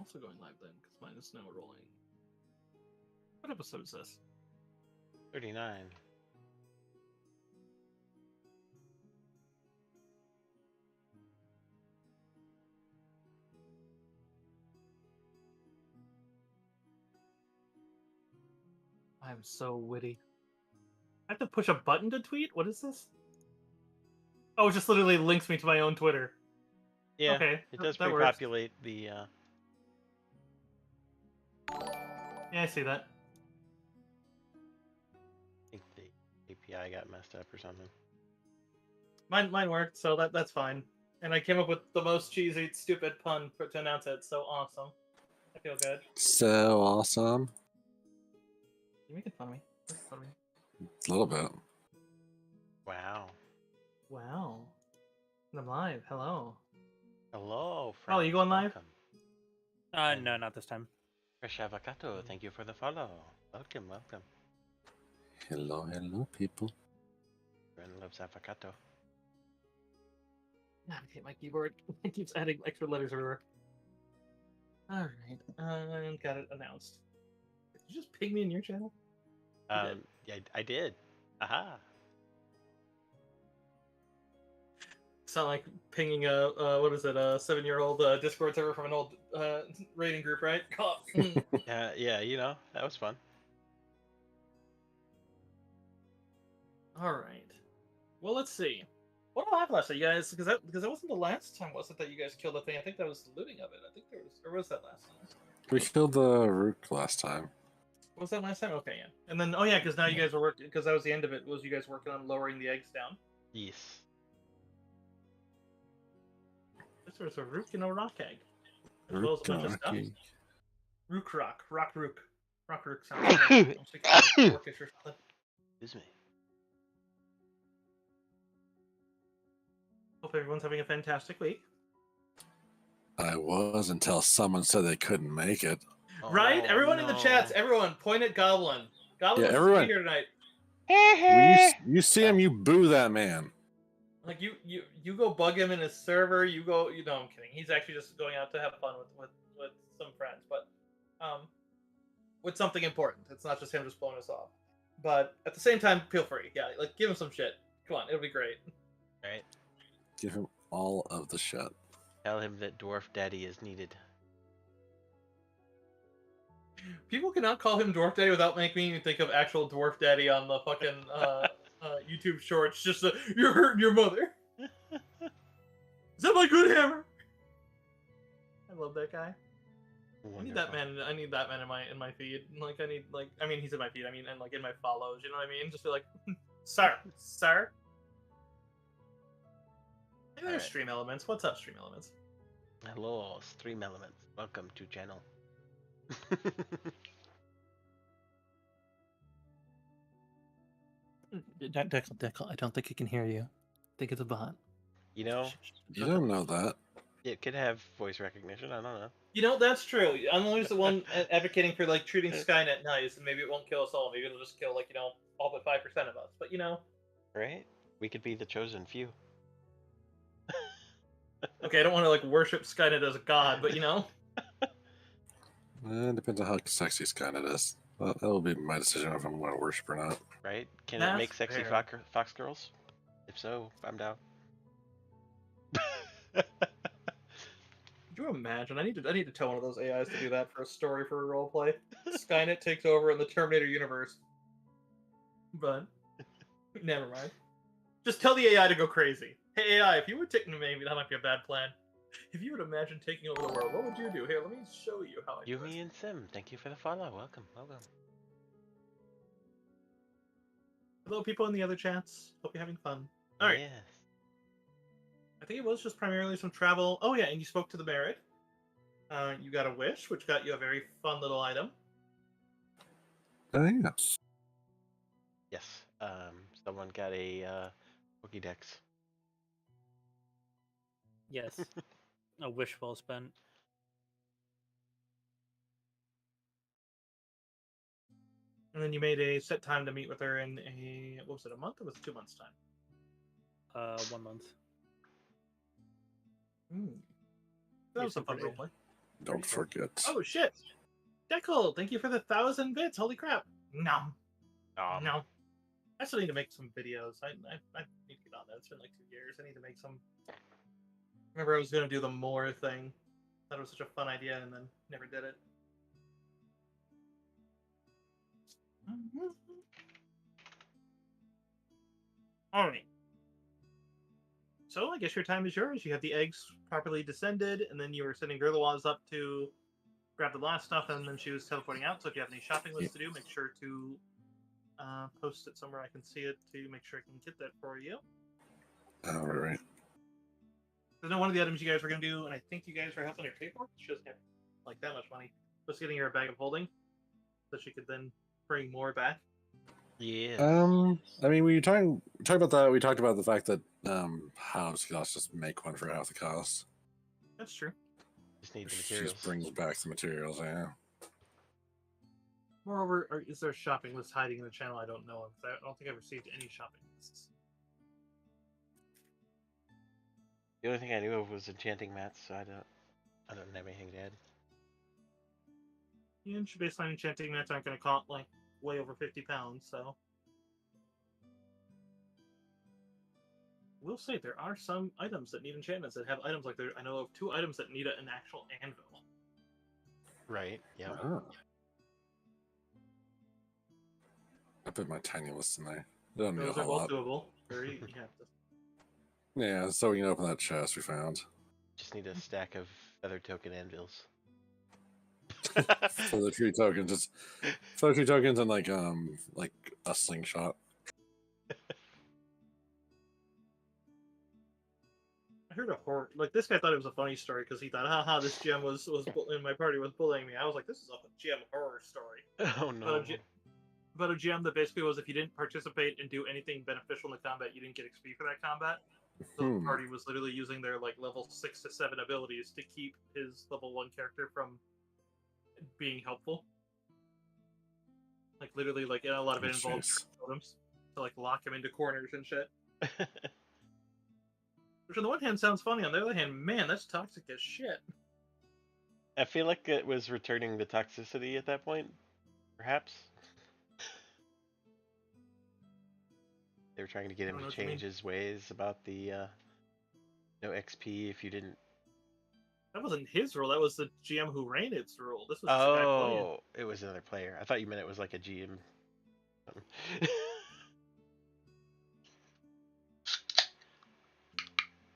also going live then, because mine is now rolling. What episode is this? 39. I'm so witty. I have to push a button to tweet? What is this? Oh, it just literally links me to my own Twitter. Yeah, Okay, it does that works. pre-populate the. Yeah, I see that. I think the API got messed up or something. Mine worked, so that's fine. And I came up with the most cheesy, stupid pun to announce it. So awesome. I feel good. So awesome. You making fun of me? Making fun of me? A little bit. Wow. Wow. And I'm live. Hello. Hello, Oh, friend. you going live? Welcome. No, not this time. Fresh Avocado, thank you for the follow. Welcome, welcome. Hello, hello, people. Friend loves avocado. I hate my keyboard. It keeps adding extra letters everywhere. Alright. Got it announced. Did you just ping me in your channel? Yeah, I did. Aha. It's not like pinging a 7-year-old Discord server from an old raiding group, right? Yeah, you know, that was fun. Alright. Well, let's see. What do I have last time, you guys? Because that wasn't the last time, was it, that you guys killed the thing? I think that was the looting of it. I think there was, or was that last time? We killed the Rook last time. Was that last time? Okay, yeah. And then, oh yeah, because now you guys were working, because that was the end of it, was you guys working on lowering the eggs down. Yes. This was a rook and a rock egg. As well as a bunch of stuff. Rook. Rook rock. Rock rook. Rock rook sounds like I'm thinking like orcish or something. Excuse me. Hope everyone's having a fantastic week. I was until someone said they couldn't make it. Right? Oh, Everyone in the chats, no. everyone, point at Goblin. Goblin Yeah, is everyone. here tonight. When you see him, you boo that man. Like you go bug him in his server. You go. You know, I'm kidding. He's actually just going out to have fun with some friends, but with something important. It's not just him just blowing us off. But at the same time, feel free. Yeah, like give him some shit. Come on, it'll be great. Right. Give him all of the shit. Tell him that Dwarf Daddy is needed. People cannot call him Dwarf Daddy without making me think of actual Dwarf Daddy on the fucking YouTube shorts. Just you're hurting your mother. Is that my good hammer? I love that guy. I need that man. I need that man in my feed. Like I need he's in my feed. And like in my follows. You know what I mean? Just be like, sir. Hey there, Alright. Stream Elements. What's up, Stream Elements? Hello, Stream Elements. Welcome to channel. Deckle, I don't think he can hear you. I think it's a bot. You know, You don't know that. it could have voice recognition. I don't know. You know, that's true. I'm always the one advocating for like treating Skynet nice, and maybe it won't kill us all. Maybe it'll just kill all but 5% of us. But Right? We could be the chosen few. okay, I don't want to worship Skynet as a god, but It depends on how sexy Skynet is. Well, that'll be my decision if I'm going to worship or not. Right? Can That's it make sexy fair. fox girls? If so, I'm down. Could you imagine? I need to tell one of those AIs to do that for a story for a roleplay. Skynet takes over in the Terminator universe. But never mind. Just tell the AI to go crazy. Hey AI, if you would take maybe that might be a bad plan. If you would imagine taking over the world, what would you do? Here, let me show you how I do it. Yumi and Sim, thank you for the follow. Welcome. Hello, people in the other chats. Hope you're having fun. All right. Yes. I think it was just primarily some travel. Oh yeah, and you spoke to the Merit. You got a wish, which got you a very fun little item. Yeah. Yes. Someone got a Pokédex. Yes. A wish well spent. And then you made a set time to meet with her in a month or was it 2 months time? 1 month. That was some fun pretty. roleplay. Don't forget. Oh shit! Deckle, thank you for the 1,000 bits. Holy crap! No. I still need to make some videos. I need to get on that. It's been like 2 years. I need to make some. Remember, I was gonna do the more thing. Thought it was such a fun idea, and then never did it. All right. So I guess your time is yours. You have the eggs properly descended, and then you were sending Gurlawaz up to grab the last stuff, and then she was teleporting out. So if you have any shopping lists to do, make sure to post it somewhere I can see it to make sure I can get that for you. All right. I know one of the items you guys were going to do, and I think you guys were helping her pay for it. She doesn't have like that much money. Just getting her a bag of holding, so she could then bring more back. Yeah. I mean, we talked about that. We talked about the fact that House could also just make one for half the cost. That's true. Just need the She materials. just brings back the materials. Yeah. Moreover, is there a shopping list hiding in the channel I don't know of? I don't think I've received any shopping lists. The only thing I knew of was enchanting mats, so I don't have anything to add. Yeah, baseline enchanting mats aren't going to cost like way over 50 pounds, so. We'll say there are some items that need enchantments that have items like there. I know of 2 items that need an actual anvil. Right. Yeah. Oh. I put my tiny list in there. They don't need a Those are whole both lot. doable. Very, yeah. Yeah, so we can open that chest we found. Just need a stack of feather token anvils. For the tree tokens, just for the tree tokens and like a slingshot. I heard a horror. Like this guy thought it was a funny story because he thought, haha, this gem was in my party was bullying me. I was like, this is a gem horror story. Oh no. But a gem that basically was if you didn't participate and do anything beneficial in the combat, you didn't get XP for that combat. So the party was literally using their like level 6 to 7 abilities to keep his level 1 character from being helpful. Like literally, like a lot of it involved totems to like lock him into corners and shit. Which on the one hand sounds funny, on the other hand, man, that's toxic as shit. I feel like it was returning the toxicity at that point, perhaps. They were trying to get him to change his ways about the no XP if you didn't. That wasn't his rule. That was the GM who ran its rule. This was the guy playing. Oh, it was another player. I thought you meant it was like a GM.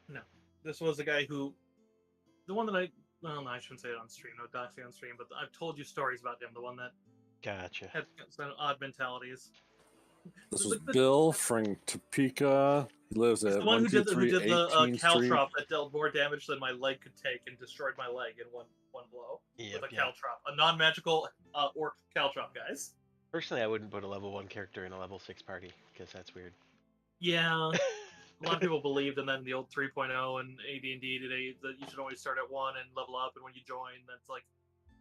No, this was the guy who, the one that well, no, I shouldn't say it on stream. No, doxing on stream, but I've told you stories about him. The one that Gotcha. had some odd mentalities. This was Bill from Topeka. He lives at the one who did the 123 caltrop that dealt more damage than my leg could take and destroyed my leg in one blow with a caltrop, a non-magical orc caltrop, guys. Personally, I wouldn't put a level 1 character in a level 6 party because that's weird. Yeah, a lot of people believed, and then the old 3.0 and AD&D today that you should always start at 1 and level up, and when you join, that's like,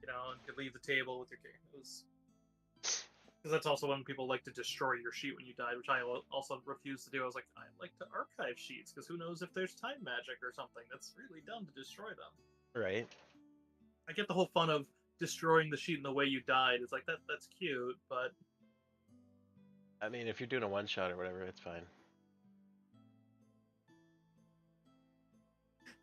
you could leave the table with your character. It was. Because that's also when people like to destroy your sheet when you died, which I also refuse to do. I was like, I like to archive sheets, because who knows if there's time magic or something. That's really dumb to destroy them. Right. I get the whole fun of destroying the sheet in the way you died. It's like, that's cute, but... I mean, if you're doing a one-shot or whatever, it's fine.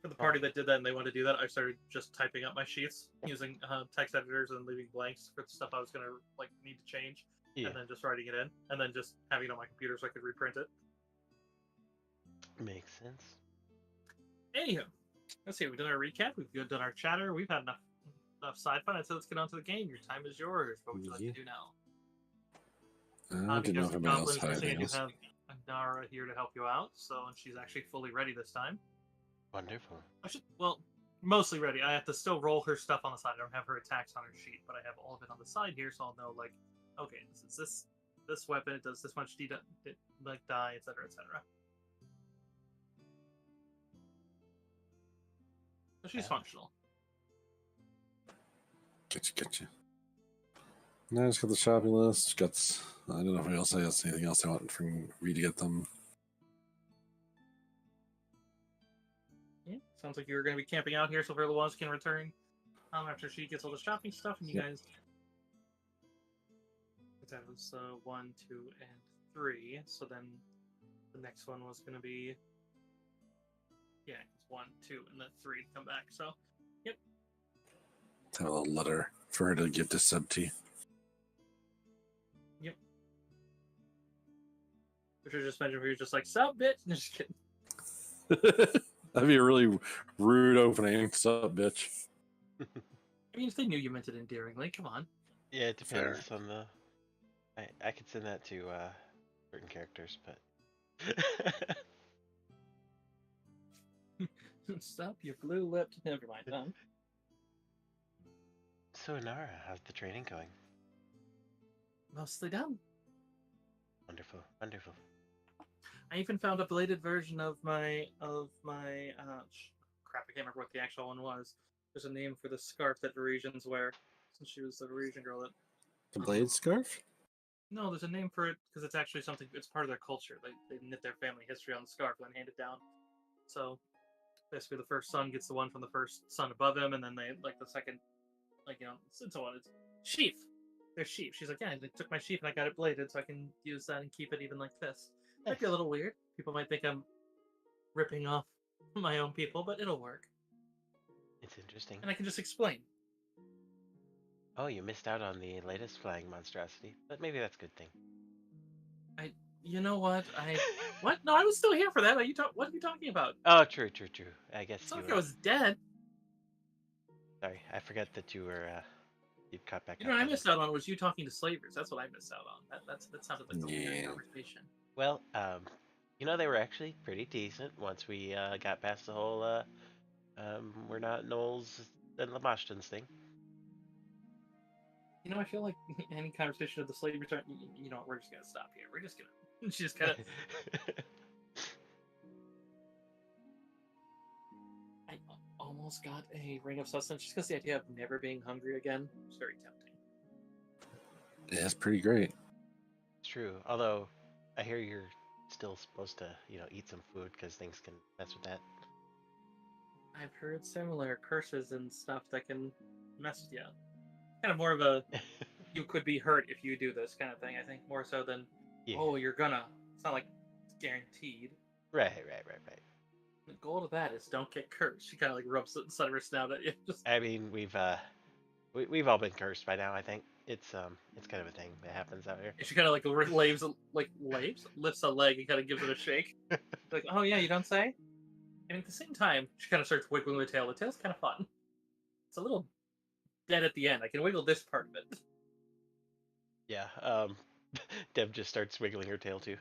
For the party that did that and they wanted to do that, I started just typing up my sheets using text editors and leaving blanks for the stuff I was going to need to change, and then just writing it in, and then just having it on my computer so I could reprint it. Makes sense. Anywho, let's see. We've done our recap. We've done our chatter. We've had enough side fun. So let's get on to the game. Your time is yours. What would you like to do now? I didn't know if anybody else had anything You else. have Nara here to help you out, and she's actually fully ready this time. Wonderful. Mostly ready. I have to still roll her stuff on the side. I don't have her attacks on her sheet, but I have all of it on the side here, so I'll know, like, okay, this is this weapon, it does this much die, etc., etc. So she's functional. Get you. Now I just got the shopping list. I don't know if anybody else has anything else they want from me to get them. Yeah, sounds like you're going to be camping out here so Verla can return. After she gets all the shopping stuff, and you Yep. guys. That was 1, 2, and 3. So then the next one was going to be. Yeah, it's 1, 2, and then 3 to come back. So, yep. Have a little letter for her to give to Subti. Yep. Which I just mentioned, where you're just like, sup, bitch? No, just kidding. That'd be a really rude opening. Sup, bitch. I mean, if they knew you meant it endearingly, come on. Yeah, it depends on the. I could send that to certain characters, but. Stop, you blue-lipped. Never mind. So Inara, how's the training going? Mostly done. Wonderful, wonderful. I even found a bladed version of my crap. I can't remember what the actual one was. There's a name for the scarf that Varisians wear, since she was the Varisian girl that. The blade scarf? No, there's a name for it because it's actually something. It's part of their culture. They knit their family history on the scarf and then hand it down. So basically, the first son gets the one from the first son above him, and then they like the second, and so on. It's sheaf. They're sheaf. She's like, yeah, they took my sheaf and I got it bladed, so I can use that and keep it even like this. Might be a little weird. People might think I'm ripping off my own people, but it'll work. It's interesting. And I can just explain. Oh, you missed out on the latest flying monstrosity, but maybe that's a good thing. You know what? What? No, I was still here for that. What are you talking about? Oh, true. I guess It's not you like I were. was dead. Sorry, I forgot that you were. You'd caught back You up. know what I on it. missed out on was you talking to slavers. That's what I missed out on. That sounded like a weird Yeah. conversation. Well, they were actually pretty decent once we got past the whole we're not Knowles and Lamashton's thing. You know, I feel like any conversation of the slavers aren't. You know what? We're just gonna stop here. We're just gonna. She just kind of. I almost got a ring of sustenance just because the idea of never being hungry again was very tempting. Yeah, it's pretty great. It's true. Although I hear you're still supposed to, eat some food because things can mess with that. I've heard similar curses and stuff that can mess with you. Kind of more of a you could be hurt if you do this kind of thing. I think more so than oh you're gonna. It's not like it's guaranteed. Right. The goal of that is don't get cursed. She kind of like rubs the side of her snout at you. I mean, we've all been cursed by now. I think it's kind of a thing that happens out here. And she kind of lifts a leg and kind of gives it a shake. Like, oh yeah, you don't say. And at the same time, she kind of starts wiggling the tail. The tail's kind of fun. It's a little dead at the end. I can wiggle this part of it. Yeah. Deb just starts wiggling her tail too.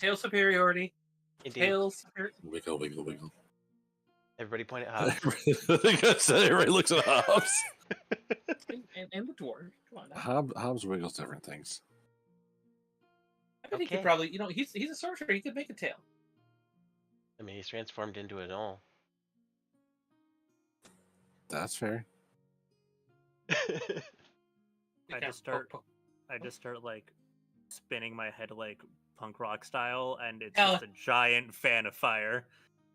Tail superiority. Indeed. Tail superiority. Wiggle, wiggle, wiggle. Everybody point at Hobbs. I think that's it. Everybody looks at Hobbs. and the dwarf. Come on now. Hobbs wiggles different things. I bet he could probably, he's a sorcerer. He could make a tail. I mean, he's transformed into an owl. That's fair. I just start like spinning my head like punk rock style, and it's just a giant fan of fire.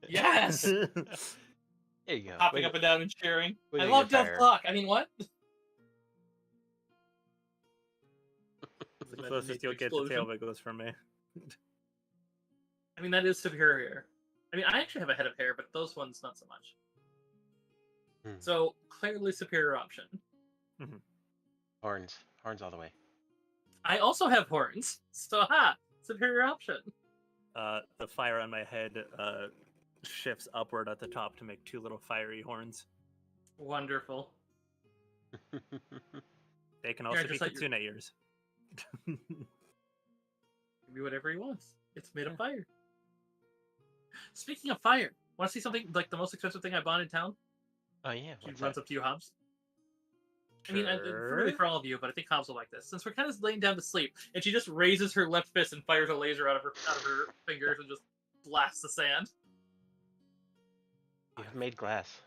Yes. There you go. Hopping up and down and cheering. I your love Death fire. Clock. I mean, what? The closest you'll get to tail wigglers from me. I mean, that is superior. I mean, I actually have a head of hair, but those ones not so much. So clearly superior option. Horns all the way. I also have horns, so superior option. The fire on my head shifts upward at the top to make 2 little fiery horns. Wonderful. They can also be just like kitsune ears. Be whatever he wants. It's made of fire. Speaking of fire, want to see something like the most expensive thing I bought in town? Oh yeah. She runs up to you, Hobbs. I mean, Sure. really for all of you, but I think Hobbs will like this. Since we're kind of laying down to sleep, and she just raises her left fist and fires a laser out of her fingers and just blasts the sand. You've made glass.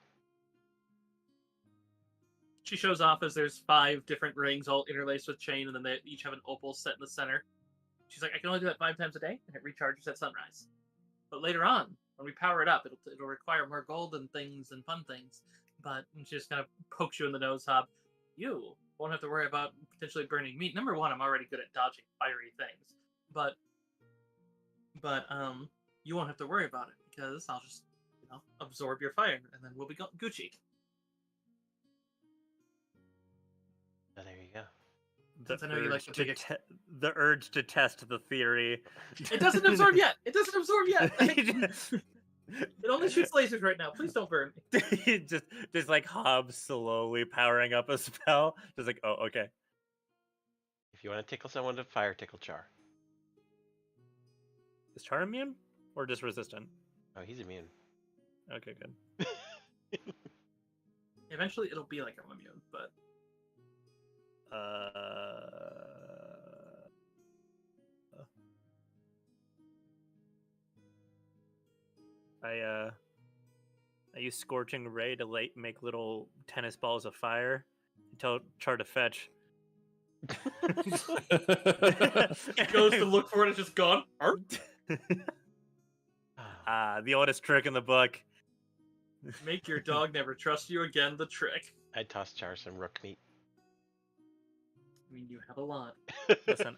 She shows off as there's 5 different rings all interlaced with chain, and then they each have an opal set in the center. She's like, I can only do that 5 times a day, and it recharges at sunrise. But later on, when we power it up, it'll require more golden things and fun things. But when she just kind of pokes you in the nose, Hob, you won't have to worry about potentially burning meat. Number one, I'm already good at dodging fiery things, but you won't have to worry about it because I'll just absorb your fire, and then we'll be Gucci. Oh, there you go. Since I know you like the the urge to test the theory. It doesn't absorb yet. It doesn't absorb yet. It only shoots lasers right now. Please don't burn me. just like Hobbs slowly powering up a spell. Just like, oh, okay. If you want to tickle someone to fire, tickle Char. Is Char immune or just resistant? Oh, he's immune. Okay, good. Eventually, it'll be like I'm immune, but I use Scorching Ray to make little tennis balls of fire. Tell Char to fetch. goes to look for it. It's just gone. The oldest trick in the book. Make your dog never trust you again. The trick. I'd toss Char some rook meat. I mean, you have a lot. Listen,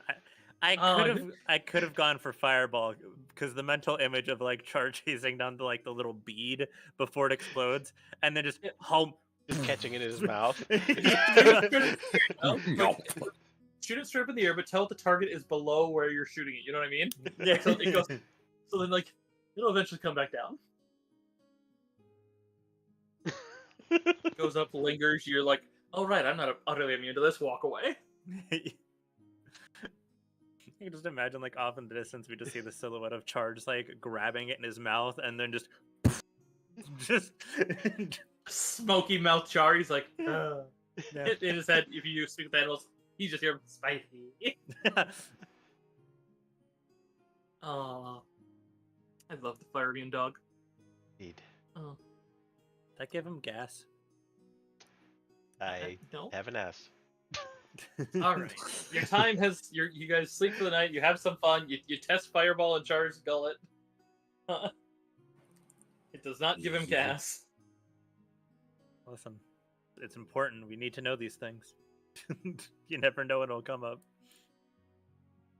I could have gone for fireball because the mental image of like Char chasing down the little bead before it explodes, and then just home. Just catching it in his mouth. Shoot it straight up in the air, but tell it the target is below where you're shooting it. You know what I mean? Yeah. So it goes. So then, it'll eventually come back down. It goes up, lingers. You're like, oh right, I'm not utterly immune to this. Walk away. You can just imagine, off in the distance, we just see the silhouette of Char just grabbing it in his mouth, and then just smoky mouth Char. He's like, Yeah. in his head. If you speak with animals, you just hear spicy. Oh, I love the fire immune dog. Indeed. Oh, That give him gas. I no. have an ass. All right, your time has. You guys sleep for the night. You have some fun. You test fireball in Char's gullet. It does not give him gas. Listen, it's important. We need to know these things. You never know when it'll come up.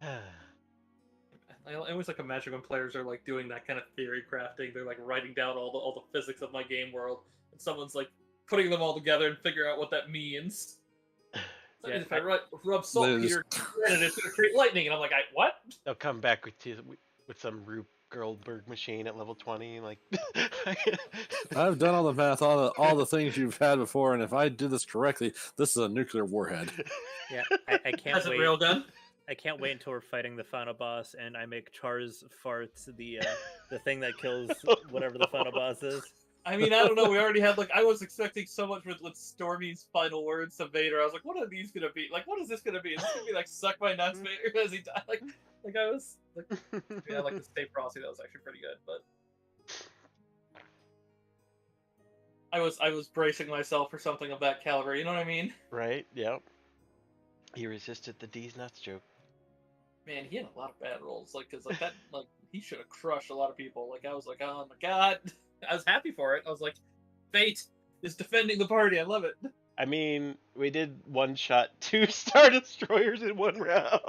I always imagine when players are doing that kind of theory crafting. They're writing down all the physics of my game world, and someone's putting them all together and figure out what that means. So Yeah, if I rub saltpeter in it, it's gonna create lightning, and I'm like, what? They'll come back with some Rube Goldberg machine at level 20. I've done all the math, all the things you've had before, and if I did this correctly, this is a nuclear warhead. Yeah, I can't That's wait. a railgun. I can't wait until we're fighting the final boss, and I make Char's farts the thing that kills whatever the final boss is. I mean, I don't know. We already had I was expecting so much with Stormy's final words to Vader. I was like, what are these gonna be? What is this gonna be? Is this gonna be suck my nuts, Vader, as he died? I was yeah, the Stay Frosty. That was actually pretty good, but I was bracing myself for something of that caliber. You know what I mean? Right? Yep. He resisted the D's nuts joke. Man, he had a lot of bad rolls. That, he should have crushed a lot of people. I was like, oh my god. I was happy for it. I was like, fate is defending the party. I love it. I mean, we did one-shot 2 Star Destroyers in one round.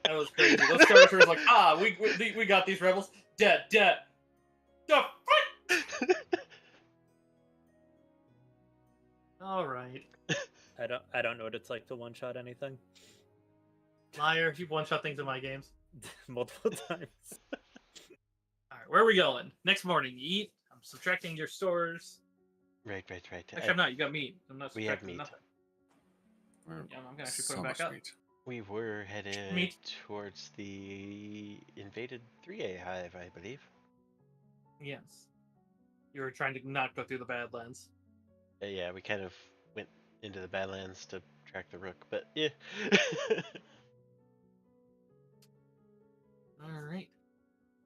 That was crazy. Those Star Destroyers we got these rebels. Dead. The fight! All right. I don't know what it's like to one-shot anything. Liar, you've one-shot things in my games. Multiple times. Alright, where are we going? Next morning, you eat. I'm subtracting your stores. Right. Actually, I'm not. You got meat. I'm not We have subtracting meat. nothing. Yeah, I'm going to actually put So them back much up. meat. We were headed Meat. towards the invaded 3A hive, I believe. Yes. You were trying to not go through the Badlands. Yeah, we kind of went into the Badlands to track the rook, but yeah. Alright.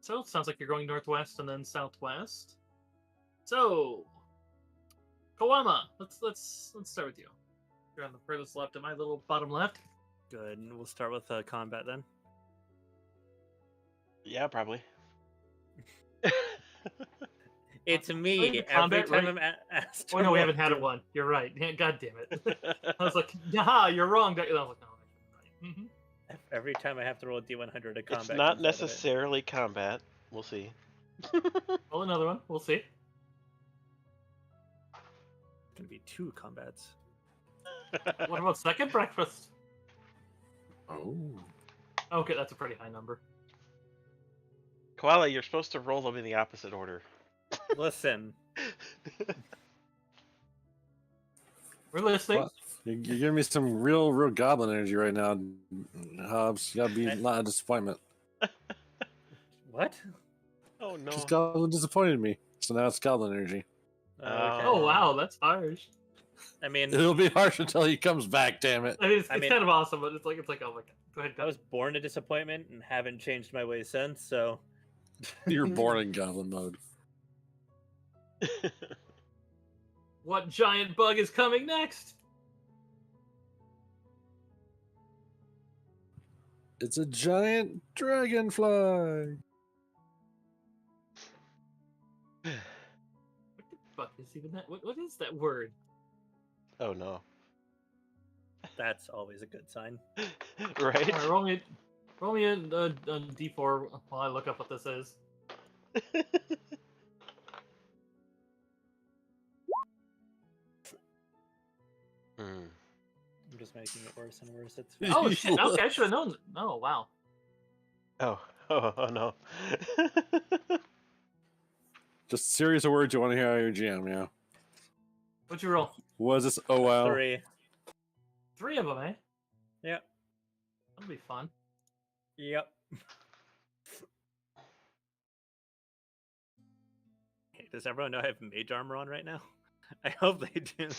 So, it sounds like you're going northwest and then southwest. So, Kawama, let's start with you. You're on the furthest left of my little bottom left. Good. We'll start with combat then. Yeah, probably. It's I me think the every combat, time right? I'm asked. Oh to no, we roll haven't had it D100. one. You're right. God damn it. I was like, yeah, you're wrong. I was like, no, that's right. Every time I have to roll a D100, a combat It's not comes out of it. necessarily combat. We'll see. Roll another one. We'll see. It's gonna be 2 combats. What about second breakfast? Oh. Okay, that's a pretty high number. Koala, you're supposed to roll them in the opposite order. Listen, We're listening. Well, you're giving me some real goblin energy right now, Hobbs. You gotta be not a disappointment. what? Oh no. Because goblin disappointed me, so now it's goblin energy. Okay. Oh wow, that's harsh. I mean, It'll be harsh until he comes back. Damn it! I mean, it's I mean- kind of awesome, but it's like, oh my god. Go ahead. I was born a disappointment and haven't changed my ways since. So You're born in goblin mode. What giant bug is coming next? It's a giant dragonfly. What the fuck is even that? What is that word? Oh no. that's always a good sign. Right? Alright, roll me a d4 while I look up what this is. Hmm. I'm just making it worse and worse. It's Oh shit! Okay, I should have known. Oh wow. Oh no. Just a series of words you want to hear out of your GM, yeah. What'd you roll? What is this? Oh wow. 3. 3 of them, eh? Yep. That'll be fun. Yep. Hey, does everyone know I have mage armor on right now? I hope they do.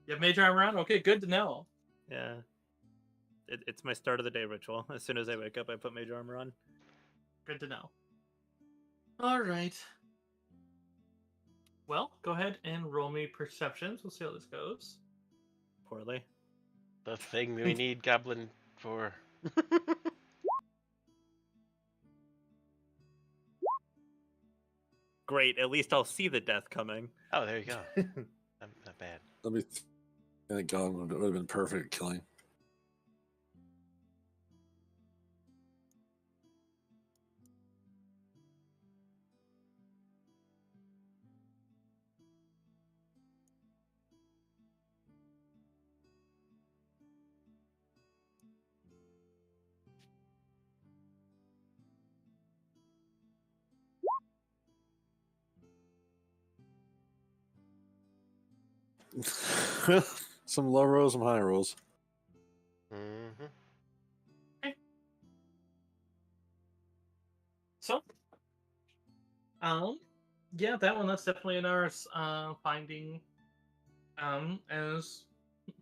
You have mage armor on? Okay, good to know. Yeah. It's my start of the day ritual. As soon as I wake up, I put mage armor on. Good to know. Alright. Well, go ahead and roll me perceptions. We'll see how this goes. Poorly. The thing we need goblin for. Great, at least I'll see the death coming. Oh, there you go. Not bad. Let me. Thank God, would have been perfect at killing. Some low rolls, some high rolls. Mm-hmm. So, yeah, that one, that's definitely in ours. Finding, as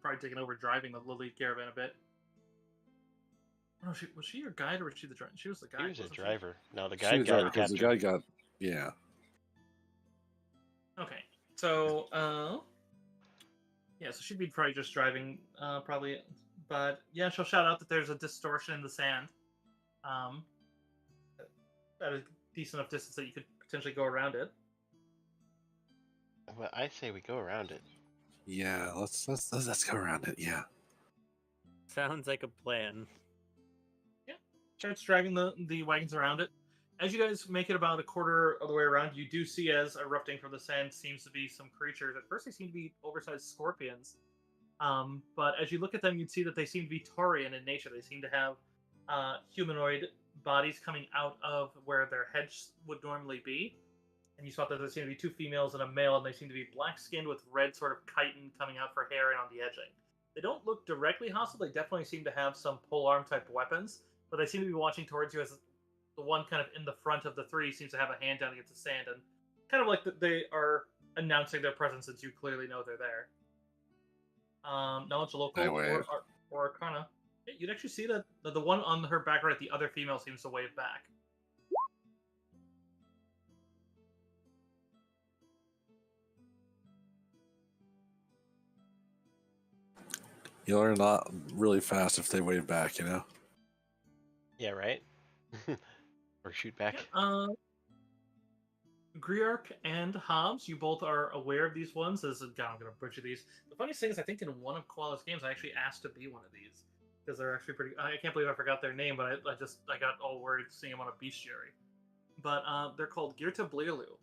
probably taking over driving the Lily caravan a bit. Oh, was she your guide or was she the driver? She was the guide. He was a wasn't she? driver. No, the She guy was got right, 'cause the captured. guy got. Yeah. Okay, so, yeah, so she'd be probably just driving, probably, but yeah, she'll shout out that there's a distortion in the sand, at a decent enough distance that you could potentially go around it. Well, I say we go around it. Yeah, let's go around it. Yeah. Sounds like a plan. Starts driving the wagons around it. As you guys make it about a quarter of the way around, you do see as erupting from the sand seems to be some creatures. At first, they seem to be oversized scorpions, but as you look at them, you'd see that they seem to be taurian in nature. They seem to have humanoid bodies coming out of where their heads would normally be. And you saw that there seem to be 2 females and a male, and they seem to be black-skinned with red sort of chitin coming out for hair and on the edging. They don't look directly hostile. They definitely seem to have some polearm type weapons, but they seem to be watching towards you as the one kind of in the front of the 3 seems to have a hand down against the sand, and kind of like they are announcing their presence since you clearly know they're there. Knowledge local I wave. or Arcana. Yeah, you'd actually see that the one on her back right, the other female seems to wave back. You learn a lot really fast if they wave back, you know? Yeah, right? Or shoot back. Yeah, Griark and Hobbs, you both are aware of these ones. As God, I'm going to butcher these. The funniest thing is, I think in one of Koala's games, I actually asked to be one of these because they're actually pretty. I can't believe I forgot their name, but I got all worried seeing them on a bestiary. But they're called Girta Blirlu.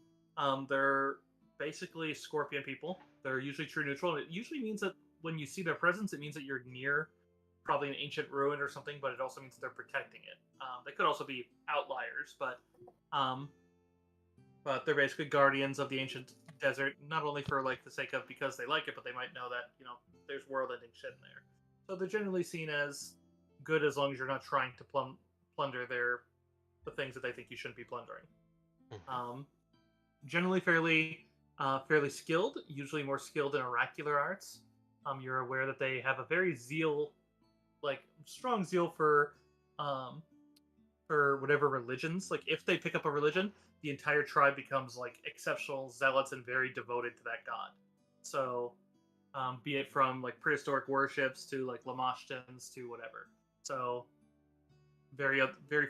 They're basically scorpion people. They're usually true neutral, and it usually means that when you see their presence, it means that you're near probably an ancient ruin or something, but it also means that they're protecting it. They could also be outliers, but they're basically guardians of the ancient desert, not only for like the sake of because they like it, but they might know that there's world-ending shit in there. So they're generally seen as good as long as you're not trying to plunder the things that they think you shouldn't be plundering. Generally fairly skilled, usually more skilled in oracular arts. You're aware that they have a very strong zeal for whatever religions. Like if they pick up a religion, the entire tribe becomes like exceptional zealots and very devoted to that god. So, be it from like prehistoric worships to like Lamashtuns to whatever. So, very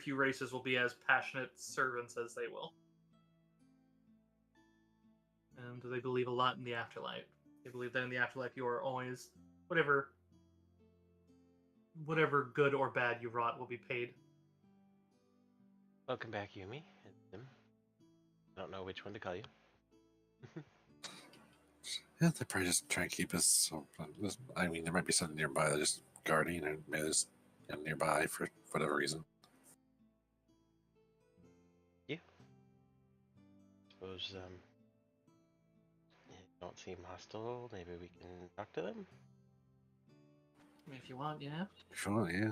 few races will be as passionate servants as they will. And they believe a lot in the afterlife. They believe that in the afterlife you are always whatever good or bad you wrought will be paid. Welcome back, Yumi. And Tim. I don't know which one to call you. Yeah, they probably just try and keep us. So, I mean, there might be something nearby that just guarding, and maybe there's nearby for whatever reason. Yeah. Suppose they don't seem hostile. Maybe we can talk to them. If you want, yeah. If you want, yeah.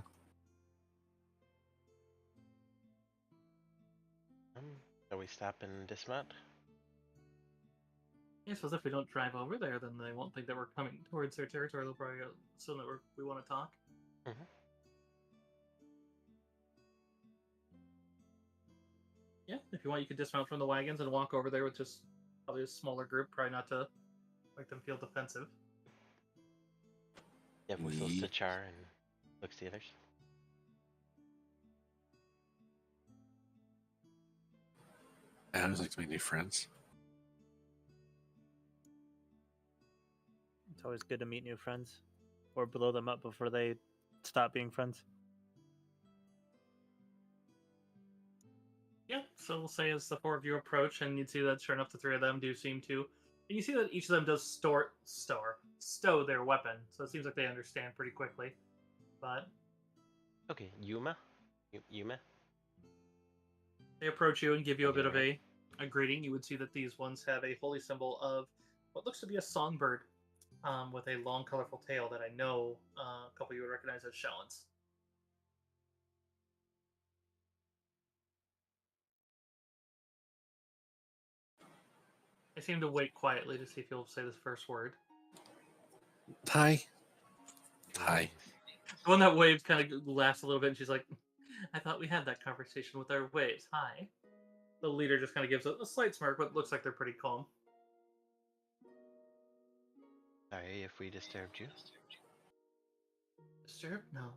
Shall we stop and dismount? I suppose if we don't drive over there, then they won't think that we're coming towards their territory. They'll probably assume that we want to talk. Mm-hmm. Yeah, if you want, you could dismount from the wagons and walk over there with just probably a smaller group, probably not to make them feel defensive. Yeah, whistles to Char and looks to the others. I always like to make new friends. It's always good to meet new friends, or blow them up before they stop being friends. Yeah, so we'll say as the four of you approach, and you'd see that sure enough, the three of them do seem to. And you see that each of them does stow their weapon, so it seems like they understand pretty quickly. But Okay, Yuma. Yuma. they approach you and give you a bit of a greeting. You would see that these ones have a holy symbol of what looks to be a songbird with a long, colorful tail that I know a couple of you would recognize as Shellens. I seem to wait quietly to see if you'll say this first word. Hi. Hi. The one that waves kind of laughs a little bit, and she's like, I thought we had that conversation with our waves. Hi. The leader just kind of gives a slight smirk, but looks like they're pretty calm. Sorry if we disturbed you. Disturbed? No.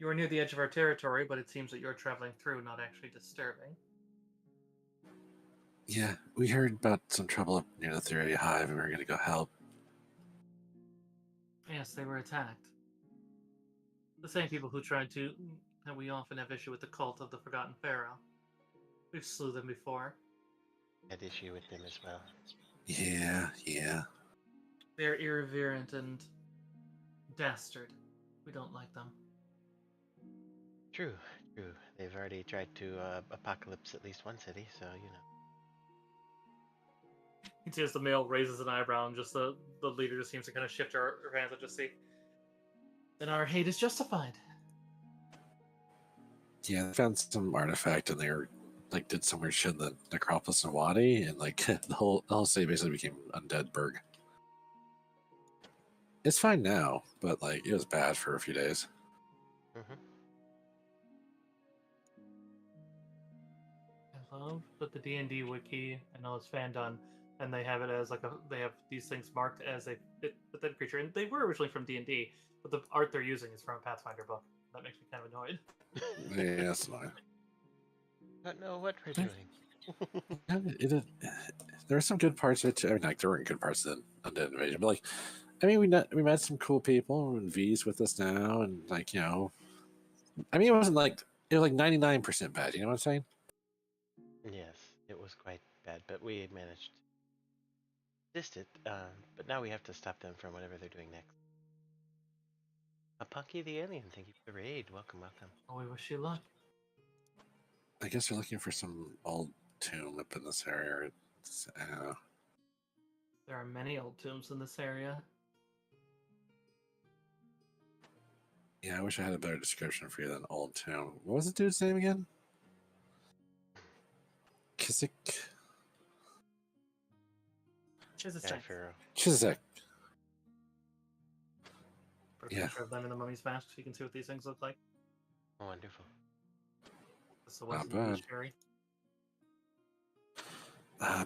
You are near the edge of our territory, but it seems that you're traveling through, not actually disturbing. Yeah, we heard about some trouble up near the Theory Hive, and we were going to go help. Yes, they were attacked. The same people who tried to... And we often have issue with the cult of the Forgotten Pharaoh. We've slew them before. Had issue with them as well. Yeah. They're irreverent and dastard. We don't like them. True. They've already tried to apocalypse at least one city, so you know. You see as the male raises an eyebrow, and just the leader just seems to kind of shift her hands and just see. Then our hate is justified. Yeah, they found some artifact, and they were did some weird shit in the necropolis in Wadi, and the whole city basically became Undeadburg. It's fine now, but it was bad for a few days. Mm-hmm. I love that the D&D wiki, I know it's fan done, and they have it as they have these things marked as a fit within creature, and they were originally from D&D, but the art they're using is from a Pathfinder book. That makes me kind of annoyed. Yeah, that's fine. Don't know what we're doing. There are some good parts of it too. I mean, like there weren't good parts of the Undead Invasion, but like, I mean, we met some cool people. And V's with us now, and like I mean, it wasn't like it was like 99% bad. You know what I'm saying? Yes, it was quite bad, but we managed to resist it. But now we have to stop them from whatever they're doing next. Punky the Alien, thank you for the raid. Welcome, welcome. Oh, we wish you luck. I guess they're looking for some old tomb up in this area. There are many old tombs in this area. Yeah, I wish I had a better description for you than old tomb. What was the dude's name again? Kisik. Chizisek. Pharaoh. Chizek. Put a Yeah. picture of them in the mummy's mask so you can see what these things look like. Wonderful. So Not what's bad. Sherry?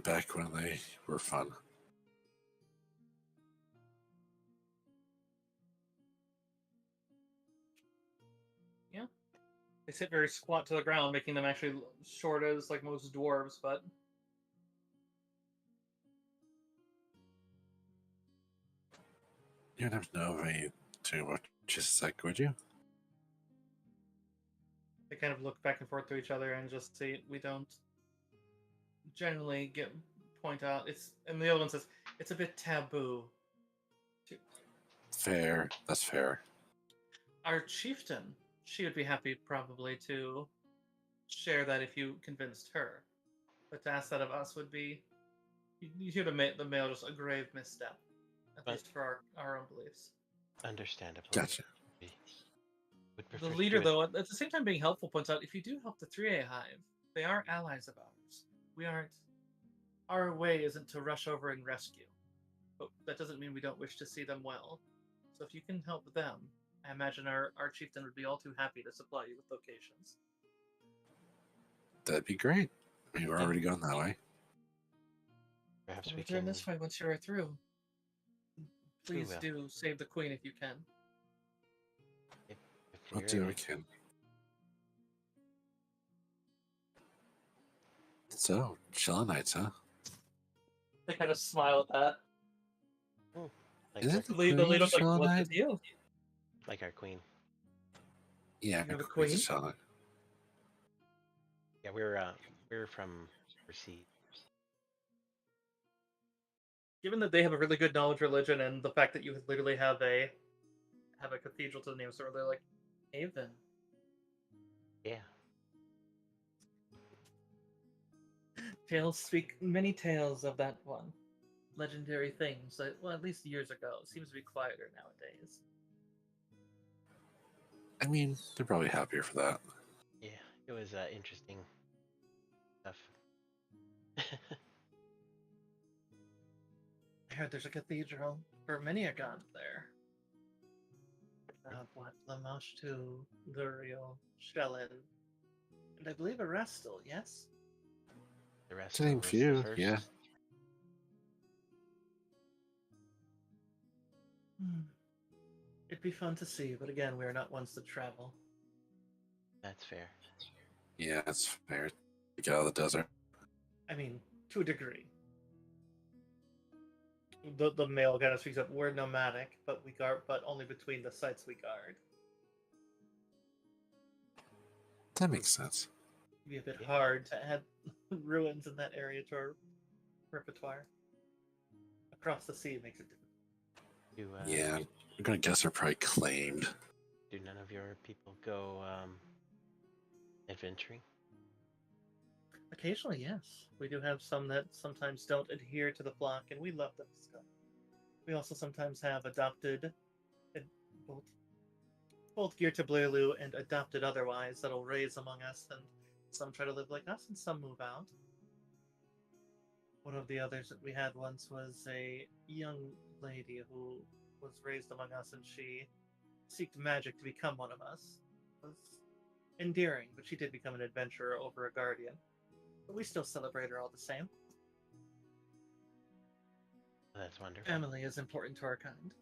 Back when they were fun. Yeah. They sit very squat to the ground, making them actually short as like most dwarves, but You'd have to know any tomb of Chisek, would you? they kind of look back and forth to each other and just say, we don't generally point out and the other one says it's a bit taboo. Fair. That's fair. Our chieftain, she would be happy probably to share that if you convinced her. But to ask that of us would be, you hear the male just a grave misstep, at least for our own beliefs. Understandable. Gotcha. Would The prefer to leader, do it- though, at the same time being helpful, points out if you do help the 3A hive, they are allies of ours. We aren't. Our way isn't to rush over and rescue, but that doesn't mean we don't wish to see them well. So if you can help them, I imagine our chieftain would be all too happy to supply you with locations. That'd be great. I mean, we're already going that way. Perhaps We'll we return can. this way once you're through. Please will. do save the queen if you can. If We'll you're do what in we it. can. So, chilling nights, huh? They kind of smile at that. Like, Is our, it the The leader's Queen's like, chilling what's night? the deal? like our queen. Yeah, You have a Queen's queen? chilling night. Yeah, we're from overseas. Given that they have a really good knowledge religion and the fact that you literally have a cathedral to the name, so they're like, Haven. Yeah. Tales speak many tales of that one. Legendary things that, well, at least years ago. It seems to be quieter nowadays. I mean, they're probably happier for that. Yeah. It was interesting stuff. I heard there's a cathedral for many a god there. What, Lamashtu, Luriel, Shellin, and I believe Arestal, yes? The rest To name was few, first. yeah. It'd be fun to see, but again, we are not ones to travel. That's fair. Yeah, it's fair. To get out of the desert. I mean, to a degree. The male kind of speaks up. We're nomadic, but we guard, but only between the sites we guard. That makes sense. It'd be a bit hard to add ruins in that area to our repertoire. Across the sea makes it difficult. Yeah, I'm gonna guess they're probably claimed. Do none of your people go adventuring? Occasionally, yes. We do have some that sometimes don't adhere to the flock, and we love them still. We also sometimes have adopted, both geared to Blue and adopted otherwise, that'll raise among us, and some try to live like us, and some move out. One of the others that we had once was a young lady who was raised among us, and she seeked magic to become one of us. It was endearing, but she did become an adventurer over a guardian. But we still celebrate her all the same. That's wonderful. Family is important to our kind,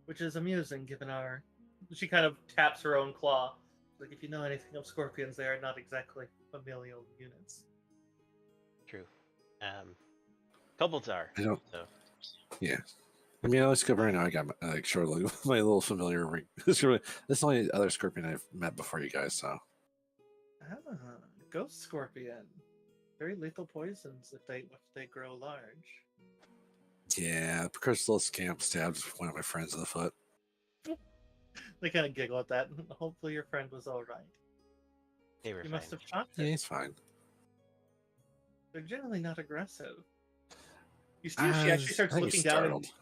which is amusing given our. She kind of taps her own claw. Like, if you know anything of scorpions, they are not exactly familial units. True. Kobolds are. I don't. So Yeah. I mean, let's go right now. I got my, like sure, like, my little familiar ring. This is the only other scorpion I've met before you guys. So Ah, ghost scorpion. Very lethal poisons if they grow large. yeah, the precursor little scamp stabbed one of my friends in the foot. They kind of giggle at that. Hopefully your friend was all right. they were You fine. must have shocked Yeah, her. he's fine. They're generally not aggressive. You see, she actually starts I think looking he's down startled. and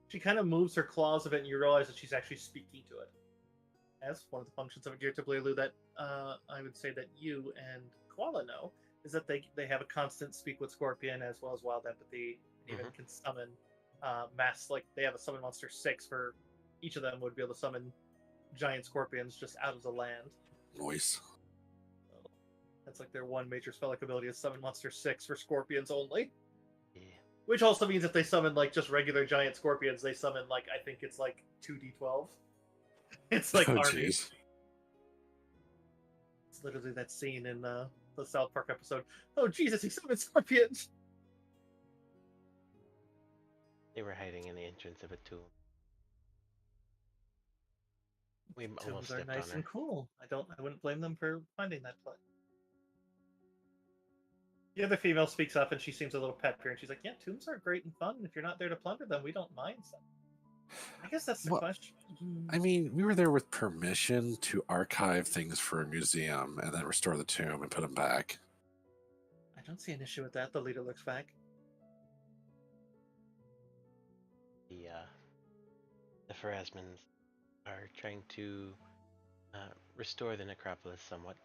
she kind of moves her claws a bit, and you realize that she's actually speaking to it. As one of the functions of a Geartablulu that I would say that you and Koala know is that they have a constant speak with Scorpion as well as wild empathy, and even can summon mass, like they have a summon monster 6 for each of them would be able to summon giant scorpions just out of the land. Noise. So that's like their one major spell-like ability is summon monster 6 for scorpions only. Yeah. Which also means if they summon like just regular giant scorpions, they summon like I think it's like 2d12. It's like Oh, army. jeez. It's literally that scene in the South Park episode. Oh Jesus, he summoned scorpions. They were hiding in the entrance of a tomb. We almost Tombs are stepped nice on and her. cool. I wouldn't blame them for finding that place. The other female speaks up and she seems a little peppier and she's like, "Yeah, tombs are great and fun. If you're not there to plunder them, we don't mind some." I guess that's the Well, question. I mean, we were there with permission to archive things for a museum and then restore the tomb and put them back. I don't see an issue with that. The leader looks back. The Pharasmans are trying to restore the necropolis somewhat.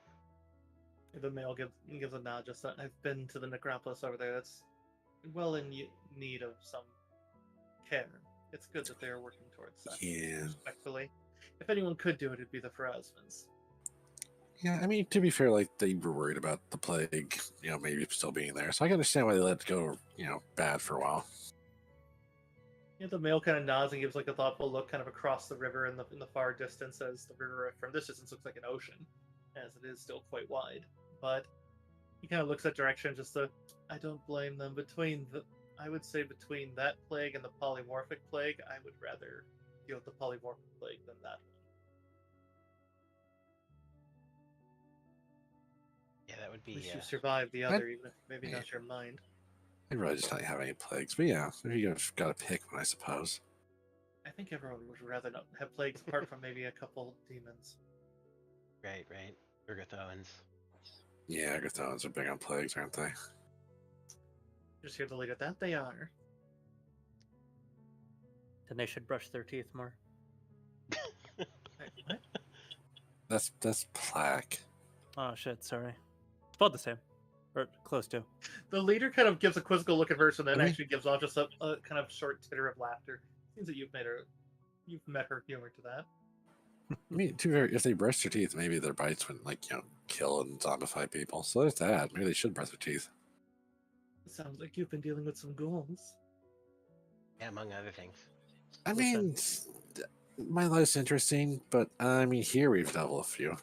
The male gives a nod. Just I've been to the necropolis over there. That's well in need of some care. It's good that they're working towards that. Yeah. Respectfully, if anyone could do it, it'd be the Pharasmans. Yeah, I mean, to be fair, like they were worried about the plague, maybe still being there. So I can understand why they let it go, bad for a while. Yeah, the male kind of nods and gives like a thoughtful look, kind of across the river in the far distance, as the river from this distance looks like an ocean, as it is still quite wide. But he kind of looks that direction. I don't blame them. I would say between that plague and the polymorphic plague, I would rather deal with the polymorphic plague than that one. Yeah, that would At be. least you survived the other, even if maybe yeah. not your mind. I'd really just not have any plagues. But yeah, you've got to pick one, I suppose. I think everyone would rather not have plagues apart from maybe a couple demons. Right. Urgathoans. Yeah, Agathons are big on plagues, aren't they? Just hear the leader. That they are. Then they should brush their teeth more. Wait, what? That's plaque. Oh shit, sorry. Spelled the same. Or close to. The leader kind of gives a quizzical look at her, and then I mean- actually gives off just a kind of short titter of laughter. Seems that you've met her humor to that. I mean, to be fair, if they brush their teeth, maybe their bites wouldn't, kill and zombify people. So there's that. Maybe they should brush their teeth. It sounds like you've been dealing with some ghouls. Yeah, among other things. I mean, my life's interesting, but I mean, here we've dealt with a few.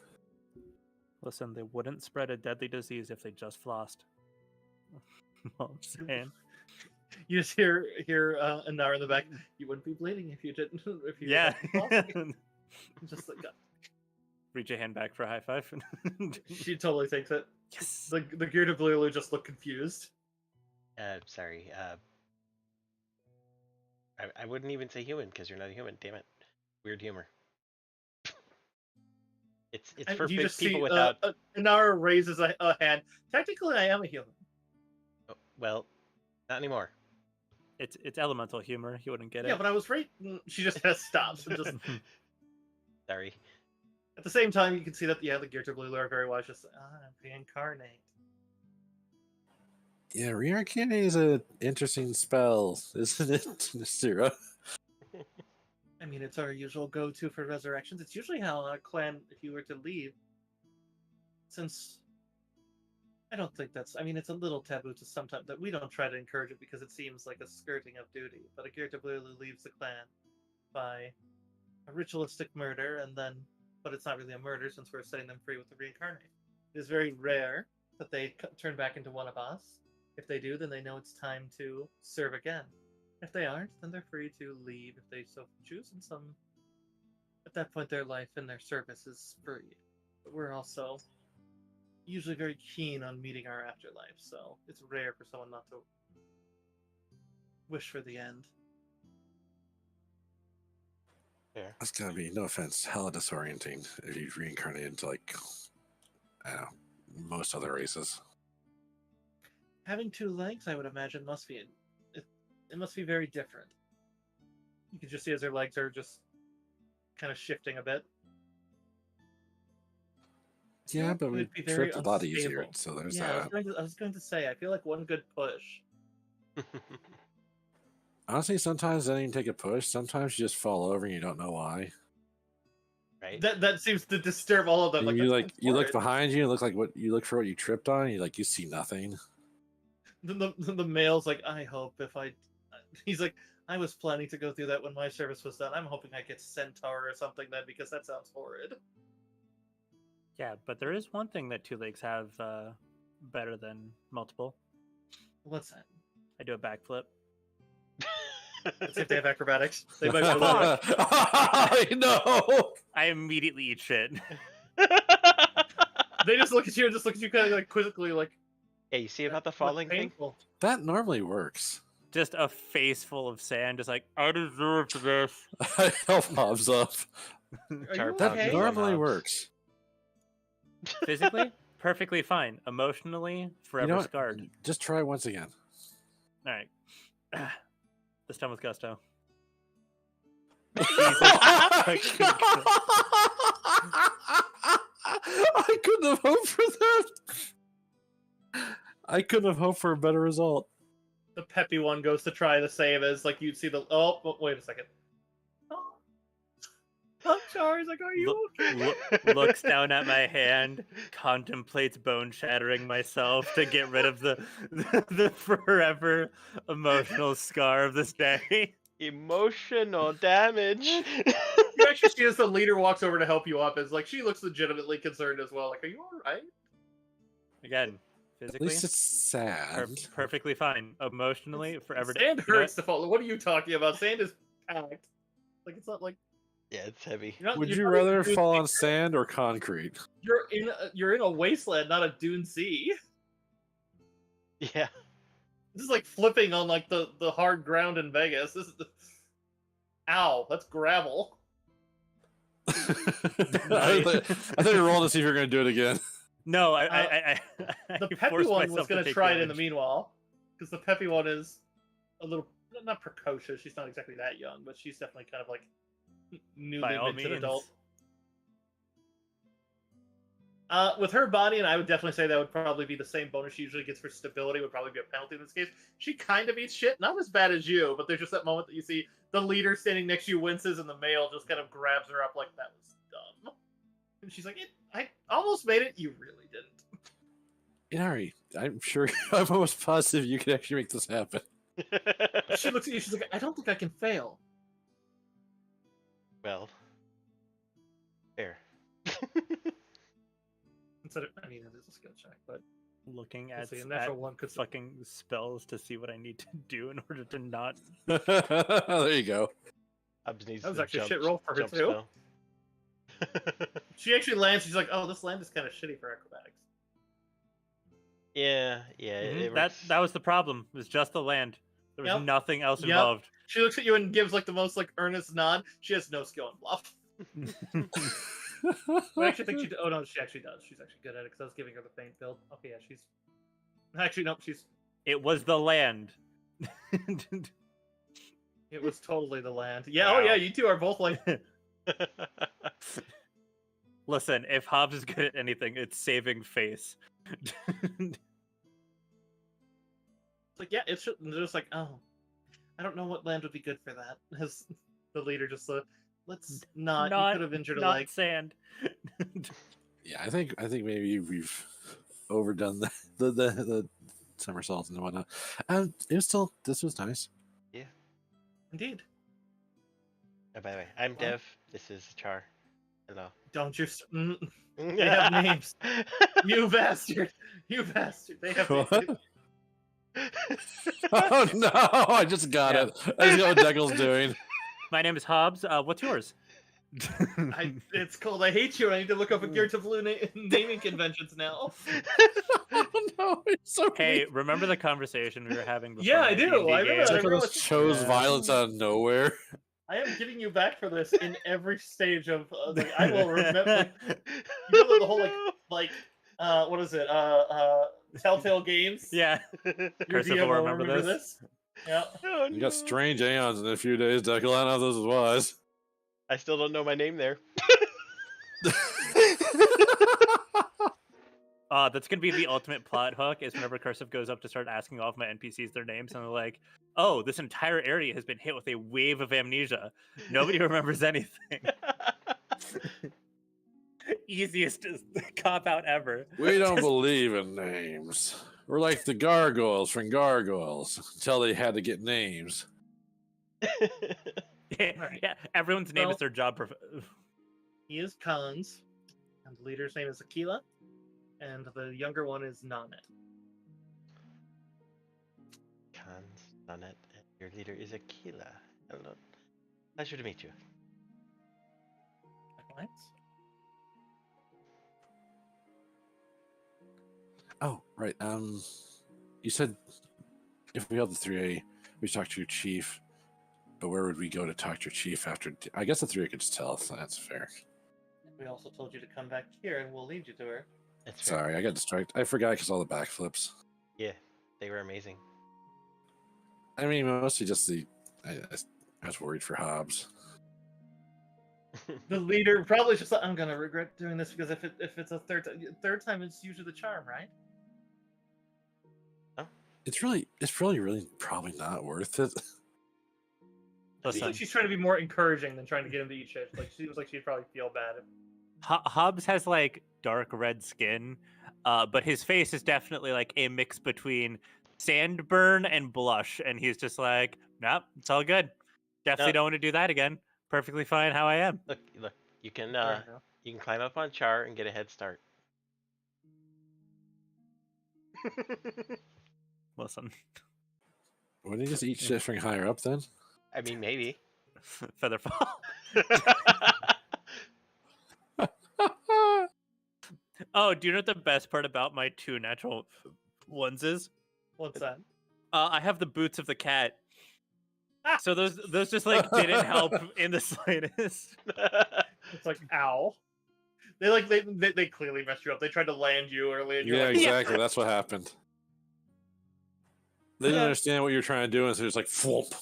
Listen, they wouldn't spread a deadly disease if they just flossed. All I'm saying. You just hear Anara in the back. You wouldn't be bleeding if you didn't. If you Yeah. hadn't flossed." Just like Reach your hand back for a high five. she totally takes it. Yes. The gear of Lulu just look confused. Sorry. I wouldn't even say human because you're not a human. Damn it. Weird humor. It's And for you big just people see without. Anara raises a hand. Technically, I am a human. Oh, well, not anymore. It's elemental humor. You wouldn't get it. Yeah, but I was right. She just kind of stops and just. Sorry. At the same time, you can see that the gear to Lulu are very wise. Just reincarnate. Yeah, reincarnate is an interesting spell, isn't it, Nastira? I mean, it's our usual go-to for resurrections. It's usually how a clan, if you were to leave, since I don't think that's. I mean, it's a little taboo to sometimes that we don't try to encourage it because it seems like a skirting of duty. But a Gear Blue leaves the clan by a ritualistic murder, but it's not really a murder since we're setting them free with the reincarnate. It is very rare that they turn back into one of us, If they do, then they know it's time to serve again. If they aren't, then they're free to leave if they so choose, and at that point their life and their service is free. But we're also usually very keen on meeting our afterlife, so it's rare for someone not to wish for the end. Fair. That's gonna be, no offense, hella disorienting if you reincarnate into like, I don't know, most other races. Having two legs, I would imagine, must be it must be very different. You can just see as their legs are just kind of shifting a bit. Yeah, but It we would be very tripped a lot easier, unstable. so there's Yeah, that. I was going to say, I feel like one good push. Honestly, sometimes it doesn't even take a push. Sometimes you just fall over and you don't know why. Right? That seems to disturb all of them. You Like you look horrid. behind you and look like you look for what you tripped on. And you see nothing. The male's like, I hope if I. He's like, I was planning to go through that when my service was done. I'm hoping I get centaur or something then, because that sounds horrid. Yeah, but there is one thing that two legs have better than multiple. What's that? I do a backflip. Let's see if they have acrobatics. They might be able to- I know. I immediately eat shit. They just look at you and just look at you kind of like quizzically, like. Hey, you see about the "What falling thing? painful." That normally works. Just a face full of sand, just like, I deserved this. I help Hobbs up. Are Char you pouch okay? is Normally Hobbs. works. Physically, perfectly fine. Emotionally, forever You know what? scarred. Just try once again. All right. This time with gusto. I couldn't have hoped for that. I couldn't have hoped for a better result. The peppy one goes to try the save as like you'd see the. Oh, wait a second. Oh, Char's like, are you okay? Looks down at my hand, contemplates bone shattering myself to get rid of the forever emotional scar of this day. Emotional damage. You actually see as the leader walks over to help you up, is like she looks legitimately concerned as well. Like, are you all right? Again, At physically, least it's sad. perfectly fine. Emotionally, forever. Sand you know hurts to fall. What are you talking about? Sand is packed. Like it's not like. Yeah, it's heavy. You're not, Would you're you not rather in Dune fall Sea. on sand or concrete? You're in a wasteland, not a dune sea. Yeah. This is like flipping on like the hard ground in Vegas. This is the. Ow, that's gravel. I thought you were rolling to see if you're going to do it again. No, The I peppy forced one was myself going to take try it in the damage. meanwhile, because the peppy one is a little not precocious. She's not exactly that young, but she's definitely kind of like newly By all minted means. adult. With her body, and I would definitely say that would probably be the same bonus she usually gets for stability, would probably be a penalty in this case. She kind of eats shit, not as bad as you, but there's just that moment that you see the leader standing next to you winces, and the male just kind of grabs her up like, that was dumb. And she's like, I almost made it, you really didn't. Inari, I'm sure, I'm almost positive you can actually make this happen. She looks at you, she's like, I don't think I can fail. Well. Fair. Instead of, I mean, it is a skill check, but Looking we'll at, see. A natural at one could fucking spells to see what I need to do in order to not. There you go. Hobbs needs That was the actually a jump- shit roll for her, jump too. spell. She actually lands, she's like, oh, this land is kind of shitty for acrobatics. Yeah. Mhm, that was the problem. It was just the land. There was Yep. nothing else Yep. involved. She looks at you and gives like the most like earnest nod. She has no skill in bluff. I actually think she. Oh no, she actually does. She's actually good at it because I was giving her the faint build. Okay, yeah, she's. Actually, nope. It was the land. It was totally the land. Yeah. Oh Wow. yeah, you two are both like. Listen, if Hobbs is good at anything, it's saving face. Like yeah, it's just like oh, I don't know what land would be good for that. As the leader just let's not. You could have injured a not leg. sand. Yeah, I think maybe we've overdone the somersaults and whatnot. And this was nice. Indeed. Oh, by the way, I'm Dev. This is Char. Hello. Don't you? They have names. You bastard! You bastard! They have names. What? Oh no! I just got Yeah. it. I just got what Deckel's doing. My name is Hobbs. What's yours? It's called I Hate You. I need to look up a Gears of Blue naming conventions now. Oh no! It's so Hey, mean. remember the conversation we were having before? Yeah, I the do. D&D I remember game? that. Deckel really- just chose Yeah. violence out of nowhere. I am getting you back for this in every stage of. Like, I will remember. Like, you know the whole like what is it? Telltale Games. Yeah. Your Cursive DM will will remember remember this. this. Yeah. Oh, You got no. strange aeons in a few days, Deckel. I don't know if this is wise. I still don't know my name there. That's gonna be the ultimate plot hook. Is whenever Cursive goes up to start asking all of my NPCs their names, and they're like, "Oh, this entire area has been hit with a wave of amnesia. Nobody remembers anything." Easiest cop out ever. We don't Just- believe in names. We're like the gargoyles from Gargoyles until they had to get names. Yeah, everyone's name Well- is their job. He is Cons, and the leader's name is Aquila, and the younger one is Nanet. Khan's done it. And your leader is Aquila. Hello. Pleasure to meet you. Likewise. Oh, right. You said if we held the 3A, we talk to your chief. But where would we go to talk to your chief after? I guess the 3A could just tell us. That's fair. We also told you to come back here, and we'll lead you to her. That's fair. Sorry, I got distracted. I forgot because all the backflips. Yeah, they were amazing. I mean, mostly just the. I was worried for Hobbs. The leader probably just thought, I'm gonna regret doing this because if it's a third time, it's usually the charm, right? It's really probably not worth it. I feel Listen, like she's trying to be more encouraging than trying to get him to eat shit. Like she was like she'd probably feel bad. Hobbs has like dark red skin, but his face is definitely like a mix between sandburn and blush, and he's just like, nope, it's all good. Definitely No. don't want to do that again. Perfectly fine how I am. Look, you can Fair enough. you can climb up on Char and get a head start. Listen, Wouldn't you just eat shit from higher up then? I mean, maybe. Featherfall. Oh, do you know what the best part about my two natural ones is? What's that? I have the boots of the cat. So those just like didn't help in the slightest. It's like ow. They clearly messed you up. They tried to land you early, and you're Yeah, like, exactly. That's what happened. They didn't understand what you were trying to do, and so it's like, "Flump."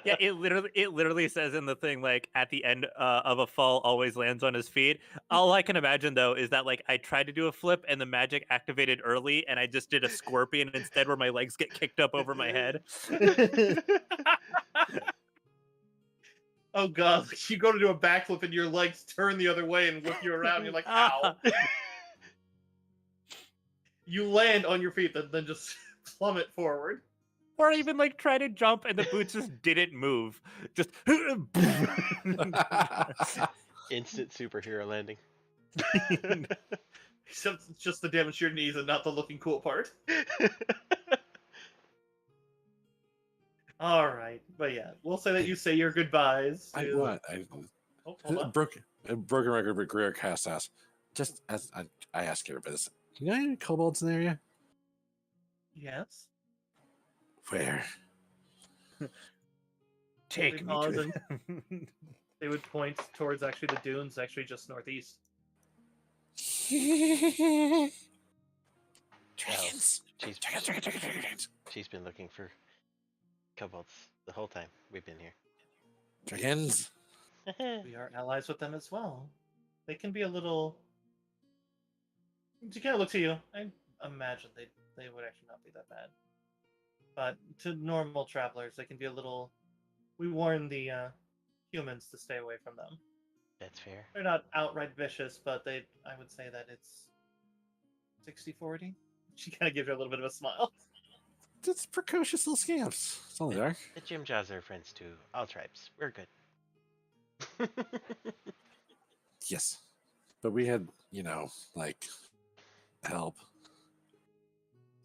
Yeah, it literally says in the thing like at the end of a fall always lands on his feet. All I can imagine though is that like I tried to do a flip and the magic activated early and I just did a scorpion instead where my legs get kicked up over my head. oh god, like, you go to do a backflip and your legs turn the other way and whip you around. And you're like, ow. You land on your feet, then just plummet forward. Or even like try to jump and the boots just didn't move. Just Instant superhero landing. Except it's just the damage to your knees and not the looking cool part. All right, but yeah, we'll say that you say your goodbyes. I to- what? Oh, hold on. Broken record, but Greer cast ass. Just as I ask everybody this, you know any kobolds in the area? Yes. Where? take They me pause to and they would point towards actually the dunes, actually just northeast. Dragons. She's Dragons. she's been looking for kobolds the whole time we've been here. Dragons. We are allies with them as well. They can be a little. To kind of look to you, I imagine they would actually not be that bad. But to normal travelers, they can be a little. We warn the humans to stay away from them. That's fair. They're not outright vicious, but I would say that it's 60-40. She kind of gives you a little bit of a smile. It's precocious little scamps. That's all they are. The Jim Jaws are friends too. All tribes. We're good. Yes, but we had, like, help.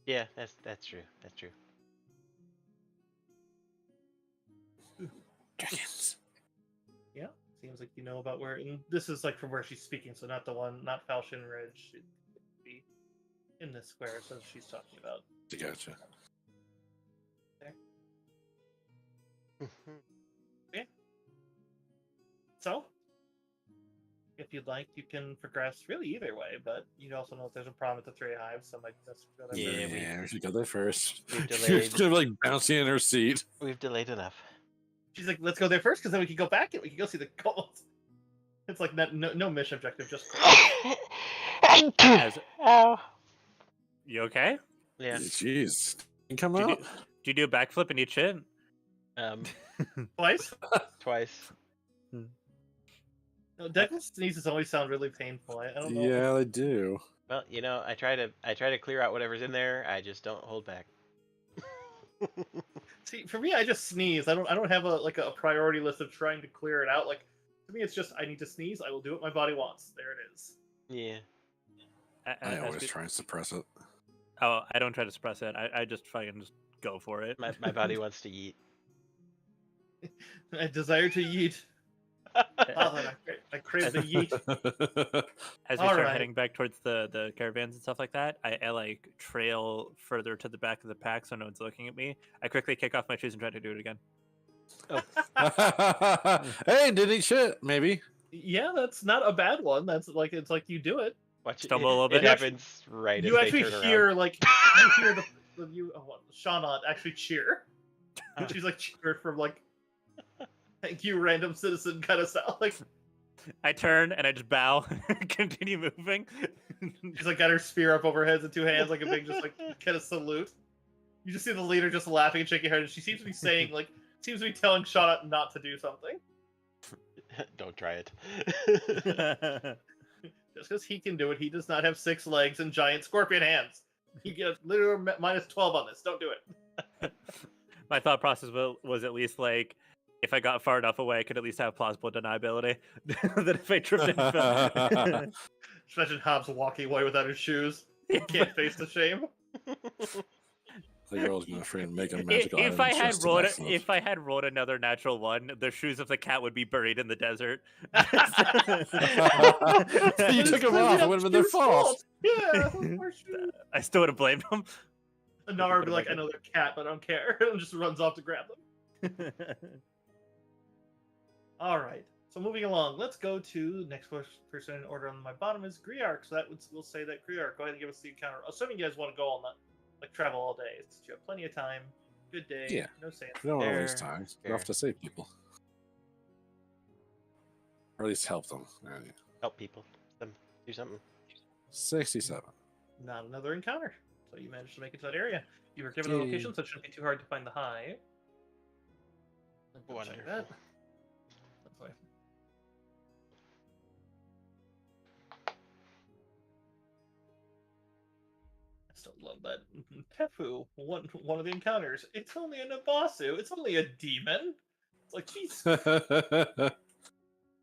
Yeah, that's true. That's true. Dragons. Yeah, seems like you know about where. And this is like from where she's speaking, so not the one, not Falchion Ridge. It would be in this square, so she's talking about. Gotcha. So, if you'd like, you can progress really either way, but you also know if there's a problem with the three hives, so might just go there Yeah, first. Yeah, we should go there first. We've She's delayed. like bouncing in her seat. We've delayed enough. She's like, let's go there first, because then we can go back and we can go see the gold. It's like no mission objective, just gold. As- Ow. You okay? Yeah. Jeez. You come Do you, out? do, do you do a backflip and eat shit? Twice. Twice. No, Declan's sneezes always sound really painful. I don't know. Yeah, I do. Well, you know, I try to clear out whatever's in there. I just don't hold back. See, for me, I just sneeze. I don't have a priority list of trying to clear it out. Like, to me, it's just I need to sneeze. I will do what my body wants. There it is. Yeah. I always As- try and suppress it. Oh, I don't try to suppress it. I just fucking just go for it. My body wants to eat. I desire to yeet. Father, I crave the yeet. As we start Alright. heading back towards the caravans and stuff like that, I like trail further to the back of the pack so no one's looking at me. I quickly kick off my shoes and try to do it again. Hey, didn't eat shit, maybe. Yeah, that's not a bad one. That's like it's like you do it. Watch Stumble a little It bit. happens right You as actually they turn hear around. like you hear Shauna actually cheer. And she's like cheered from like thank you, random citizen kind of sound. Like I turn and I just bow and continue moving. she's like got her spear up over her heads in two hands, like a big just like kind of salute. You just see the leader just laughing and shaking her head, and she seems to be saying like seems to be telling Shauna not to do something. Don't try it. Just because he can do it, he does not have 6 legs and giant scorpion hands. He gets literally minus 12 on this. Don't do it. My thought process was at least like, if I got far enough away, I could at least have plausible deniability. That if I tripped and fell. Just imagine Hobbs walking away without his shoes. He can't face the shame. The girl's gonna freaking make a magical If I item had just to rolled mess up. if I had rolled another natural one, the shoes of the cat would be buried in the desert. You took them off. It would have been their fault. Yeah, poor shoes. I still would have blamed them. And Nara would be like, I know they're cat, but I don't care. And just runs off to grab them. All right. So moving along, let's go to next person in order on my bottom is Griark. So that we'll say that Griark. Go ahead and give us the encounter. Assuming you guys want to go all night, like travel all day. So you have plenty of time. Good day. Yeah. No sand. We don't want to Fair, waste time. We fair. have to save people. Or at least help them. Alright. Help people. Them do something. 67. Not another encounter. So you managed to make it to that area. You were given a Yay. location, so it shouldn't be too hard to find the hive. Double check Wonderful. that. That's why. I still love that. Tefu, one of the encounters. It's only a Nabasu. It's only a demon. It's like, jeez, I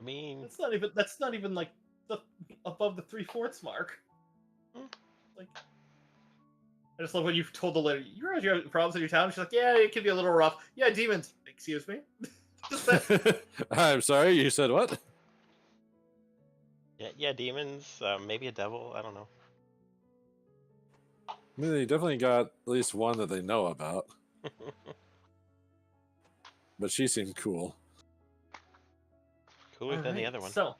mean, that's not even like the above the 3/4 mark. Hmm. Like, I just love when you've told the lady, you realize you have problems in your town. She's like, yeah, it can be a little rough. Yeah, demons. Excuse me. Just that. I'm sorry, you said what? yeah, demons. Maybe a devil. I don't know. I mean, they definitely got at least one that they know about. But she seemed cool. Cooler than the Alright, other one. So,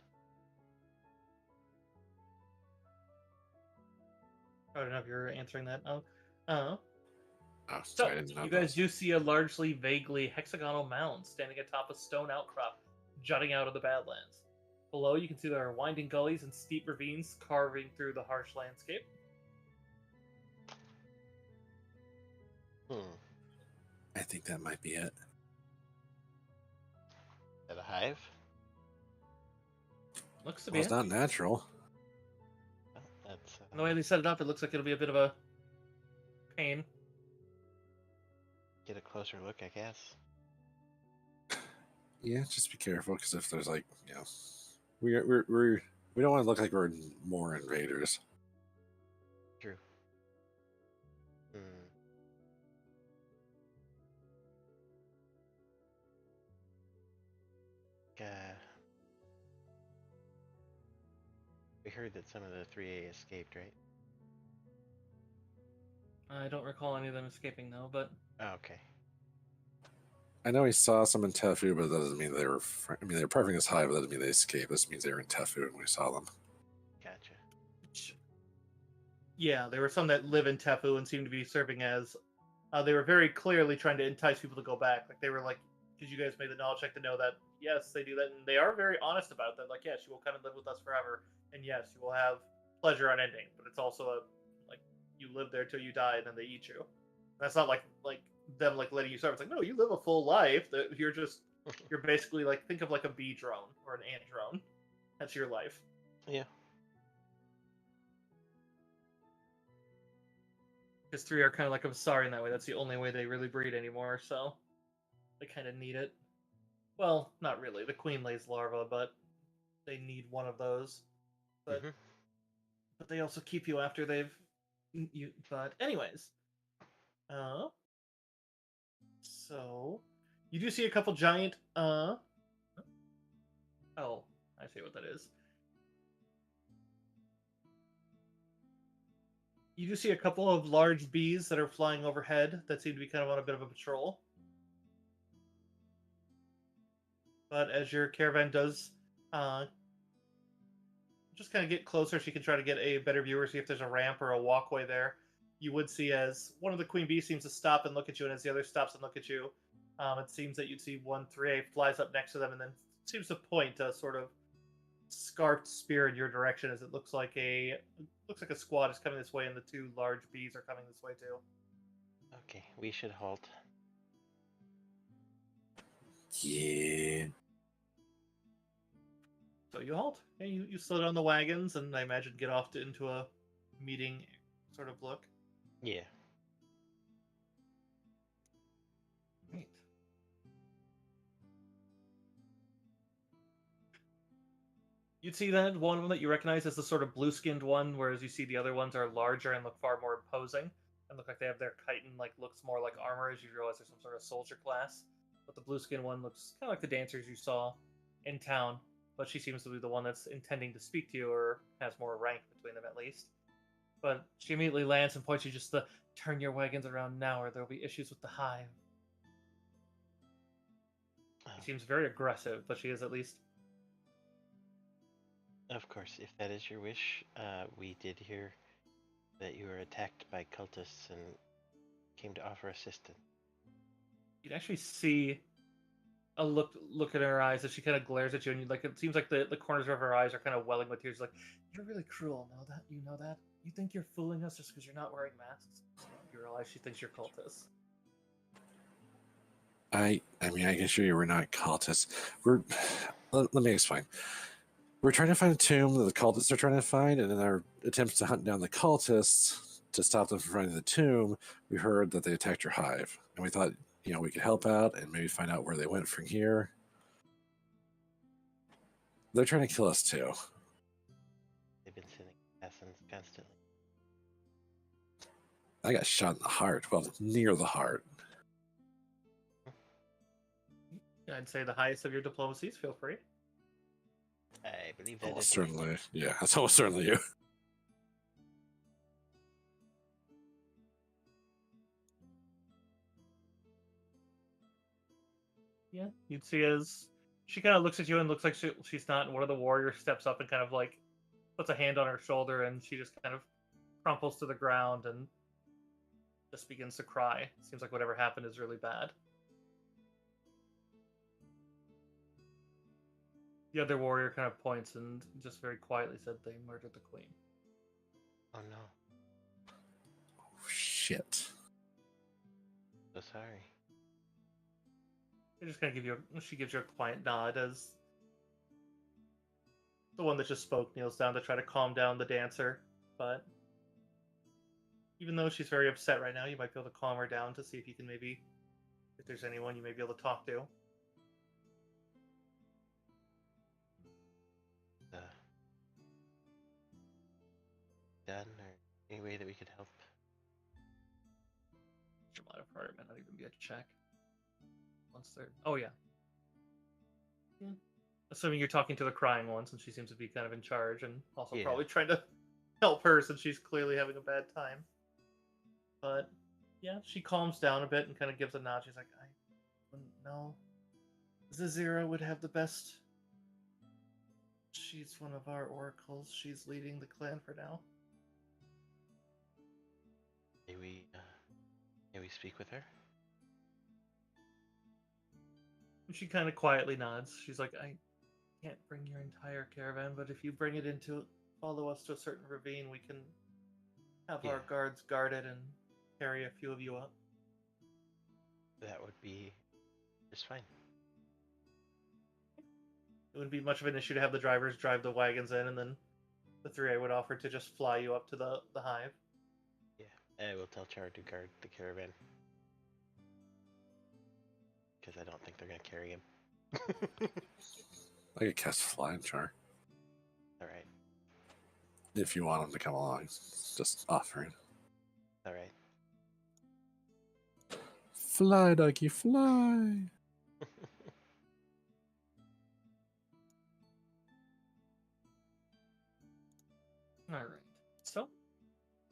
I don't know if you're answering that. Oh, So, sorry, I didn't know you that. guys do see a largely vaguely hexagonal mound standing atop a stone outcrop jutting out of the Badlands. Below, you can see there are winding gullies and steep ravines carving through the harsh landscape. Hmm. I think that might be it. Is that a hive? Looks to Well, be it's it. not natural. Well, that's. And the way they set it up, it looks like it'll be a bit of a pain. Get a closer look, I guess. Yeah, just be careful because if there's like, you know, we don't want to look like we're more invaders. True. Hmm. heard that some of the 3A escaped, right? I don't recall any of them escaping though, but Oh, okay. I know he saw some in Tefu, but that doesn't mean they were. I mean, they were parking this high, but that doesn't mean they escaped. This means they were in Tefu when we saw them. Gotcha. Yeah, there were some that live in Tefu and seem to be serving as. They were very clearly trying to entice people to go back. Like they were like, because you guys made the knowledge check to know that yes, they do that, and they are very honest about that. Like, yes, you will come and live with us forever, and yes, you will have pleasure unending. But it's also a like you live there till you die, and then they eat you. That's not like them like letting you starve. It's like no, you live a full life. That you're basically like think of like a bee drone or an ant drone. That's your life. Yeah. Because 3 are kind of like a sorry in that way. That's the only way they really breed anymore, so they kind of need it. Well, not really. The queen lays larvae, but they need one of those. But Mhm. but they also keep you after they've you. But anyways, so you do see a couple giant. Oh, I see what that is. You do see a couple of large bees that are flying overhead that seem to be kind of on a bit of a patrol. But as your caravan does just kind of get closer so you can try to get a better view, see if there's a ramp or a walkway there, you would see as one of the queen bees seems to stop and look at you, and as the other stops and look at you, it seems that you'd see 1 3A flies up next to them and then seems to point a sort of scarfed spear in your direction as it looks like a squad is coming this way and the 2 large bees are coming this way too. Okay, we should halt. Yeah. So you halt. Yeah, you slow down the wagons and I imagine get off into a meeting sort of look. Yeah. Right. You'd see that one of them that you recognize as the sort of blue-skinned one, whereas you see the other ones are larger and look far more imposing and look like they have their chitin like looks more like armor as you realize they're some sort of soldier class. But the blue-skinned one looks kind of like the dancers you saw in town, but she seems to be the one that's intending to speak to you or has more rank between them at least. But she immediately lands and points you just to turn your wagons around now or there'll be issues with the hive. She seems very aggressive, but she is at least. Of course, if that is your wish, we did hear that you were attacked by cultists and came to offer assistance. You'd actually see a look in her eyes as she kind of glares at you, and you like it seems like the corners of her eyes are kind of welling with tears. Like you're really cruel. Know that? You know that? You think you're fooling us just because you're not wearing masks? You realize she thinks you're cultists. I mean, I can assure you we're not cultists. Let me explain. We're trying to find a tomb that the cultists are trying to find, and in our attempts to hunt down the cultists to stop them from finding the tomb, we heard that they attacked your hive, and we thought, we could help out and maybe find out where they went from here. They're trying to kill us too. They've been sending assassins constantly. I got shot in the heart, well, near the heart. I'd say the highest of your diplomacies. Feel free. I believe that Almost is certainly, yeah, that's almost certainly you. Yeah, you'd see as she kind of looks at you and looks like she's not, and one of the warriors steps up and kind of like puts a hand on her shoulder, and she just kind of crumples to the ground and just begins to cry. Seems like whatever happened is really bad. The other warrior kind of points and just very quietly said they murdered the queen. Oh no. Oh, shit. So sorry. They just kind of she gives you a quiet nod as the one that just spoke kneels down to try to calm down the dancer. But even though she's very upset right now, you might be able to calm her down to see if you can maybe, if there's anyone you may be able to talk to. Done or any way that we could help? Dramatic part might not even be a check. Once they're. Oh, yeah. Assuming you're talking to the crying one, since she seems to be kind of in charge, and also Yeah. probably trying to help her since she's clearly having a bad time. But yeah, she calms down a bit and kind of gives a nod. She's like, I wouldn't know. Zazira would have the best. She's one of our oracles. She's leading the clan for now. May we speak with her? And she kind of quietly nods. She's like, I can't bring your entire caravan, but if you bring it follow us to a certain ravine, we can have our Yeah. guards guarded and carry a few of you up. That would be just fine. It wouldn't be much of an issue to have the drivers drive the wagons in, and then the 3A would offer to just fly you up to the hive. Yeah, I will tell Char to guard the caravan. Because I don't think they're going to carry him. I could cast flying char Alright, if you want him to come along. Just offering. alright. Fly, doggy, fly. All right. So,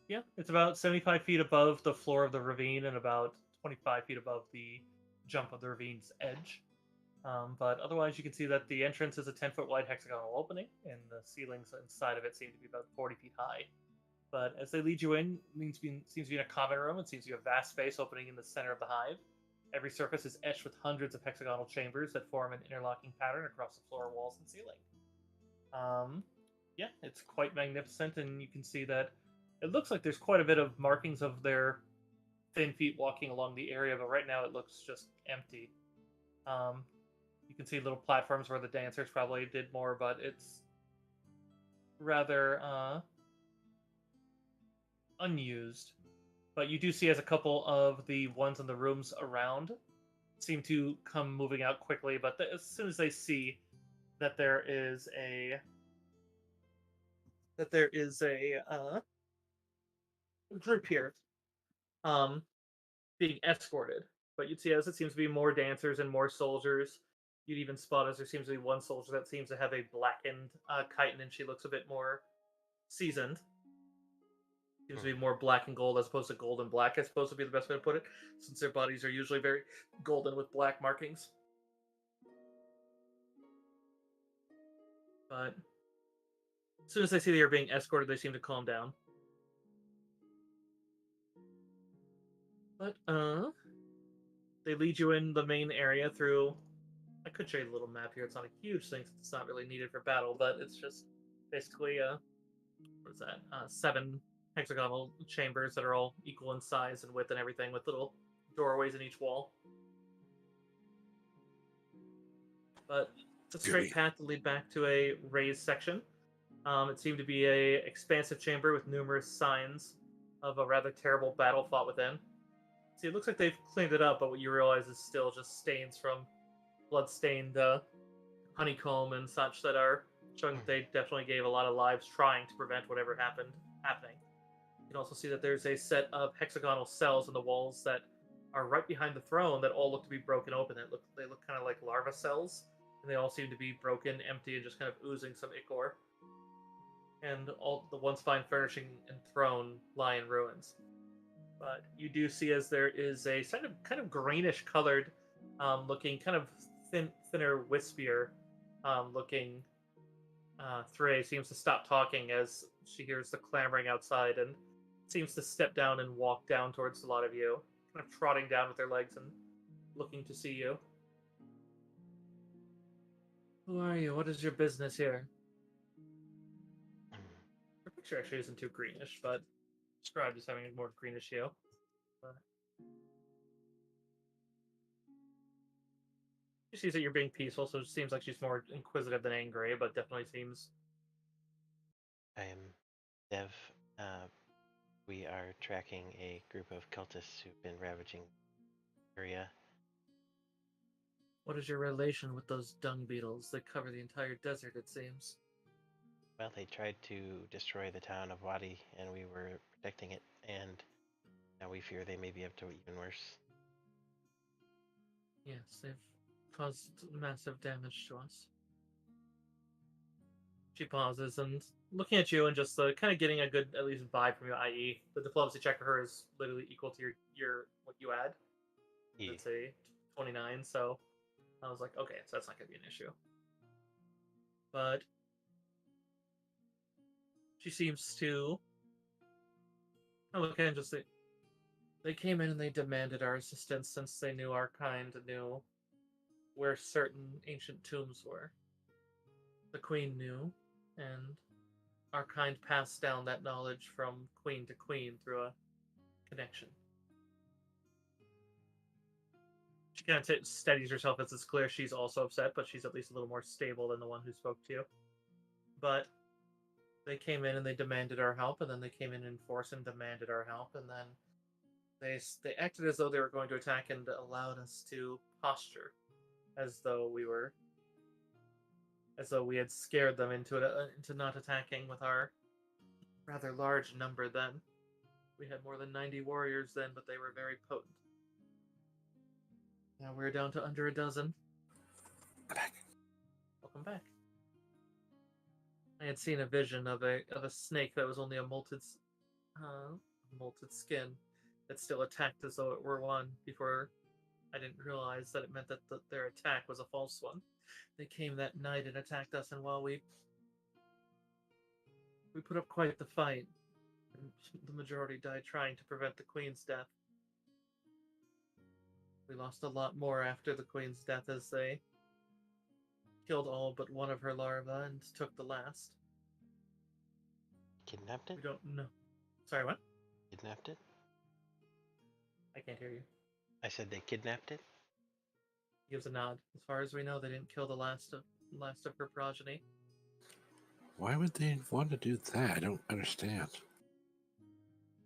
yeah, it's about 75 feet above the floor of the ravine and about 25 feet above the jump of the ravine's edge. But otherwise, you can see that the entrance is a 10-foot wide hexagonal opening, and the ceilings inside of it seem to be about 40 feet high. But as they lead you in, it seems to be in a common room. It seems to be a vast space opening in the center of the hive. Every surface is etched with hundreds of hexagonal chambers that form an interlocking pattern across the floor, walls, and ceiling. Yeah, it's quite magnificent, and you can see that it looks like there's quite a bit of markings of their thin feet walking along the area, but right now it looks just empty. You can see little platforms where the dancers probably did more, but it's rather unused. But you do see as a couple of the ones in the rooms around seem to come moving out quickly, but as soon as they see that there is a group here being escorted, but you'd see as it seems to be more dancers and more soldiers. You'd even spot as there seems to be one soldier that seems to have a blackened chitin, and she looks a bit more seasoned. Seems to be more black and gold as opposed to gold and black, I suppose would be the best way to put it, since their bodies are usually very golden with black markings. But as soon as they see that you're being escorted, they seem to calm down. But they lead you in the main area through. I could show you the little map here. It's not a huge thing since it's not really needed for battle, but it's just basically what is that? 7 hexagonal chambers that are all equal in size and width and everything, with little doorways in each wall. But it's a straight path to lead back to a raised section. It seemed to be a expansive chamber with numerous signs of a rather terrible battle fought within. See, it looks like they've cleaned it up, but what you realize is still just stains from blood-stained honeycomb and such that are showing that they definitely gave a lot of lives trying to prevent whatever happening. You can also see that there's a set of hexagonal cells in the walls that are right behind the throne that all look to be broken open. They look kind of like larva cells, and they all seem to be broken, empty, and just kind of oozing some ichor. And all the once fine furnishing and throne lie in ruins. But you do see as there is a kind of greenish colored looking, kind of thinner, wispier looking 3A seems to stop talking as she hears the clamoring outside and seems to step down and walk down towards a lot of you, kind of trotting down with their legs and looking to see you. Who are you? What is your business here? Her picture actually isn't too greenish, but described as having a more greenish hue. But she sees that you're being peaceful, so it seems like she's more inquisitive than angry, but definitely seems. I am Dev. We are tracking a group of cultists who've been ravaging the area. What is your relation with those dung beetles that cover the entire desert, it seems? Well, they tried to destroy the town of Wadi, and we were protecting it, and now we fear they may be up to even worse. Yes, they've caused massive damage to us. She pauses and looking at you and just kind of getting a good at least vibe from you, i.e., the diplomacy check for her is literally equal to your what you add. Yeah. It's a 29, so I was like, okay, so that's not gonna be an issue. But she seems to look at and just say, they came in and they demanded our assistance since they knew our kind knew where certain ancient tombs were. The queen knew, and our kind passed down that knowledge from queen to queen through a connection. She kind of steadies herself as it's clear she's also upset, but she's at least a little more stable than the one who spoke to you. But they came in and they demanded our help, and then they came in force and demanded our help, and then they acted as though they were going to attack and allowed us to posture as though we had scared them into not attacking with our rather large number then. We had more than 90 warriors then, but they were very potent. Now we're down to under a dozen. Back. Welcome back. I had seen a vision of a snake that was only a molted skin that still attacked as though it were one before I didn't realize that it meant that their attack was a false one. They came that night and attacked us, and while we put up quite the fight, and the majority died trying to prevent the Queen's death. We lost a lot more after the Queen's death as they killed all but one of her larvae and took the last. Kidnapped it? We don't know. Sorry, what? Kidnapped it? I can't hear you. I said they kidnapped it? He gives a nod. As far as we know, they didn't kill the last of her progeny. Why would they want to do that? I don't understand.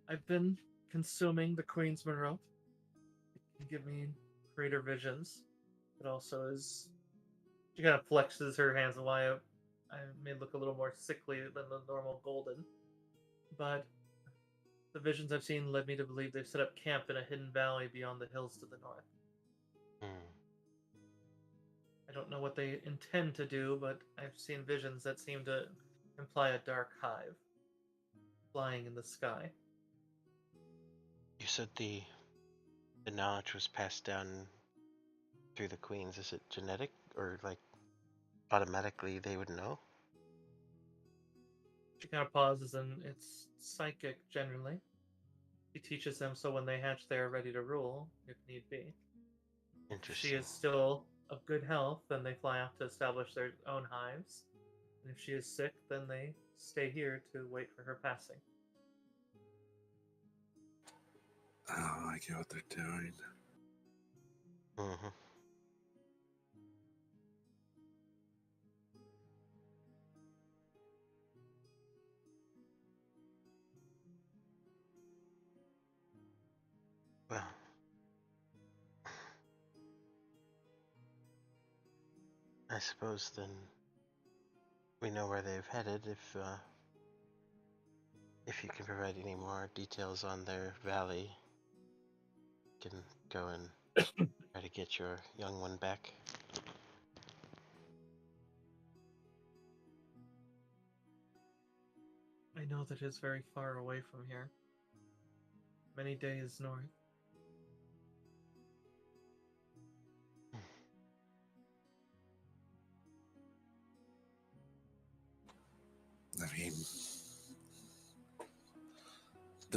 I've been consuming the Queen's Monroe. It can give me greater visions. It also is... She kind of flexes her hands and why I may look a little more sickly than the normal golden. But the visions I've seen led me to believe they've set up camp in a hidden valley beyond the hills to the north. I don't know what they intend to do, but I've seen visions that seem to imply a dark hive flying in the sky. You said the knowledge was passed down through the queens. Is it genetic or like automatically they would know? She kind of pauses, and it's psychic generally. She teaches them so when they hatch, they are ready to rule if need be. If Interesting. she is still of good health, then they fly off to establish their own hives. And if she is sick, then they stay here to wait for her passing. Oh, I get what they're doing. Mm-hmm. Well, I suppose then we know where they've headed if you can provide any more details on their valley, you can go and try to get your young one back. I know that it is very far away from here. Many days north. I mean, the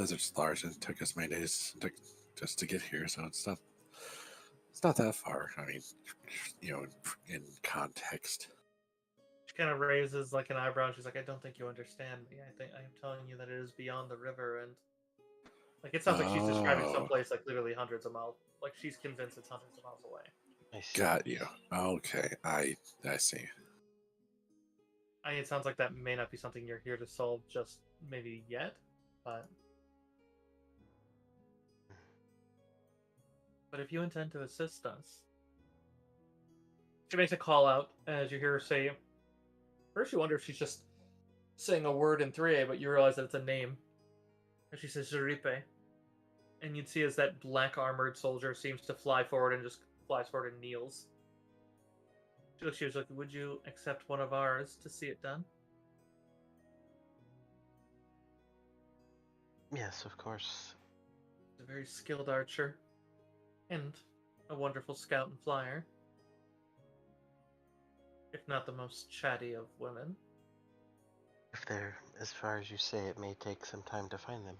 desert's large and it took us many days just to get here, so it's not that far. I mean, in context. She kind of raises like an eyebrow. And she's like, "I don't think you understand me. I think I'm telling you that it is beyond the river, and like it sounds like she's describing Oh. someplace like literally hundreds of miles. Like she's convinced it's hundreds of miles away. I see. Got you. Okay, I see. It sounds like that may not be something you're here to solve just maybe yet, but if you intend to assist us, she makes a call out as you hear her say. First, you wonder if she's just saying a word in 3A, but you realize that it's a name. And she says Jeripe. And you'd see as that black armored soldier seems to fly forward and just flies forward and kneels. She was like, "Would you accept one of ours to see it done?" Yes, of course. He's a very skilled archer and a wonderful scout and flyer, if not the most chatty of women. If they're as far as you say, it may take some time to find them.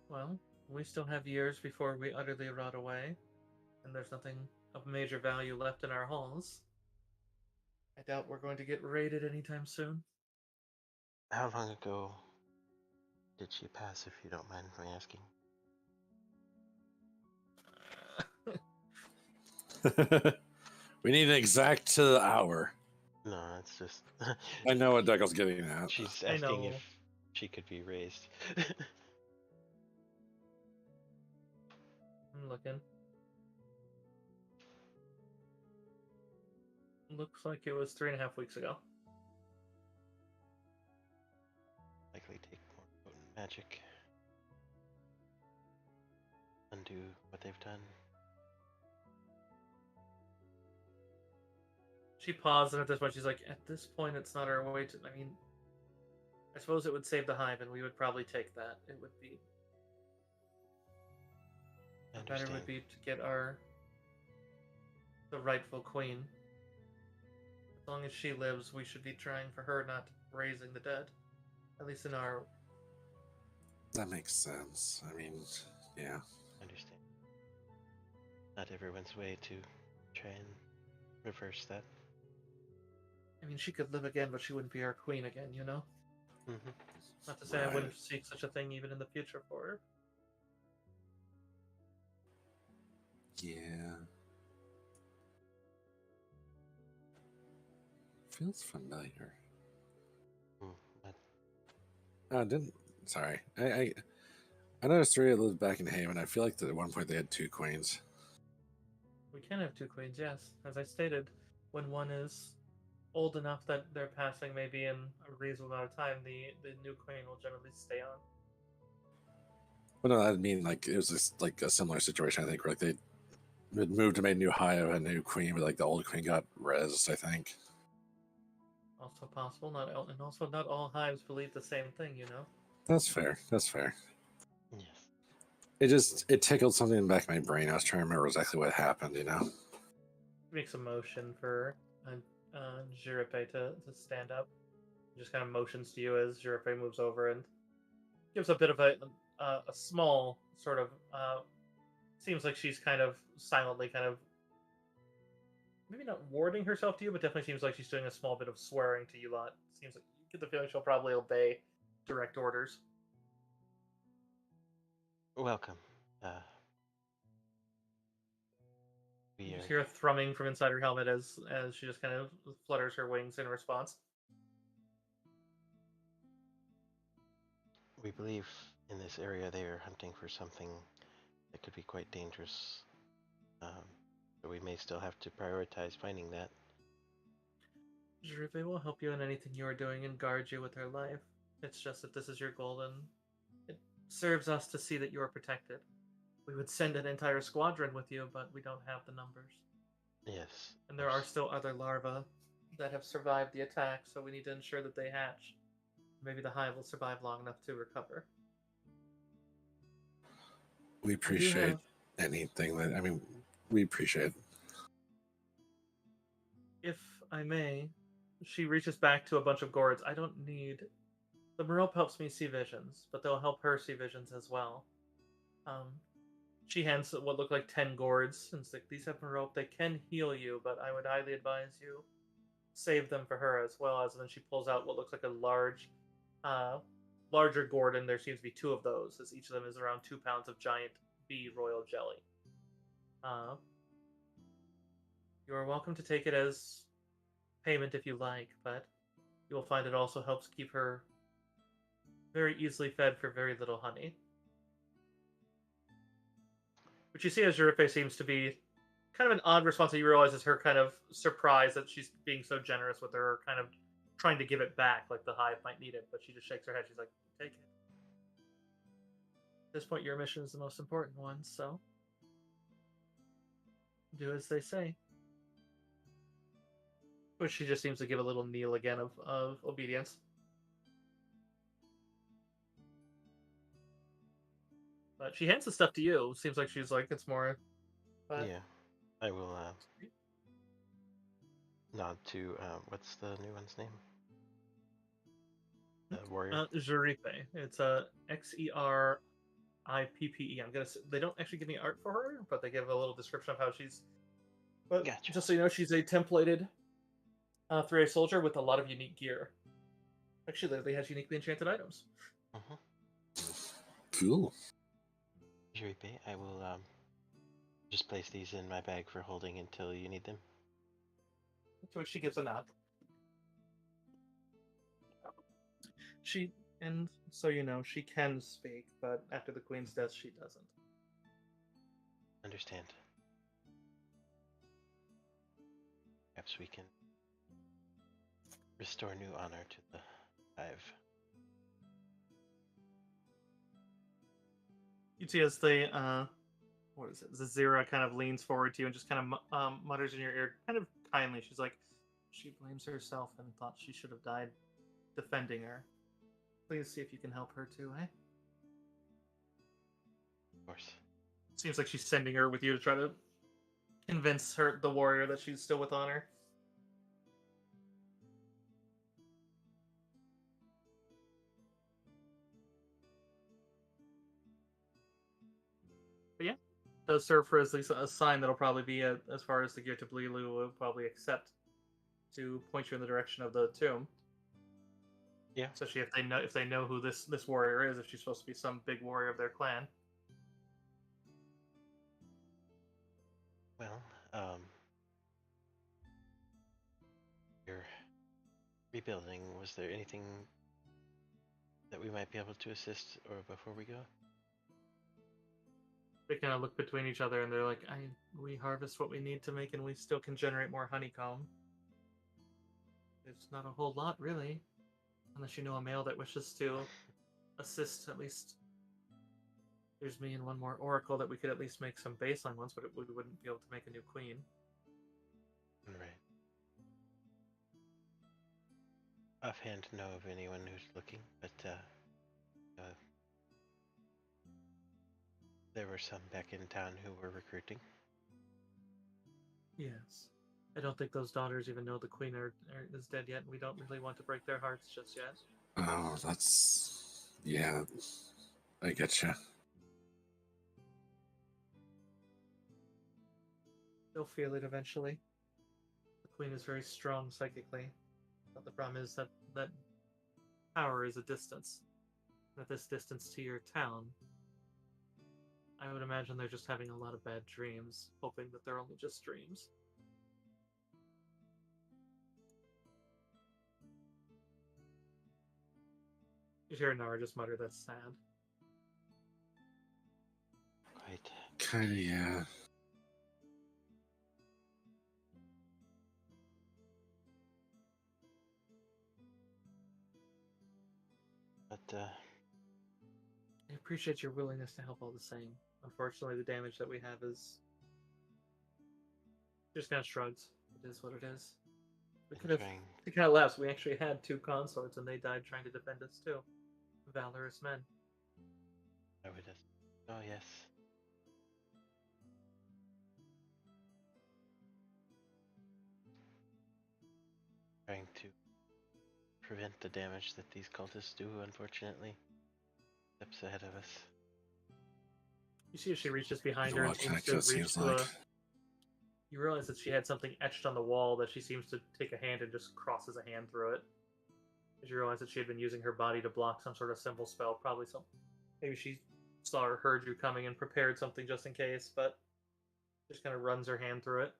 Well, we still have years before we utterly rot away, and there's nothing of major value left in our halls. I doubt we're going to get raided anytime soon. How long ago did she pass, if you don't mind me asking? We need an exact to the hour. No, it's just I know what Deckel's getting at. she's I asking if know. she could be raised. I'm looking. Looks like it was 3.5 weeks ago. Likely take more potent magic. Undo what they've done. She paused, and at this point, she's like, "At this point, it's not our way to. I mean, I suppose it would save the hive, and we would probably take that. It would be I better understand. would be to get the rightful queen. As long as she lives, we should be trying for her, not raising the dead. At least in our That makes sense. I mean, yeah. I understand. Not everyone's way to try and reverse that. I mean, she could live again, but she wouldn't be our queen again, you know? Mm-hmm. Not to say I Right. wouldn't seek such a thing even in the future for her. Yeah. Feels familiar. Oh, didn't. Sorry. I noticed Rhea lived back in Haven. I feel like that at one point they had 2 queens. We can have 2 queens, yes. As I stated, when one is old enough that they're passing maybe in a reasonable amount of time, the new queen will generally stay on. But no, I mean, like, it was just like a similar situation, I think, where like they had moved to made a new hive, a new queen, but like the old queen got rezzed, I think. Also possible, and also not all hives believe the same thing, you know? That's fair. That's fair. Yes. It tickled something in the back of my brain. I was trying to remember exactly what happened, you know? Makes a motion for Jiripe to stand up. Just kind of motions to you as Jiripe moves over and gives a bit of a small sort of seems like she's kind of silently kind of maybe not warding herself to you, but definitely seems like she's doing a small bit of swearing to you lot. Seems like you get the feeling she'll probably obey direct orders. Welcome. We You are just hear a thrumming from inside her helmet as she just kind of flutters her wings in response. we believe in this area they are hunting for something that could be quite dangerous. But we may still have to prioritize finding that. Jiripe will help you in anything you are doing and guard you with her life. It's just that this is your goal, and it serves us to see that you are protected. We would send an entire squadron with you, but we don't have the numbers. Yes. And there are still other larvae that have survived the attack, so we need to ensure that they hatch. Maybe the hive will survive long enough to recover. We appreciate anything that, I mean, we appreciate. If I may, she reaches back to a bunch of gourds. I don't need. The Merope helps me see visions, but they'll help her see visions as well. She hands what look like 10 gourds and like, these have Merope. They can heal you, but I would highly advise you save them for her as well. As and then she pulls out what looks like a larger gourd, and there seems to be 2 of those, as each of them is around 2 pounds of giant bee royal jelly. You are welcome to take it as payment if you like, but you will find it also helps keep her very easily fed for very little honey. Which you see as Jiripe seems to be kind of an odd response that you realize is her kind of surprise that she's being so generous with her, kind of trying to give it back like the hive might need it, but she just shakes her head. She's like, take it. At this point, your mission is the most important one, so do as they say. Which she just seems to give a little kneel again of obedience. But she hands the stuff to you. Seems like she's like it's more. But Yeah, I will nod to what's the new one's name? The warrior. Xerippe. It's a Xerippe. I'm gonna. They don't actually give me art for her, but they give a little description of how she's. But Gotcha. just so you know, she's a templated 3A soldier with a lot of unique gear. Actually, literally has uniquely enchanted items. Cool. Juripe, I will just place these in my bag for holding until you need them. To which she gives a nod. She, and so you know, she can speak, but after the queen's death, she doesn't. Understand. Perhaps we can restore new honor to the hive. You see as the, what is it? Zazira kind of leans forward to you and just kind of mutters in your ear, kind of kindly. She's like, she blames herself and thought she should have died defending her. Please see if you can help her too, eh? Of course. Seems like she's sending her with you to try to convince her, the warrior, that she's still with honor. But yeah, it does serve for at least a sign that'll probably be, as far as the gear to Blilu will probably accept, to point you in the direction of the tomb. Yeah. Especially if they know who this warrior is, if she's supposed to be some big warrior of their clan. Well, you're rebuilding. Was there anything that we might be able to assist or before we go? They kind of look between each other and they're like, we harvest what we need to make and we still can generate more honeycomb. There's not a whole lot, really. Unless you know a male that wishes to assist, at least. There's me and one more oracle that we could at least make some baseline ones, but we wouldn't be able to make a new queen. Right. Offhand, know of anyone who's looking, but there were some back in town who were recruiting. Yes. I don't think those daughters even know the queen is dead yet, and we don't really want to break their hearts just yet. Oh, that's... Yeah, I get you. They'll feel it eventually. The queen is very strong psychically, but the problem is that power is a distance. And at this distance to your town, I would imagine they're just having a lot of bad dreams, hoping that they're only just dreams. You hear Nara just mutter, "That's sad." Quite. Kinda, yeah. But I appreciate your willingness to help all the same. Unfortunately, the damage that we have is just kind of shrugs. It is what it is. We could have. trying. It kind of laughs. We actually had 2 consorts, and they died trying to defend us too. Valorous men. I would just. Oh yes. Trying to prevent the damage that these cultists do, unfortunately. Steps ahead of us. You see, as she reaches behind You know her what and seems to Cactus reach seems to like? You realize that she had something etched on the wall that she seems to take a hand and just crosses a hand through it. As you realize that she had been using her body to block some sort of symbol spell, probably some. Maybe she saw or heard you coming and prepared something just in case, but just kind of runs her hand through it.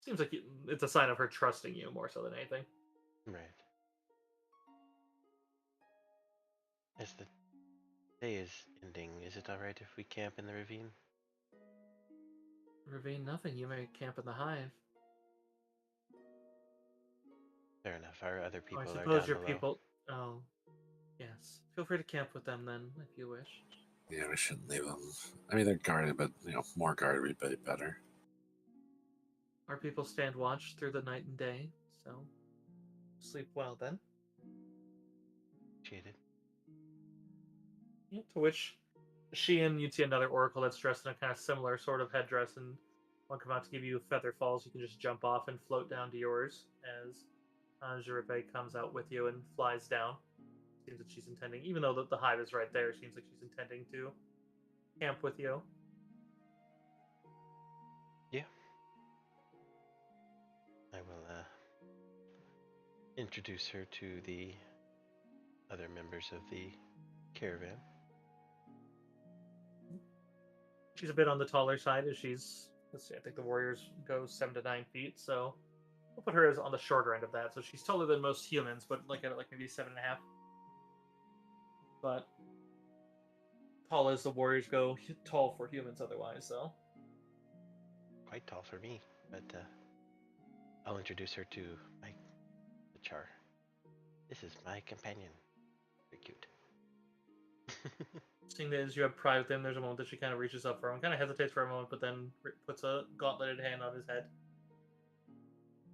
Seems like it's a sign of her trusting you more so than anything. Right. As the day is ending, is it alright if we camp in the ravine? Ravine nothing. You may camp in the hive. Fair enough. Our other people I are suppose down your below. people. Oh, yes. Feel free to camp with them then, if you wish. Yeah, we shouldn't leave them. I mean, they're guarded, but, more guarded would be better. Our people stand watch through the night and day, so sleep well then. appreciated. Yeah, to which she and you'd see another oracle that's dressed in a kind of similar sort of headdress, and one come out to give you feather falls. You can just jump off and float down to yours as Jeripe comes out with you and flies down. Seems that she's intending, even though the hive is right there, seems like she's intending to camp with you. Yeah. I will introduce her to the other members of the caravan. She's a bit on the taller side, as she's, let's see, I think the warriors go 7 to 9 feet, so we'll put her as on the shorter end of that. So she's taller than most humans, but like at like maybe 7.5. But tall as the warriors go, tall for humans otherwise. So Quite tall for me, but I'll introduce her to my Char. This is my companion. Very cute. seeing that as you have pride with him, there's a moment that she kind of reaches up for him, kind of hesitates for a moment, but then puts a gauntleted hand on his head.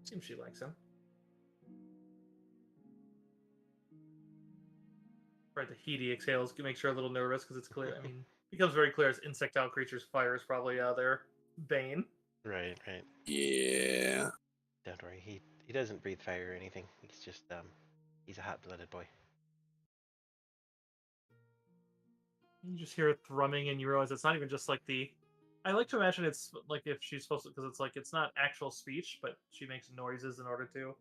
Seems she likes him. Right, the heat he exhales makes her a little nervous because it's clear. I mean, becomes very clear as insectile creatures, fire is probably their bane. Right. Yeah. Don't worry, he doesn't breathe fire or anything. He's just he's a hot-blooded boy. You just hear it thrumming, and you realize it's not even just like the. I like to imagine it's like if she's supposed to, because it's like it's not actual speech, but she makes noises in order to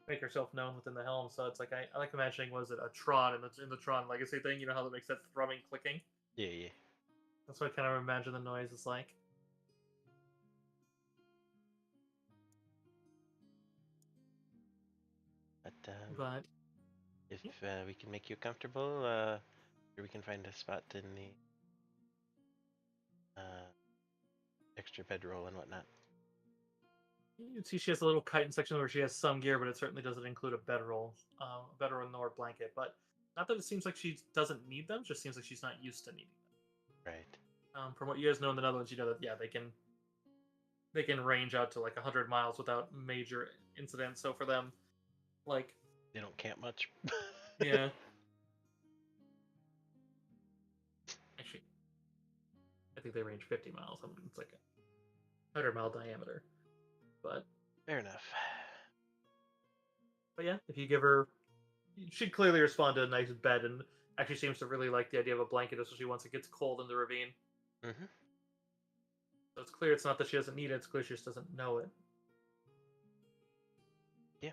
make herself known within the helm. So it's like I like imagining, was it a Tron in the Tron Legacy thing? You know how that makes that thrumming, clicking. Yeah. That's what I kind of imagine the noise is like. But But if we can make you comfortable, we can find a spot in the extra bedroll and whatnot. you can see she has a little chitin section where she has some gear, but it certainly doesn't include a bedroll nor blanket. But not that it seems like she doesn't need them; just seems like she's not used to needing them. Right. From what you guys know in the Netherlands, you know that they can range out to like 100 miles without major incidents. So for them, like They don't camp much. yeah, actually, I think they range 50 miles. I mean, it's like a 100-mile diameter. But Fair enough. yeah, if you give her, she'd clearly respond to a nice bed, and actually seems to really like the idea of a blanket, especially once it gets cold in the ravine. Mm-hmm. So it's clear it's not that she doesn't need it; it's clear she just doesn't know it. Yeah.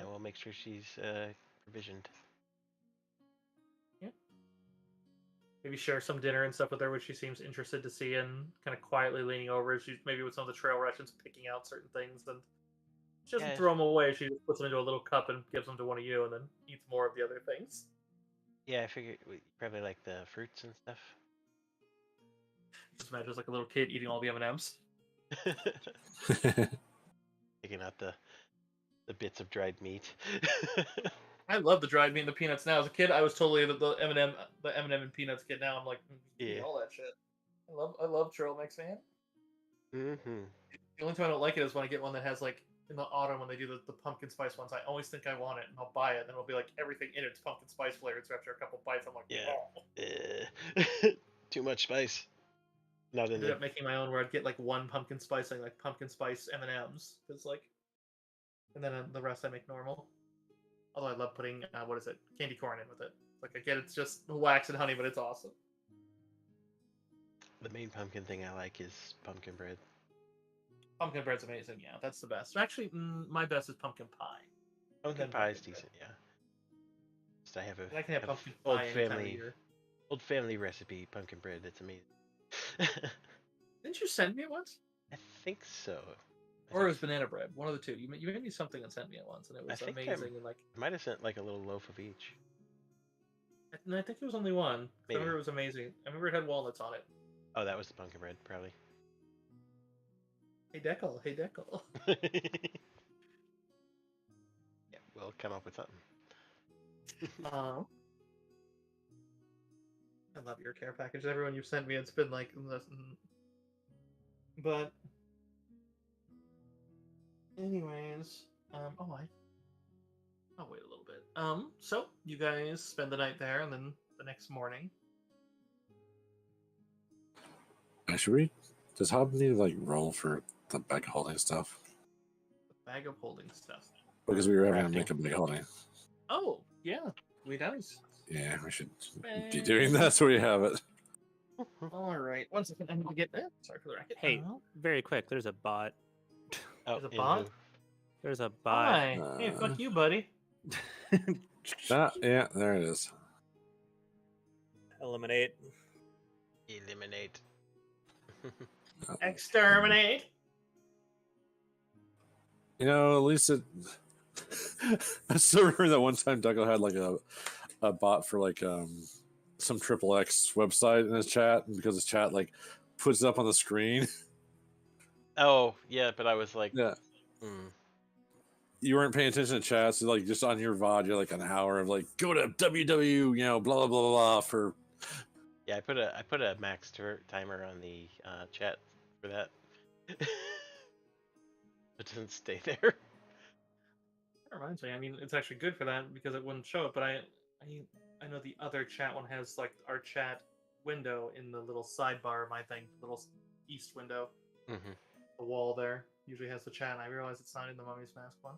We'll make sure she's provisioned. Yeah. Maybe share some dinner and stuff with her, which she seems interested to see, and kind of quietly leaning over. She's maybe with some of the trail rations, picking out certain things, and she doesn't Yeah. throw them away. She just puts them into a little cup and gives them to one of you, and then eats more of the other things. Yeah, I figured we probably like the fruits and stuff. Just imagine it's like a little kid eating all the M&Ms. Taking out the bits of dried meat. I love the dried meat and the peanuts now. As a kid, I was totally the M&M and peanuts kid. Now I'm like, give me Yeah. all that shit. I love trail mix, man. Mm-hmm. The only time I don't like it is when I get one that has like in the autumn when they do the pumpkin spice ones. I always think I want it and I'll buy it, and then it'll be like everything in it's pumpkin spice flavored. So after a couple bites, I'm like, Yeah. oh. Too much spice. Not I in ended the. up making my own where I'd get like one pumpkin spice thing, like pumpkin spice M&Ms, because like, and then the rest I make normal. Although I love putting what is it, candy corn in with it. Like I get it's just wax and honey, but it's awesome. The main pumpkin thing I like is pumpkin bread. Pumpkin bread's amazing. Yeah, that's the best. Actually, my best is pumpkin pie. Pumpkin then pie is pumpkin bread. decent, yeah. Just I have And I can have pumpkin old pie any time of family year. recipe pumpkin bread. It's amazing. Didn't you send me it once? I think so. Or it was banana bread. One of the two. You made me something and sent me it once, and it was think amazing. And like, I might have sent like a little loaf of each. I think it was only one. I Maybe. remember it was amazing. I remember it had walnuts on it. Oh, that was the pumpkin bread, probably. Hey Deckel, hey Deckel. Yeah, we'll come up with something. I love your care package. Everyone you've sent me, it's been like, but anyways, I'll wait a little bit. So you guys spend the night there, and then the next morning. Should we? Does Hob need to like roll for the bag holding stuff? The bag of holding stuff. Because we were having to make Crafting. a bag holding. Oh, yeah. We does. Yeah, we should be doing that so we have it. All right. 1 second. I need to get that. Sorry for the racket. Hey, very quick. There's a bot. Oh, There's a in bot? who? There's a bot. Hi. Hey, fuck you, buddy. Yeah, there it is. Eliminate. Eliminate. Exterminate. You know, at least it. I still remember that one time Dougal had like a bot for like some XXX website in his chat, and because his chat like puts it up on the screen. Oh, yeah, but I was like, Yeah, hmm. you weren't paying attention to chat, so like just on your VOD, you're like an hour of like go to www, you know, blah blah blah blah, blah for. Yeah, I put a max timer on the chat for that. It doesn't stay there. That reminds me. I mean, it's actually good for that because it wouldn't show it. But I know the other chat one has like our chat window in the little sidebar of my thing, little east window. Mm-hmm. The wall there usually has the chat, and I realize it's not in the Mummy's Mask one.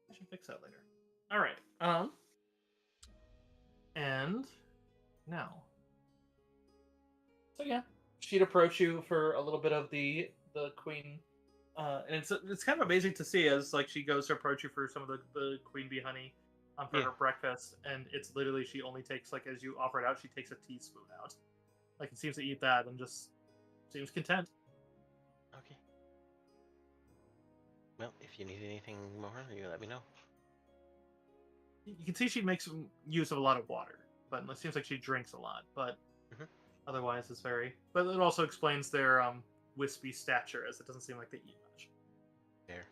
I should fix that later. All right. And now. So yeah, she'd approach you for a little bit of the queen, and it's kind of amazing to see as like she goes to approach you for some of the queen bee honey, for Yeah. her breakfast, and it's literally she only takes like as you offer it out, she takes a teaspoon out, like it seems to eat that and just seems content. Okay. Well, if you need anything more, you let me know. You can see she makes use of a lot of water, but it seems like she drinks a lot, but Mhm. otherwise it's very. But it also explains their wispy stature, as it doesn't seem like they eat much. There.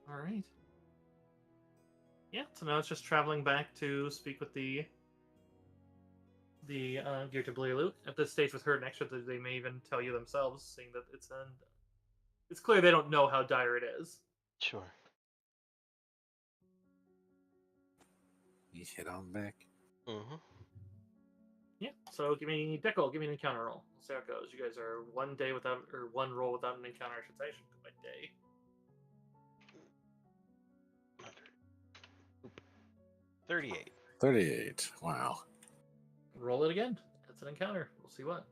All right. Yeah, so now it's just traveling back to speak with the Gear to Blue. At this stage, with her an extra, that they may even tell you themselves, seeing that it's clear they don't know how dire it is. Sure. You hit on back. Mm-hmm. Yeah. So give me Deckle, give me an encounter roll. We'll see how it goes. You guys are one roll without an encounter, I should say. I should go by day. 38. 38. Wow. Roll it again. That's an encounter. We'll see what.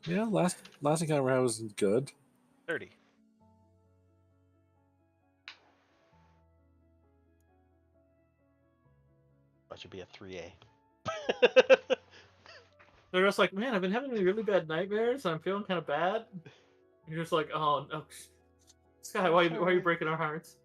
Yeah, last encounter we had was good. 30. That should be a 3A. They're just like, man, I've been having really bad nightmares, and I'm feeling kind of bad. And you're just like, oh no, Sky, why are you breaking our hearts?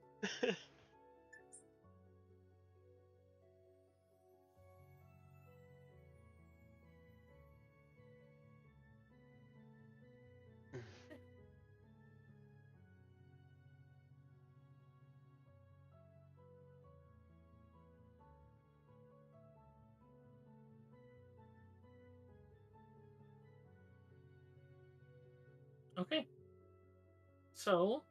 Okay. So,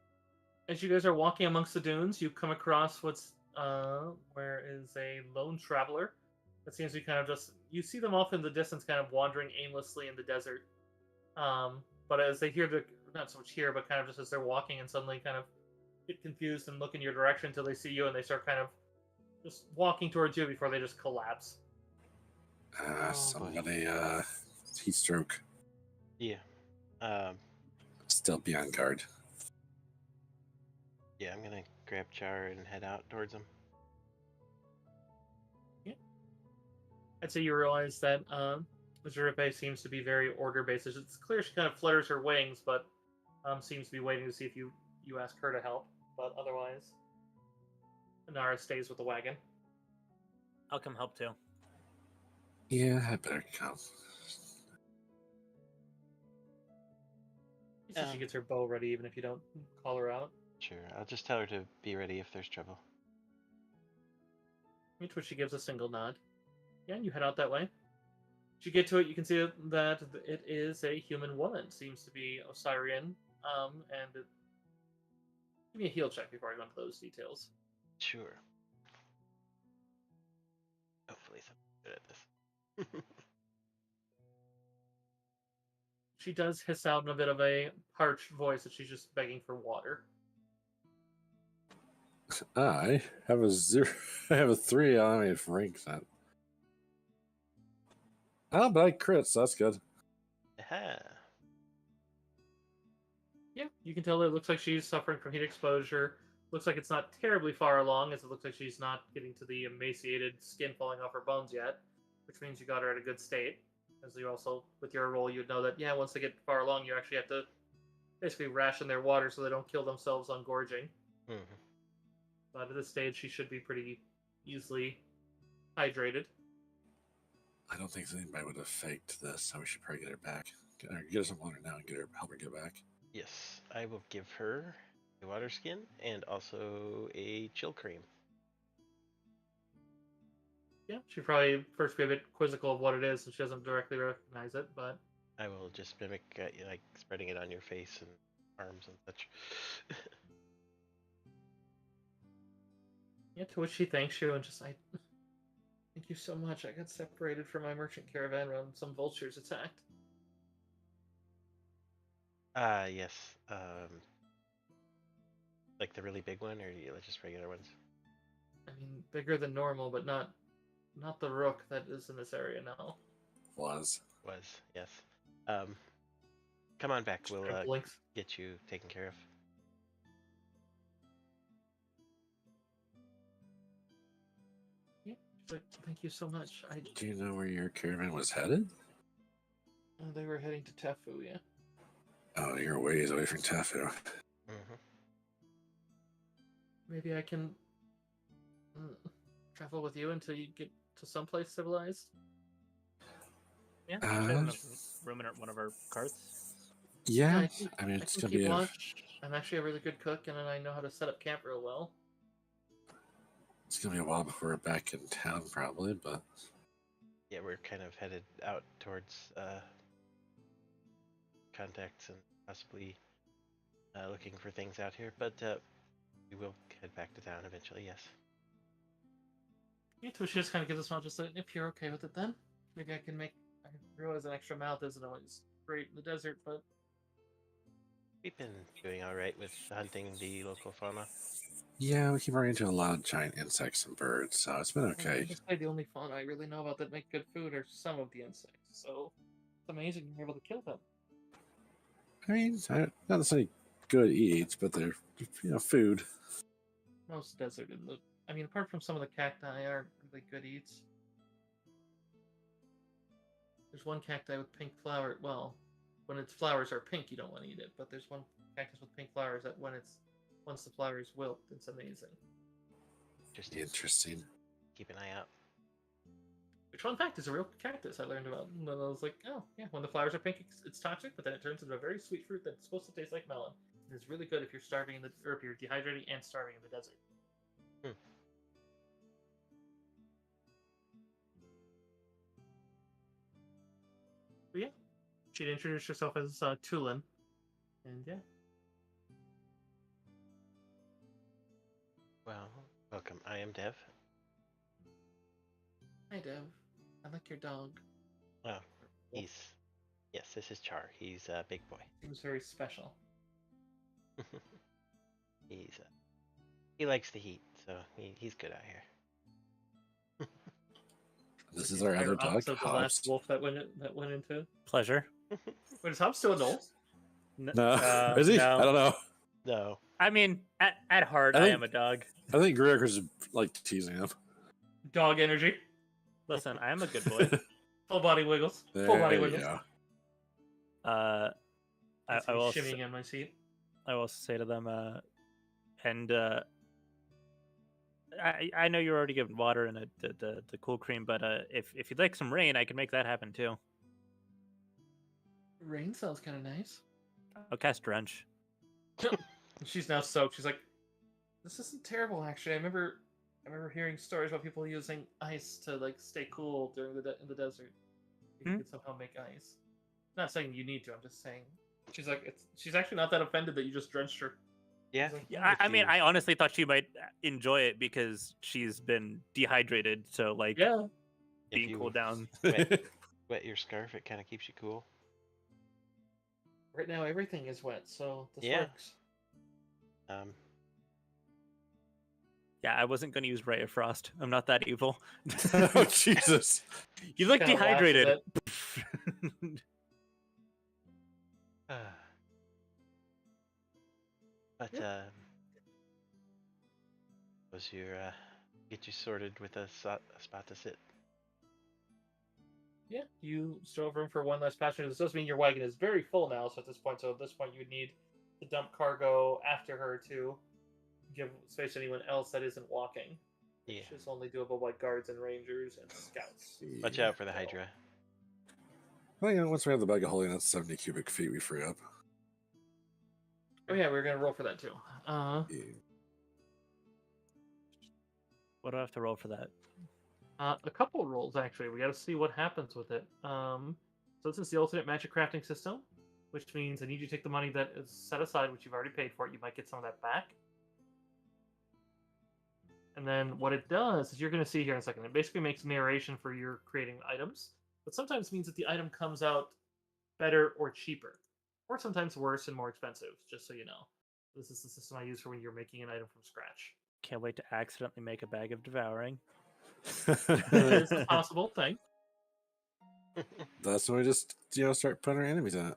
as you guys are walking amongst the dunes, you come across where is a lone traveler that seems to be kind of just, you see them off in the distance kind of wandering aimlessly in the desert. But as they hear not so much hear, but kind of just as they're walking and suddenly kind of get confused and look in your direction until they see you and they start kind of just walking towards you before they just collapse. boy. Somebody heat stroke. Yeah. Still be on guard. Yeah, I'm gonna grab Char and head out towards him. I'd say you realize that Jiripe seems to be very order-based. It's clear she kind of flutters her wings, but seems to be waiting to see if you ask her to help. But otherwise, Inara stays with the wagon. I'll come help too. Yeah, I better come. She says she gets her bow ready even if you don't call her out. Sure, I'll just tell her to be ready if there's trouble. To which she gives a single nod. Yeah, and you head out that way. you get to it, you can see that it is a human woman. Seems to be Osirian. And give me a heal check before I go into those details. Sure. Hopefully, I'm good at this. She does hiss out in a bit of a parched voice that she's just begging for water. I have a 0. I have a 3 on me for rank that. Oh, but I crit, so that's good. Aha. Yeah, you can tell it looks like she's suffering from heat exposure. Looks like it's not terribly far along, as it looks like she's not getting to the emaciated skin falling off her bones yet, which means you got her at a good state. As you also, with your roll, you'd know that, yeah, once they get far along, you actually have to basically ration their water so they don't kill themselves on gorging. Mhm. But at this stage, she should be pretty easily hydrated. I don't think anybody would have faked this, so we should probably get her back. Get her some water now and help her get back. Yes, I will give her a water skin and also a chill cream. Yeah, she'd probably first be a bit quizzical of what it is, and she doesn't directly recognize it, but I will just mimic like spreading it on your face and arms and such. yeah, to which she thanks you and just, thank you so much. I got separated from my merchant caravan when some vultures attacked. Yes. Like the really big one, or just regular ones? I mean, bigger than normal, but not the rook that is in this area now. Was. Yes. Come on back. We'll Blinks. get you taken care of. Yeah, she's like, thank you so much. Do you know where your caravan was headed? They were heading to Tefu, yeah. Oh, you're ways away from Tefu. Mm-hmm. Maybe I can travel with you until you get to someplace civilized. Yeah, she has enough room in one of our carts. Yeah, I I mean, I it's can gonna keep be. watch. I'm actually a really good cook, and I know how to set up camp real well. It's gonna be a while before we're back in town, probably. But Yeah, we're kind of headed out towards contacts and possibly looking for things out here, but we will head back to town eventually. Yes. Yeah, so she just kind of gives a smile, just like, if you're okay with it, then maybe I can make. I realize an extra mouth isn't always great in the desert, but We've been doing all right with hunting the local fauna. yeah, we keep running into a lot of giant insects and birds, so it's been okay. just say the only fauna I really know about that make good food are some of the insects. So it's amazing you're able to kill them. I mean, not necessarily good eats, but they're food. Most desert I mean, apart from some of the cacti aren't really good eats. There's one cacti with pink flower. Well, when its flowers are pink, you don't want to eat it. But there's one cactus with pink flowers that once the flowers wilt, it's amazing. Just Interesting. keep an eye out. Which, fun fact, is a real cactus I learned about. And then I was like, oh, yeah, when the flowers are pink, it's toxic, but then it turns into a very sweet fruit that's supposed to taste like melon. And it's really good if you're starving or if you're dehydrated and starving in the desert. But yeah, she'd introduce herself as Tulin. And yeah. Well, welcome. I am Dev. Hi, Dev. I like your dog. Oh, yes, this is Char. He's a big boy. Seems very special. He likes the heat, so he's good out here. This is our other dog, The Hobbs. last wolf that went into. Pleasure. Wait, is Hobbs still an old? No, is he? no. I don't know. No. I mean, at heart, I am a dog. I think Gregor's like teasing him. Dog energy. Listen, I am a good boy. Full body wiggles. There Full body you wiggles. go. I will. Shimmying in my seat. I will say to them, I know you're already given water and the cool cream, but if you'd like some rain, I can make that happen too. Rain sounds kind of nice. I'll cast drench. She's now soaked. She's like, this isn't terrible, actually. I remember hearing stories about people using ice to like stay cool during in the desert. If you could somehow make ice. Not saying you need to. I'm just saying. She's like, she's actually not that offended that you just drenched her. Yeah. She's like, Yeah, If I mean, you- I honestly thought she might enjoy it because she's been dehydrated. So like, yeah. if being you cooled down. wet your scarf, it kind of keeps you cool. Right now, everything is wet, so this Yeah. works. Yeah, I wasn't going to use Ray of Frost. I'm not that evil. Oh Jesus! You look Kinda laughs at dehydrated. it. But Yeah. was your get you sorted with a spot to sit? Yeah, you still have room for one less passenger. This does mean your wagon is very full now, so at this point, you would need to dump cargo after her to give space to anyone else that isn't walking. Yeah. Which is only doable by guards and rangers and scouts. Watch out for the Hydra. Well, you know, once we have the bag of holding, that's 70 cubic feet we free up. Oh yeah, we are gonna roll for that too. Yeah. What do I have to roll for that? A couple rolls actually. We got to see what happens with it. So this is the alternate magic crafting system, which means I need you to take the money that is set aside, which you've already paid for. You might get some of that back. And then what it does is you're going to see here in a second. It basically makes narration for your creating items, but sometimes means that the item comes out better or cheaper, or sometimes worse and more expensive. Just so you know, this is the system I use for when you're making an item from scratch. Can't wait to accidentally make a bag of devouring. It's a possible thing. That's when we just, you know, start putting our enemies in it.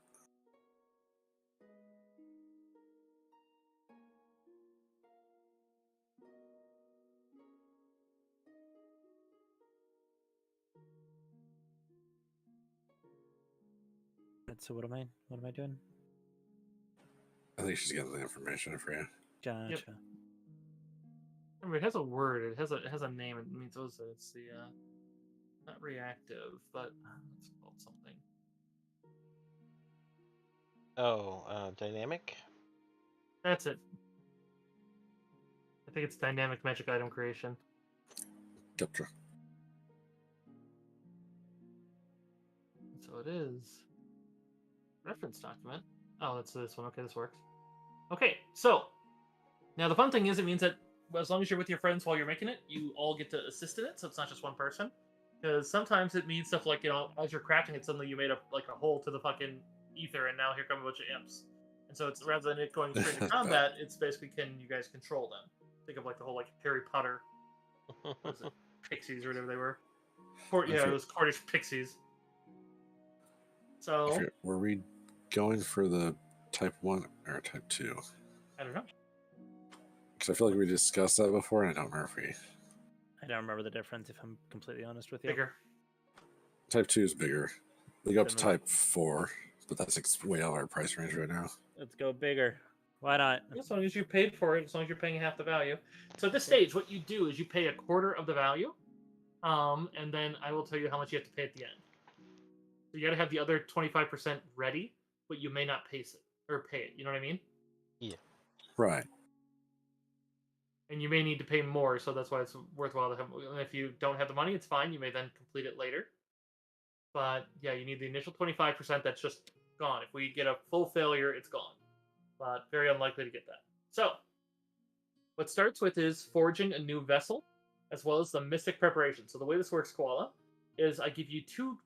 So what am I doing? I think she's getting the information for you. Gotcha. Remember, it has a word. It has a name. It means also it's the not reactive, but it's called something. Oh, dynamic. That's it. I think it's dynamic magic item creation. Gotcha. So it is reference document. Oh, that's this one. Okay, this works. Okay, so now the fun thing is, it means that as long as you're with your friends while you're making it, you all get to assist in it. So it's not just one person. Because sometimes it means stuff like, you know, as you're crafting it, suddenly you made a hole to the fucking ether, and now here come a bunch of imps. And so it's rather than it going straight to combat, it's basically can you guys control them? Think of like the whole like Harry Potter, what was it, pixies or whatever they were. Yeah, it was Cornish pixies. So Were we going for the type 1 or type 2? I don't know. Because I feel like we discussed that before, and I don't remember if we. I don't remember the difference, if I'm completely honest with you. Bigger. Type 2 is bigger. We go up to Then we- type 4, but that's way out of our price range right now. Let's go bigger. Why not? As long as you paid for it, as long as you're paying half the value. So at this stage, what you do is you pay a quarter of the value, and then I will tell you how much you have to pay at the end. So you got to have the other 25% ready, but you may not pay it. You know what I mean? Right. And you may need to pay more, so that's why it's worthwhile to have. And if you don't have the money, it's fine. You may then complete it later. But yeah, you need the initial 25% that's just gone. If we get a full failure, it's gone. But very unlikely to get that. So, what starts with is forging a new vessel, as well as the mystic preparation. So the way this works, Koala, is I give you two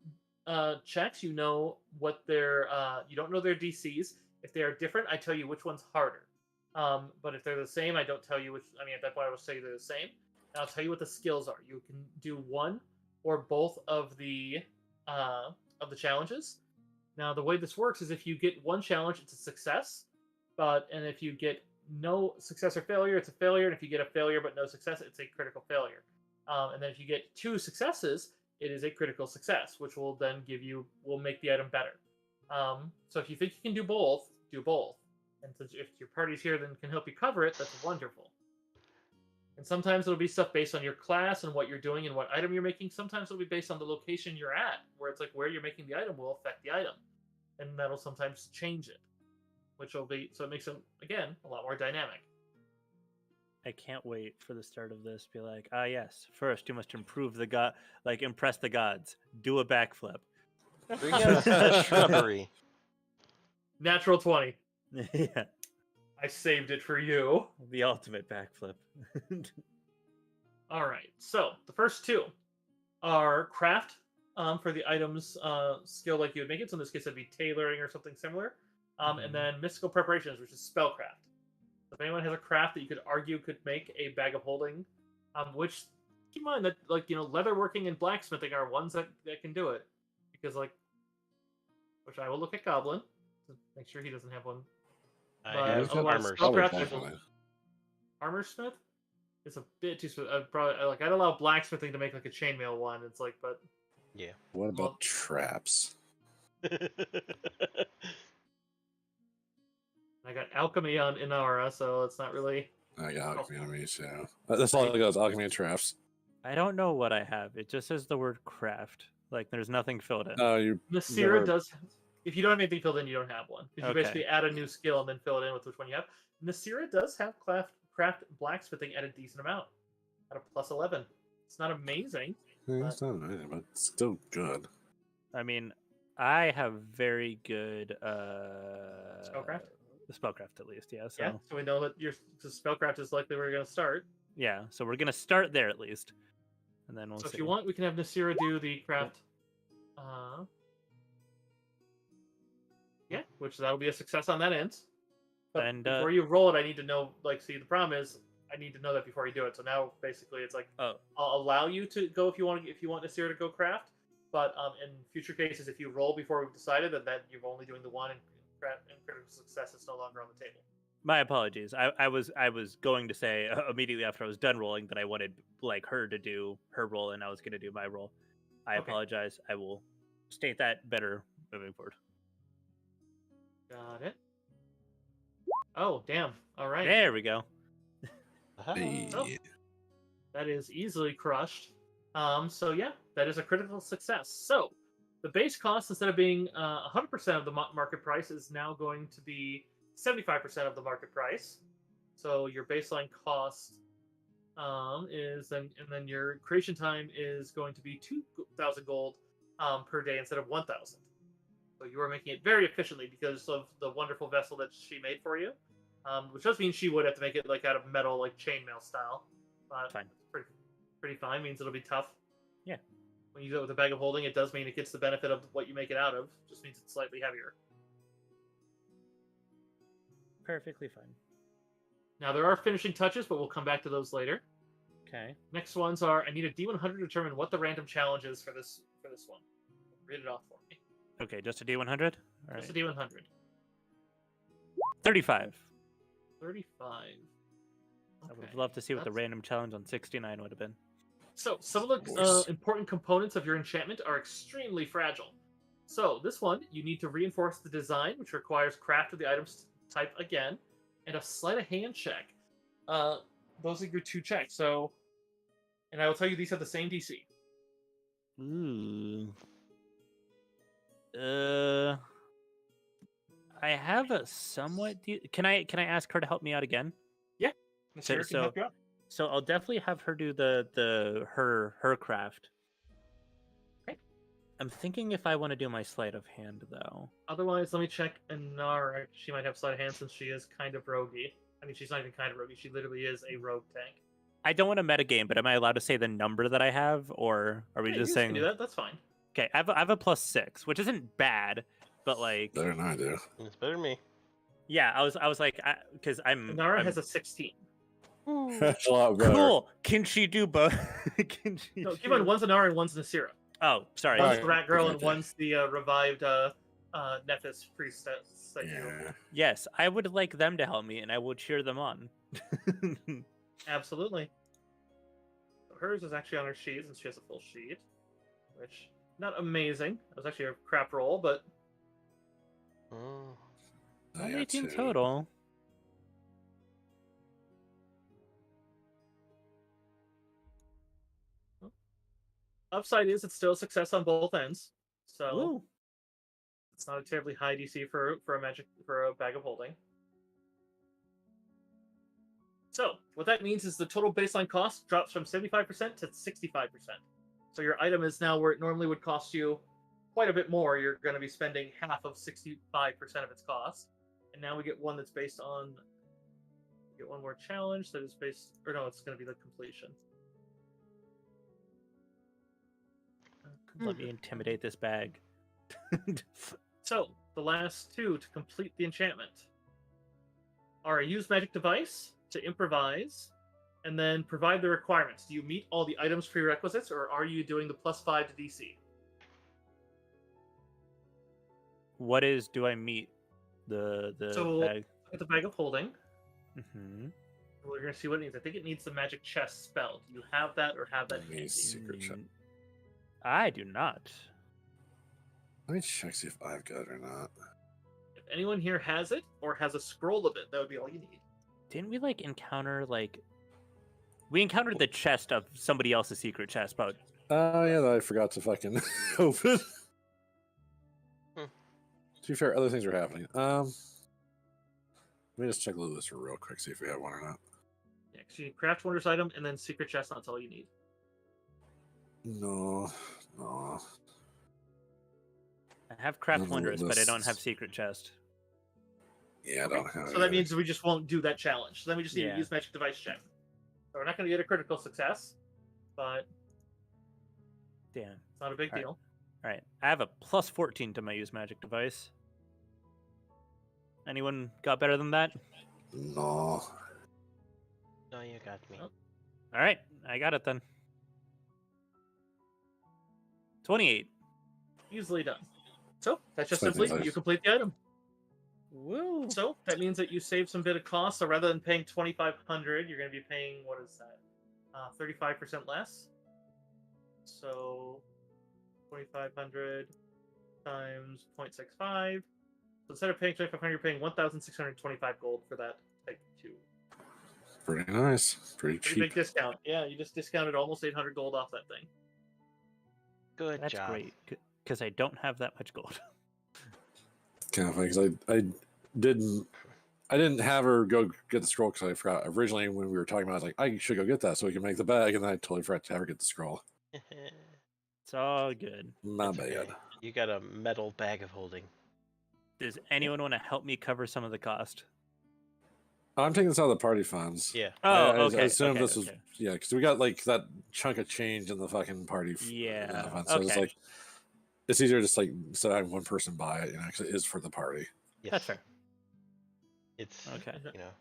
checks. You know what their you don't know their DCs. If they are different, I tell you which one's harder. But if they're the same, I don't tell you which. I mean, at that point, I will say they're the same. And I'll tell you what the skills are. You can do one or both of the challenges. Now, the way this works is if you get one challenge, it's a success. And if you get no success or failure, it's a failure. And if you get a failure but no success, it's a critical failure. And then if you get two successes, it is a critical success, which will then will make the item better. So if you think you can do both, do both. And since if your party's here then can help you cover it, that's wonderful. And sometimes it'll be stuff based on your class and what you're doing and what item you're making. Sometimes it'll be based on the location you're at, where it's like where you're making the item will affect the item. And that'll sometimes change it. Which will be, so it makes them, again, a lot more dynamic. I can't wait for the start of this. Be like, yes, first you must impress the gods. Do a backflip. Bring out the shrubbery. Natural 20. Yeah, I saved it for you. the ultimate backflip. All right. So the first two are craft for the items skill like you would make it. So in this case, it'd be tailoring or something similar. And then mystical preparations, which is spellcraft. So if anyone has a craft that you could argue could make a bag of holding, which keep in mind that leatherworking and blacksmithing are ones that can do it, because which I will look at Goblin to make sure he doesn't have one. I But have otherwise, armor. spellcraft Probably is definitely. armor smith. It's a bit too probably I'd allow blacksmithing to make like a chainmail one. It's like, but What about Well- traps? I got alchemy on Inara, so it's not really. I got alchemy on me too. That's all it goes. Alchemy and traps. I don't know what I have. It just says the word craft. Like there's nothing filled in. Oh, you Nasira never- does. If you don't have anything filled in, you don't have one. Because you Okay. basically add a new skill and then fill it in with which one you have. Nasira does have craft blacksmithing at a decent amount, at a plus 11. It's not amazing. It's not amazing, but it's still good. I mean, I have very good Spellcraft? spellcraft at least, yeah. So Yeah, so we know that your spellcraft is likely where you're going to start. yeah, so we're gonna start there at least, and then we'll So see. if you want, we can have Nasira do the craft. Yeah, which that'll be a success on that end. But And, before you roll it, I need to know. See, the problem is I need to know that before you do it. So now, basically, it's like Oh, I'll allow you to go if you want Nasira to go craft. But in future cases, if you roll before we've decided that you're only doing the one and critical success is no longer on the table. my apologies. I was going to say immediately after I was done rolling that I wanted like her to do her roll and I was going to do my roll. I Okay. apologize. I will state that better moving forward. Got it. Oh, damn. All right. There we go. Hey. Oh. That is easily crushed. So yeah, that is a critical success. So the base cost, instead of being 100% of the market price, is now going to be 75% of the market price. So your baseline cost is then, and then your creation time is going to be 2,000 gold per day instead of 1,000. So you are making it very efficiently because of the wonderful vessel that she made for you, which does mean she would have to make it like out of metal, like chainmail style. But Fine. it's pretty fine. Means it'll be tough. Yeah. When you do it with a bag of holding, it does mean it gets the benefit of what you make it out of. Just means it's slightly heavier. Perfectly fine. Now there are finishing touches, but we'll come back to those later. Okay. Next ones are: I need a D100 to determine what the random challenge is for this one. Read it off for me. Okay, just a D100? All Just right. a D100. 35. 35. I would Okay. have loved to see what the That's- random challenge on 69 would have been. So, some of the course. important components of your enchantment are extremely fragile. So, this one, you need to reinforce the design, which requires craft of the items type again, and a sleight of hand check. Those are your two checks. So, and I will tell you these have the same DC. Ooh. I have a somewhat. Can I ask her to help me out again? Nasira can so- help you out. So I'll definitely have her do her craft. Okay. I'm thinking if I want to do my sleight of hand though. Otherwise, let me check Inara. She might have sleight of hand since she is kind of roguey. I mean, she's not even kind of roguey. She literally is a rogue tank. I don't want to metagame, but am I allowed to say the number that I have, or are we Yeah, just you saying? can do that. That's fine. Okay, I have a +6, which isn't bad, but like, Better than I do. It's better than me. yeah, I was like, because Inara I'm has a 16. That's a lot better. cool. Can she do both? Can she? No, keep do- on. One's Inara and one's Nasira. Oh, sorry. One's Alright, the Rat Girl and okay. one's the revived Nephis priestess. That you... Yeah. Yes, I would like them to help me, and I will cheer them on. Absolutely. So hers is actually on her sheet since she has a full sheet, which not amazing. It was actually a crap roll, but Mm. I got 18 two. total. upside is it's still a success on both ends. So Ooh. it's not a terribly high DC for a bag of holding. So what that means is the total baseline cost drops from 75% to 65%. So your item is now where it normally would cost you quite a bit more. You're going to be spending half of 65% of its cost. And now we get one that's based on. We get one more challenge that is based. Or no, it's going to be the completion. Let me intimidate this bag. So, the last two to complete the enchantment are a use magic device to improvise, and then provide the requirements. Do you meet all the items prerequisites, or are you doing the +5 to DC? What is? Do I meet the So, bag? Look at the bag of holding. Mm-hmm. We're going to see what it needs. I think it needs the magic chest spell. Do you have that, or have that Let me handy? see. Secret check. I do not. Let me check see if I've got it or not. If anyone here has it, or has a scroll of it, that would be all you need. Didn't we like encounter like? We encountered the chest of somebody else's secret chest, but Oh yeah, that I forgot to fucking open. Hmm. To be fair, other things are happening. Let me just check the list real quick, see if we have one or not. Yeah, 'cause you need craft wonders item, and then secret chest, that's all you need. No. I have craft None of the wonders, but I don't have lists. secret chest. Yeah, I don't have So it that either. means we just won't do that challenge. So then we just need Yeah. to use magic device check. So we're not going to get a critical success, but Damn. it's not a big Alright. deal. All right, I have a +14 to my use magic device. Anyone got better than that? No. No, you got me. Oh. All right, I got it then. 28. Easily done. So that's just Something simply nice. you complete the item. Woo! So that means that you save some bit of cost. So rather than paying 2,500, you're going to be paying, what is that? 35% less. So 2,500 times 0.65. So instead of paying 2,500, you're paying 1,625 gold for that type 2. Pretty nice. Pretty Pretty cheap. big discount. Yeah, you just discounted almost 800 gold off that thing. Good That's job. great because I don't have that much gold. Kind of funny because I didn't have her go get the scroll because I forgot originally when we were talking about it, I was like, I should go get that so we can make the bag, and then I totally forgot to have her get the scroll. It's all good. My It's bad. okay. You got a metal bag of holding. Does anyone want to help me cover some of the cost? I'm taking this out of the party funds. Yeah. Oh, I okay. assume okay, this was okay. yeah, because we got like that chunk of change in the fucking party. Yeah, fund, so it's okay. like it's easier just like instead of having one person buy it, because it is for the party. Yes. That's fair. It's Okay. you know.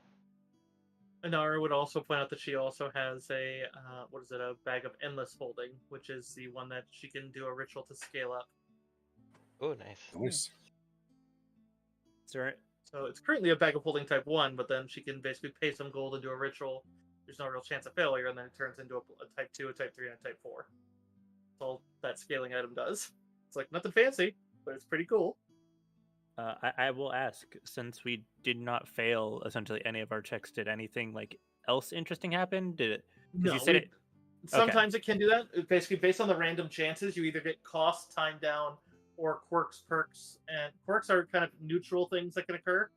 Inara would also point out that she also has a a bag of endless holding, which is the one that she can do a ritual to scale up. Oh, nice. Nice. Is there, So it's currently a bag of holding type 1, but then she can basically pay some gold and do a ritual. There's no real chance of failure, and then it turns into a type 2, a type 3, and a type 4. That's all that scaling item does. It's like nothing fancy, but it's pretty cool. I will ask, since we did not fail essentially any of our checks, did anything like else interesting happen? Did it? 'Cause No, you said it. sometimes it can do that. Basically, based on the random chances, you either get cost, time down, or quirks, perks. And quirks are kind of neutral things that can occur.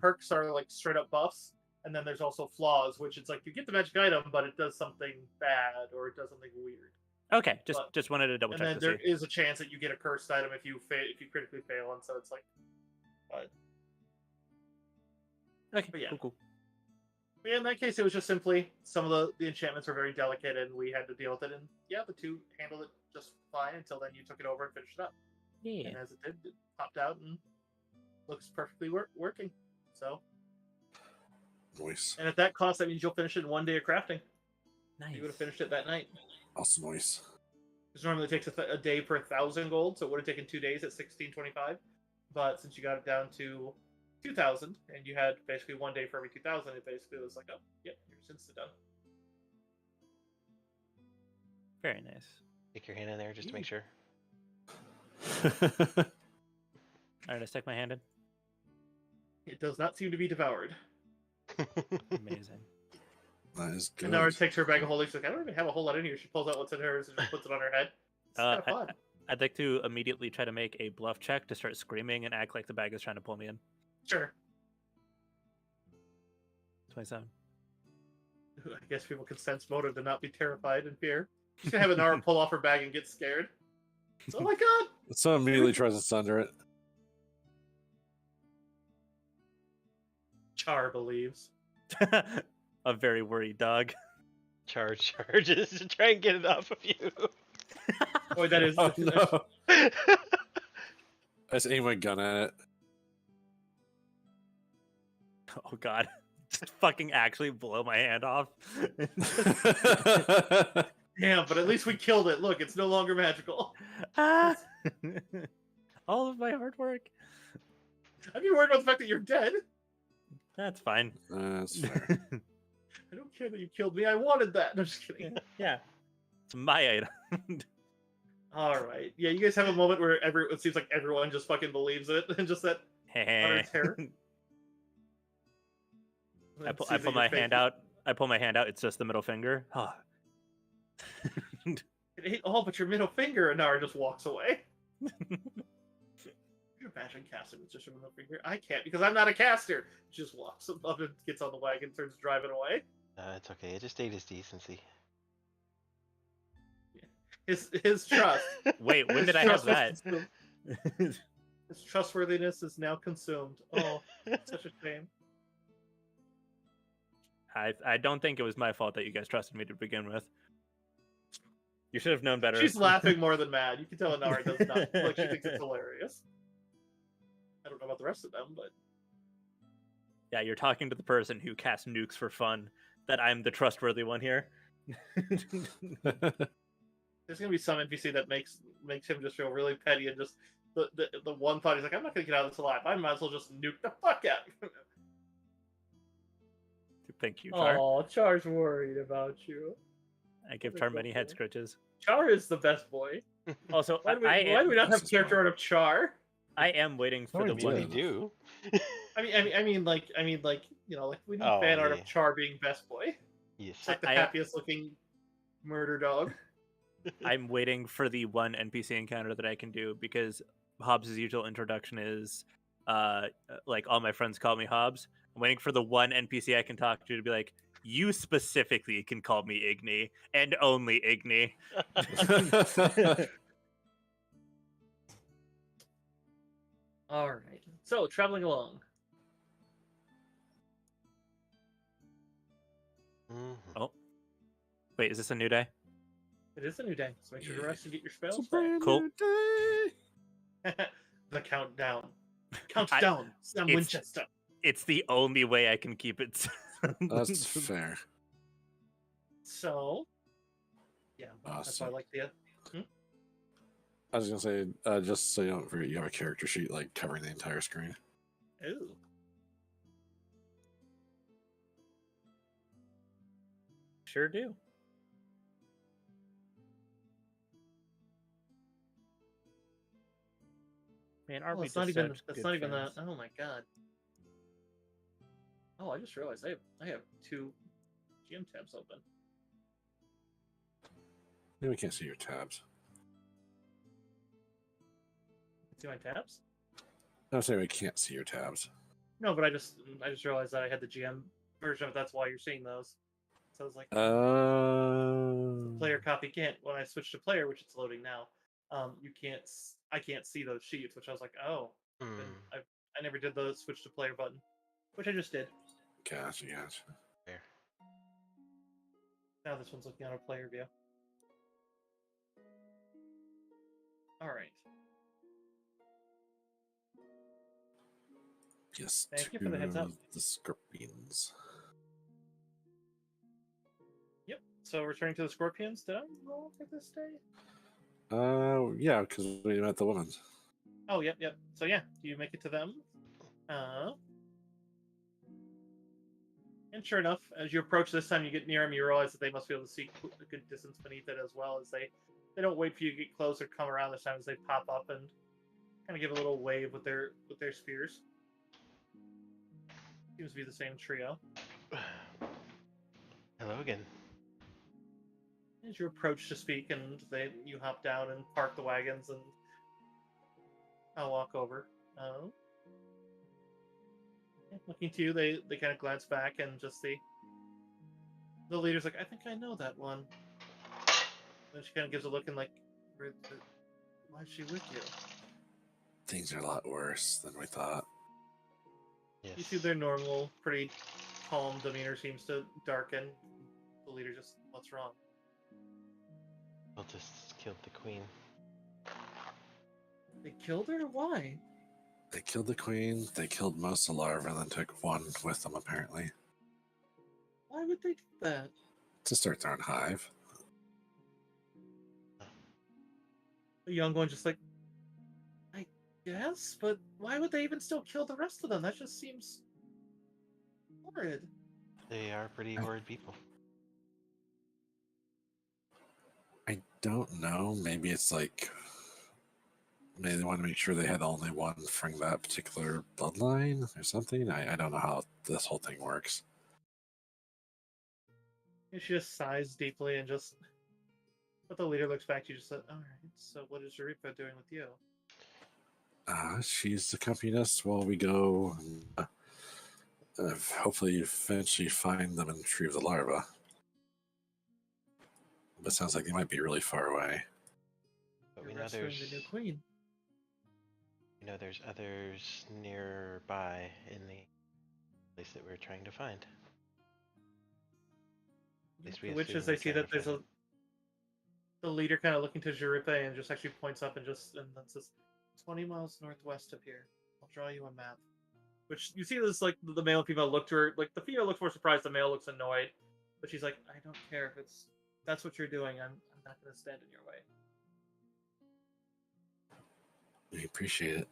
Perks are like straight up buffs. And then there's also flaws, which it's like you get the magic item, but it does something bad or it does something weird. Okay, But- just wanted to double And check then to there see. is a chance that you get a cursed item if you critically fail, and so it's like. Okay, but yeah. cool. But yeah, in that case, it was just simply some of the enchantments were very delicate, and we had to deal with it. And yeah, the two handled it just fine until then you took it over and finished it up. Yeah. And as it did, it popped out and looks perfectly working. So, Nice. and at that cost, that means you'll finish it in 1 day of crafting. Nice. You would have finished it that night. Also nice. Because normally it takes a day per 1,000 gold, so it would have taken 2 days at 1625. But since you got it down to 2,000, and you had basically 1 day for every 2,000, it basically was like, oh, yep, you're instant done. Very nice. Stick your hand in there just to make sure. All right, I stuck my hand in. It does not seem to be devoured. Amazing. That is good. And Nara takes her bag of holding. She's like, I don't even have a whole lot in here. She pulls out what's in hers and just puts it on her head. It's kind of fun. I'd like to immediately try to make a bluff check to start screaming and act like the bag is trying to pull me in. Sure. 27. I guess people can sense motive to not be terrified and fear. She's gonna have Inara pull off her bag and get scared. Oh my god! Someone immediately tries to sunder it. Char believes. A very worried dog. Charges to try and get it off of you. Oh, that is. Oh no! I just aim my gun at it. Oh god. Just fucking actually blow my hand off. Damn, but at least we killed it. Look, it's no longer magical. Ah! All of my hard work. I'd be worried about the fact that you're dead. That's fine. That's fair. I don't care that you killed me. I wanted that. No, I'm just kidding. Yeah. It's my item. All right. Yeah, you guys have a moment where it seems like everyone just fucking believes it, and just that utter terror. I pull my hand out. I pull my hand out. It's just the middle finger. Oh. Oh, but your middle finger, and Nara just walks away. You imagine casting with just your middle finger? I can't because I'm not a caster. Just walks up and gets on the wagon, turns driving away. It's okay. It just ate his decency. His trust. Wait, when did I have that? His trustworthiness is now consumed. Oh, such a shame. I don't think it was my fault that you guys trusted me to begin with. You should have known better. She's laughing more than mad. You can tell Inara does not. Like, she thinks it's hilarious. I don't know about the rest of them, but... Yeah, you're talking to the person who casts nukes for fun. That I'm the trustworthy one here. There's gonna be some NPC that makes him just feel really petty and just... The one thought, he's like, I'm not gonna get out of this alive. I might as well just nuke the fuck out. Thank you, Char. Oh, Char's worried about you. I give Char many head scratches. Char is the best boy. Also, Why do we not have character art of Char? I am waiting for Oh, the we one. We do. I mean, like, you know, like we need Oh, fan art yeah. of Char being best boy. Yes. It's like the I- happiest looking murder dog. I'm waiting for the one NPC encounter that I can do because Hobbs' usual introduction is, like all my friends call me Hobbs. I'm waiting for the one NPC I can talk to be like, you specifically can call me Igni and only Igni. All right. So traveling along. Mhm. Wait, is this a new day? It is a new day, so make sure to rest and get your It's a spells. brand Cool. new day. The countdown. Countdown. Sam it's- Winchester. It's the only way I can keep it. That's fair. So, yeah, that's why I Awesome. like the. I was gonna say, just so you don't forget, you have a character sheet like covering the entire screen. Ooh. Sure do. Man, are Oh, we it's not just even. such That's good not even friends? that. Oh my god. Oh, I just realized I have 2 GM tabs open. Maybe we can't see your tabs. See my tabs? I'm saying we can't see your tabs. No, but I just realized that I had the GM version of it. That's why you're seeing those. So I was like, player copy can't. When I switch to player, which it's loading now, you can't. I can't see those sheets, which I was like, oh, Mm. I never did the switch to player button, which I just did. Gotcha. There. Now this one's looking on a player view. All right. Yes. Thank you for the heads up. The scorpions. Yep. So returning to the Scorpions. Did I roll for this day? Yeah, because we met the woman. Oh, yep. So yeah, do you make it to them? And sure enough, as you approach this time, you get near them, you realize that they must be able to see a good distance beneath it as well, as they don't wait for you to get close or come around this time, as they pop up and kind of give a little wave with their spears. Seems to be the same trio. Hello again. As you approach to speak, and you hop down and park the wagons, and I'll walk over. Looking to you, they kind of glance back and just see the leader's like, I think I know that one. Then she kind of gives a look and like, Why is she with you? Things are a lot worse than we thought. Yes. You see their normal, pretty calm demeanor seems to darken. The leader just, what's wrong? Cultists killed the queen. They killed her? Why? They killed the queen, they killed most of the larvae, and then took one with them, apparently, Why would they do that? to start their own hive. The young one just like, I guess, but why would they even still kill the rest of them? That just seems horrid. They are pretty horrid people. I don't know. Maybe it's like maybe they want to make sure they had only one from that particular bloodline or something. I don't know how this whole thing works. And she just sighs deeply and just. But the leader looks back to you, just said, "All right. So what is Jaripa doing with you?" She's accompanying us while we go. Hopefully, eventually find them and retrieve the larva. But it sounds like they might be really far away. But You're we know rescuing there's the new queen. there's others nearby in the place that we're trying to find. At least we Which assume is, they we're see trying that to there's find the leader kind of looking to Jaripa and just actually points up and then says, 20 miles northwest of here. I'll draw you a map. Which you see this like the male and female look to her, like the female looks more surprised, the male looks annoyed, but she's like, I don't care if that's what you're doing. I'm not gonna stand in your way. We appreciate it.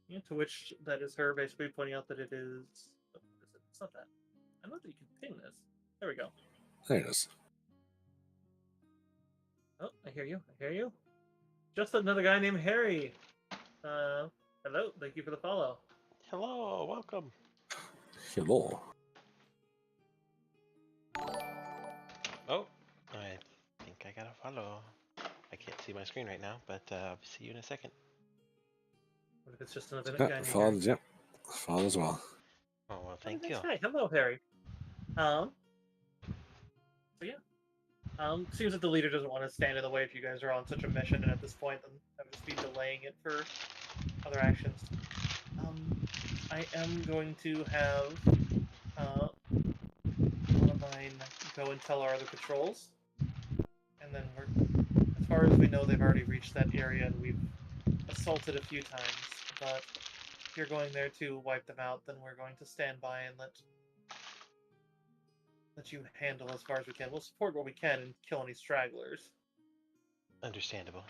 Yeah, to which that is her basically pointing out that it is. Oh, what is it? It's not that. I know that you can ping this. There we go. There it is. Oh, I hear you. I hear you. Just another guy named Harry. Hello. Thank you for the follow. Hello, welcome. Hello. Oh, I think I gotta follow. I can't see my screen right now, but I'll see you in a second. What if it's just another guy Yeah, named Harry? followed, yep. Followed as well. Oh well, Oh, thank nice you. guy. Hello, Harry. So yeah. Seems that the leader doesn't want to stand in the way if you guys are on such a mission, and at this point, then I would just be delaying it for other actions. I am going to have one of mine go and tell our other patrols, and then as far as we know, they've already reached that area, and we've assaulted a few times. But if you're going there to wipe them out, then we're going to stand by and let you handle as far as we can. We'll support what we can and kill any stragglers. Understandable.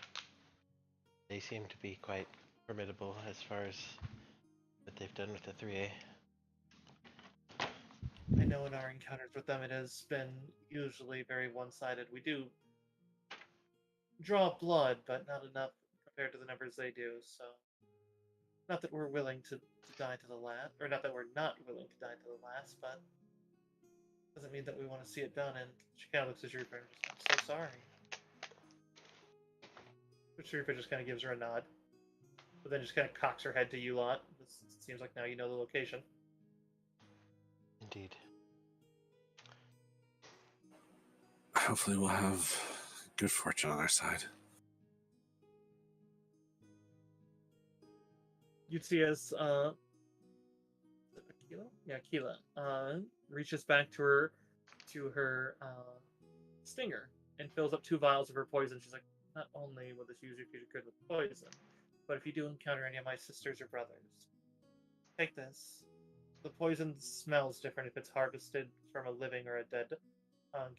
They seem to be quite formidable as far as what they've done with the 3A. I know in our encounters with them, it has been usually very one-sided. We do draw blood, but not enough compared to the numbers they do. So, not that we're willing to die to the last, or not that we're not willing to die to the last, but doesn't mean that we want to see it done. And she kind of looks at Sharipa and just, I'm so sorry. But Sharipa just kind of gives her a nod, but then just kind of cocks her head to you lot. It seems like now you know the location. Indeed. Hopefully we'll have good fortune on our side. You'd see as Keela? Yeah, Keela reaches back to her stinger and fills up 2 vials of her poison. She's like, not only will this use your future good with poison, but if you do encounter any of my sisters or brothers, take this. The poison smells different if it's harvested from a living or a dead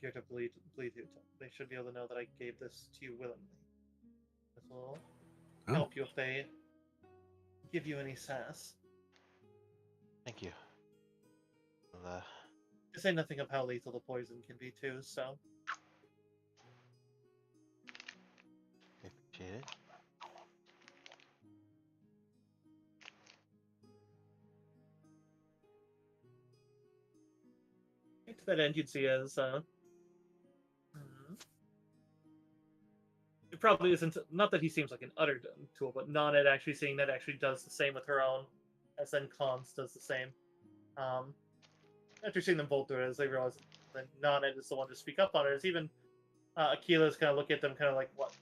Girta bleed. They should be able to know that I gave this to you willingly. This will help you if they give you any sass. Thank you. Well, To say nothing of how lethal the poison can be too, so. I appreciate it. To that end, you'd see as it probably isn't. Not that he seems like an utter tool, but Noned actually seeing that actually does the same with her own, as then Cons does the same. After seeing them both do it, as they realize that Noned is the one to speak up on it, as even Akila's kind of look at them, kind of like, what?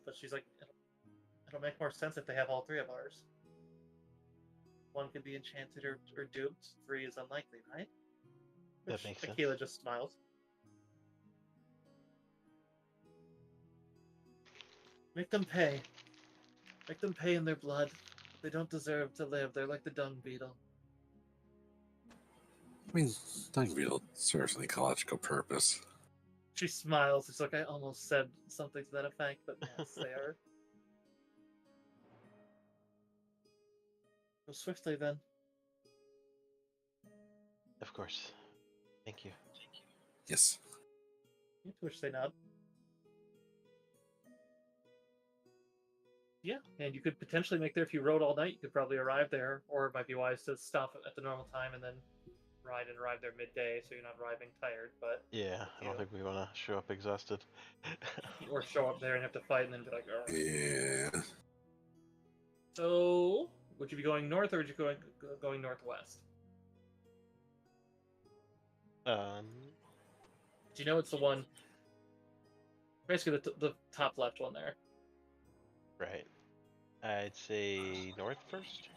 but she's like, it'll make more sense if they have all three of ours. One could be enchanted or duped. 3 is unlikely, right? That makes sense. Akila just smiles. Make them pay. Make them pay in their blood. They don't deserve to live. They're like the dung beetle. I mean, dung beetle serves an ecological purpose. She smiles. It's like, I almost said something to that effect, but yes, they are. Go swiftly then. Of course. Thank you. Yes. To which they nod. Yeah, and you could potentially make there if you rode all night. You could probably arrive there, or it might be wise to stop at the normal time and then arrive there midday, so you're not arriving tired. But Yeah, I don't think we want to show up exhausted. or show up there and have to fight and then be like, oh. Yeah. So, would you be going north or would you going northwest? Do you know it's the one? Basically, the top left one there. Right. I'd say north first.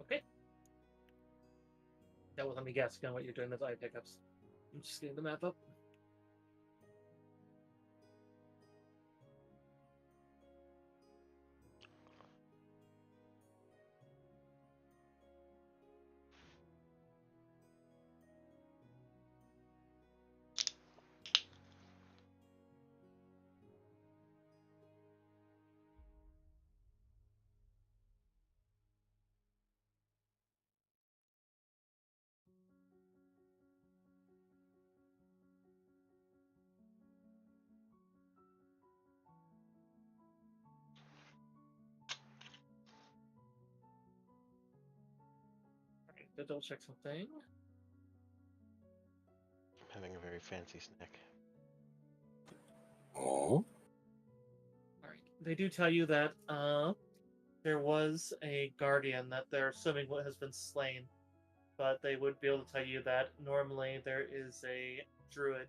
Okay. Yeah, well, let me guess again what you're doing with eye pickups. I'm just getting the map up. Okay, to double check something. I'm having a very fancy snack. Oh. Alright. They do tell you that there was a guardian that they're assuming has been slain. But they would be able to tell you that normally there is a druid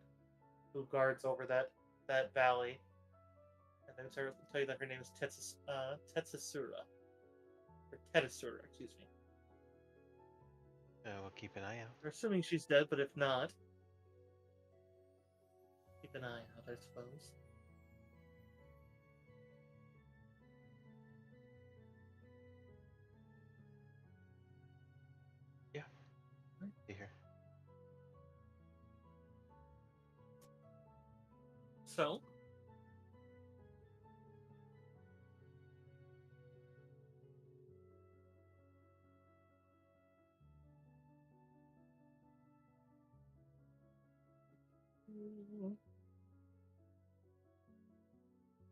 who guards over that valley. And they would tell you that her name is Tetsasura. Or Tetasura, excuse me. We'll keep an eye out. They're assuming she's dead, but if not, keep an eye out, I suppose. Be here. So,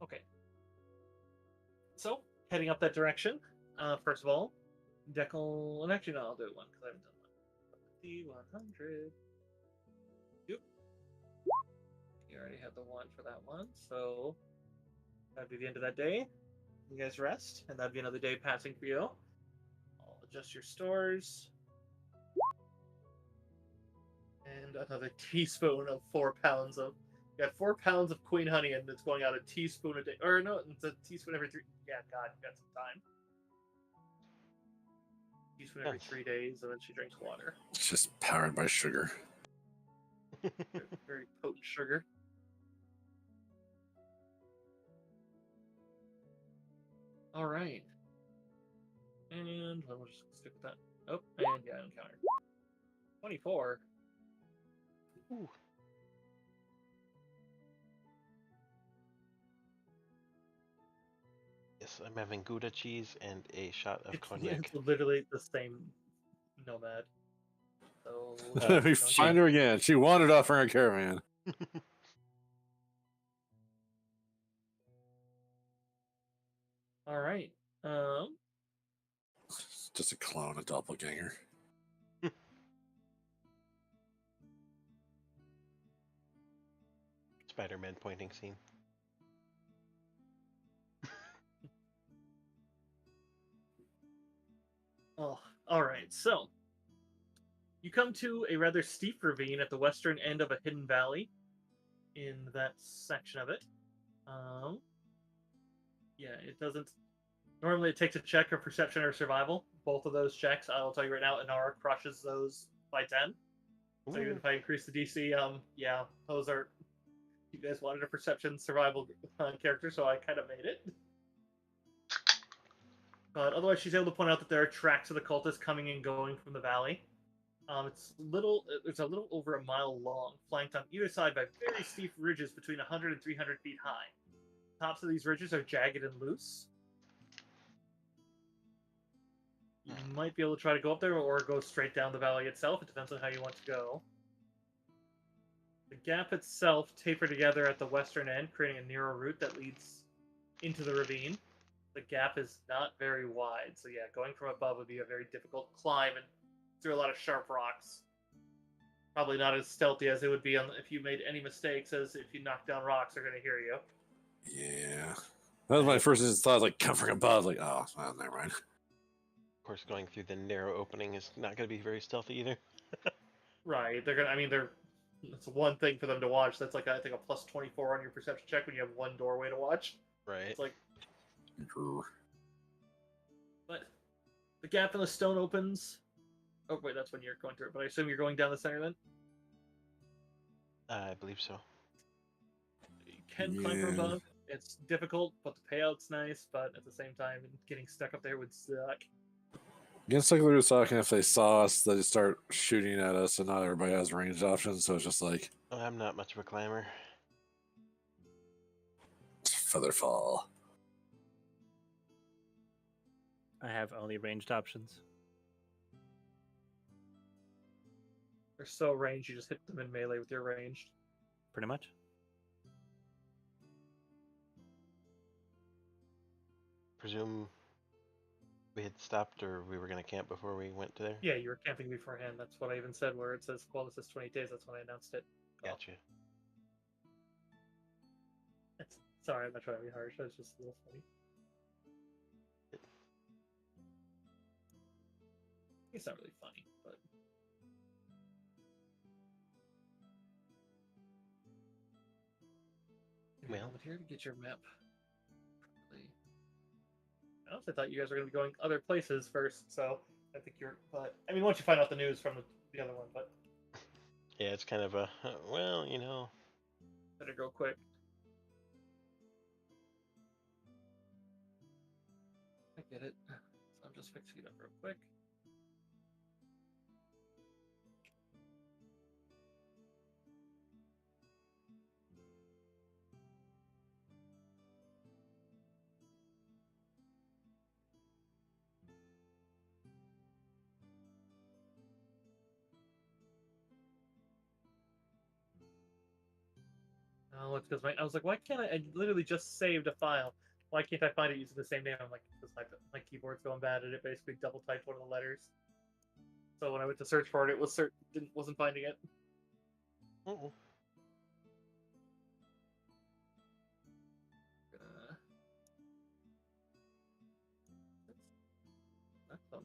okay. So, heading up that direction, first of all, Decal, and actually, no, I'll do one because I haven't done one. D100. Yep. You already had the one for that one, so that'd be the end of that day. You guys rest, and that'd be another day passing for you. I'll adjust your stores. And another teaspoon of 4 pounds of. You got 4 pounds of queen honey, and it's going out a teaspoon a day. Or no, it's a teaspoon every 3. Yeah, God, you got some time. Teaspoon every 3 days, and then she drinks water. It's just powered by sugar. Very potent sugar. All right. And we'll just stick with that. Oh, and yeah, encounter. 24. Ooh. Yes, I'm having Gouda cheese and a shot of cognac. It's literally the same nomad. So We find her again. She wandered off her caravan. all right. Just a clone, a doppelganger. Spider-Man pointing scene. Oh, all right. So you come to a rather steep ravine at the western end of a hidden valley. in that section of it. Yeah, it doesn't. Normally, it takes a check of perception or survival. Both of those checks, I will tell you right now, Inara crushes those by 10. So even Ooh. if I increase the DC, yeah, those are. You guys wanted a perception survival character, so I kind of made it. But otherwise, she's able to point out that there are tracks of the cultists coming and going from the valley. It's a little over a mile long, flanked on either side by very steep ridges between 100 and 300 feet high. Tops of these ridges are jagged and loose. You might be able to try to go up there or go straight down the valley itself. It depends on how you want to go. The gap itself tapered together at the western end, creating a narrow route that leads into the ravine. The gap is not very wide, so yeah, going from above would be a very difficult climb and through a lot of sharp rocks. Probably not as stealthy as it would be if you made any mistakes, as if you knock down rocks, they're going to hear you. Yeah. That was my first thought, like, come from above. Like, oh, well, never mind. Of course, going through the narrow opening is not going to be very stealthy either. Right, they're going to, I mean, it's one thing for them to watch. That's like, I think, a plus 24 on your perception check when you have one doorway to watch. Right. It's like, True. but the gap in the stone opens. Oh, wait, that's when you're going through it, but I assume you're going down the center then? I believe so. You can climb from Yeah. above. It's difficult, but the payout's nice, but at the same time, getting stuck up there would suck. Against like we were talking, if they saw us, they start shooting at us, and not everybody has ranged options, so it's just like Oh, I'm not much of a climber. feather fall. I have only ranged options. They're so ranged, you just hit them in melee with your ranged. Pretty much. Presume we had stopped or we were going to camp before we went to there? Yeah, you were camping beforehand. That's what I even said, where it says, well, this is 28 days. That's when I announced it. Gotcha. Sorry, I'm not trying to be harsh. That's just a little funny. It's not really funny, but... Well. Here to get your map. I honestly thought you guys were going to be going other places first, so I think you're... But, I mean, once you find out the news from the other one, but... Yeah, it's kind of a, well, you know. Better go quick. I get it. So I'm just fixing it up real quick. Oh, it's because I was like, why can't I literally just saved a file. Why can't I find it using the same name? I'm like, because my keyboard's going bad and it basically double typed one of the letters. So when I went to search for it, it was wasn't finding it. Uh-oh.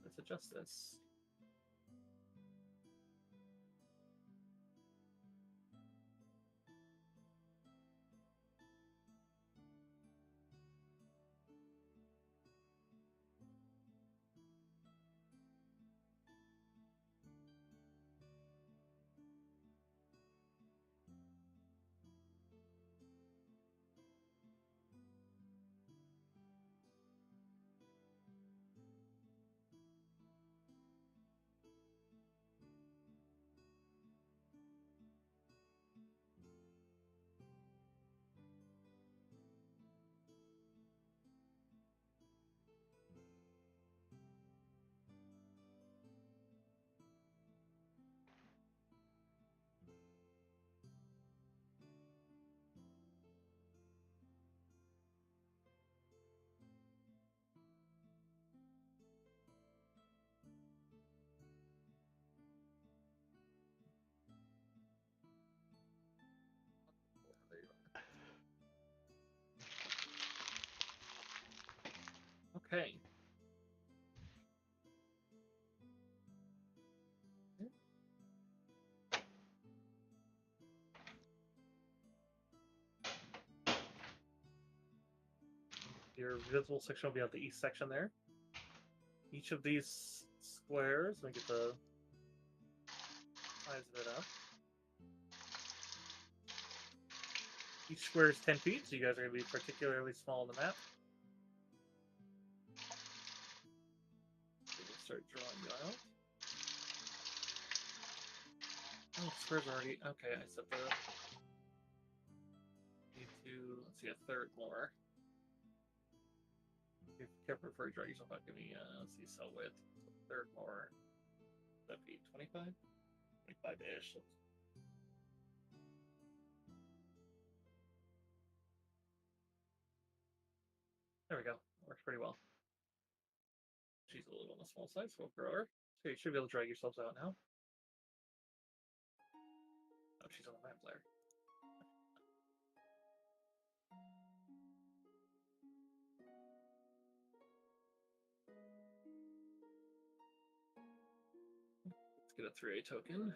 Let's adjust this. Okay. your visible section will be on the east section there. Each of these squares, let me get the size of it up. Each square is 10 feet, so you guys are going to be particularly small on the map. So we'll start drawing you out. Oh, squares are already... Okay, I set the... Need to... Let's see, a third more. Be careful before you draw yourself out. Give me, let's see, cell width. Third more. Would that be 25? 25-ish. There we go. Works pretty well. She's a little on the small side, so we'll grow her. So you should be able to drag yourselves out now. Oh, she's on the map there. Let's get a 3A token.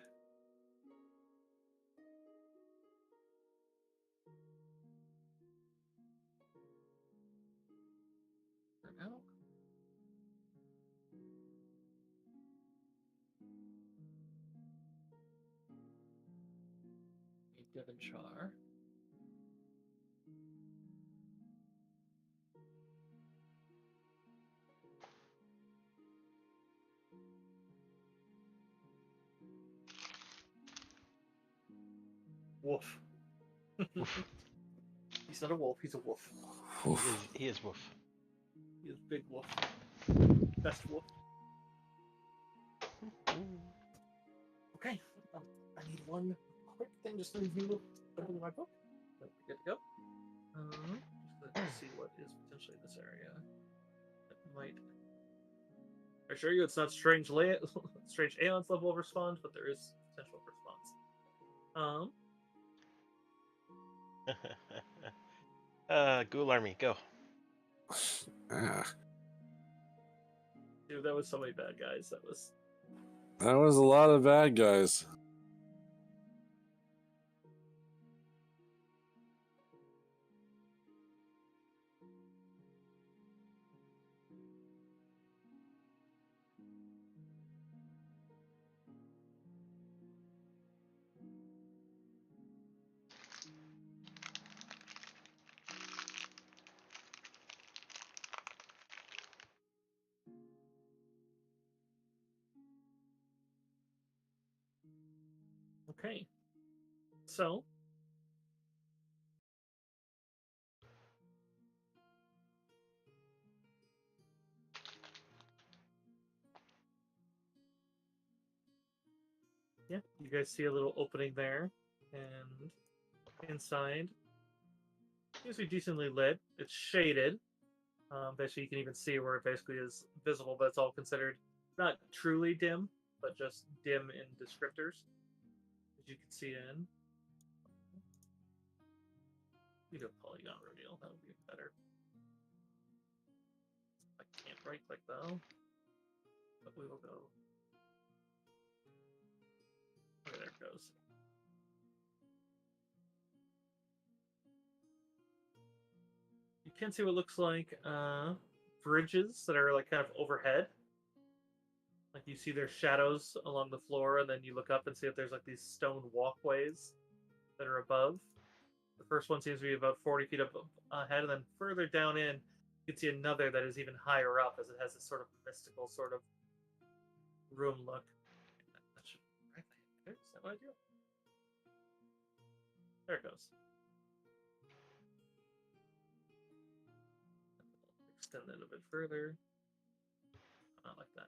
For now. Devonshire. Wolf. He's not a wolf, he's a wolf. He is Wolf. He is big wolf. Best wolf. Okay. I need one quick thing just to review my book. Then we're good to go. Just to see what is potentially in this area. That might. I assure you it's not strange strange aeons level of response, but there is potential for response. Ghoul Army, go. Ah, Dude, that was so many bad guys. That was. that was a lot of bad guys. Okay. So. Yeah, you guys see a little opening there, and inside seems to be decently lit. It's shaded, basically you can even see where it basically is visible, but it's all considered not truly dim, but just dim in descriptors, as you can see in. You do a polygon reveal, that would be better. I can't right click though, but we will go. Okay, there it goes. You can see what looks like bridges that are like kind of overhead. Like you see their shadows along the floor, and then you look up and see if there's like these stone walkways that are above. The first one seems to be about 40 feet up ahead, and then further down in, you can see another that is even higher up, as it has this sort of mystical sort of room look. That should right there. Is that what I do? There it goes. Extend it a bit further. Not like that.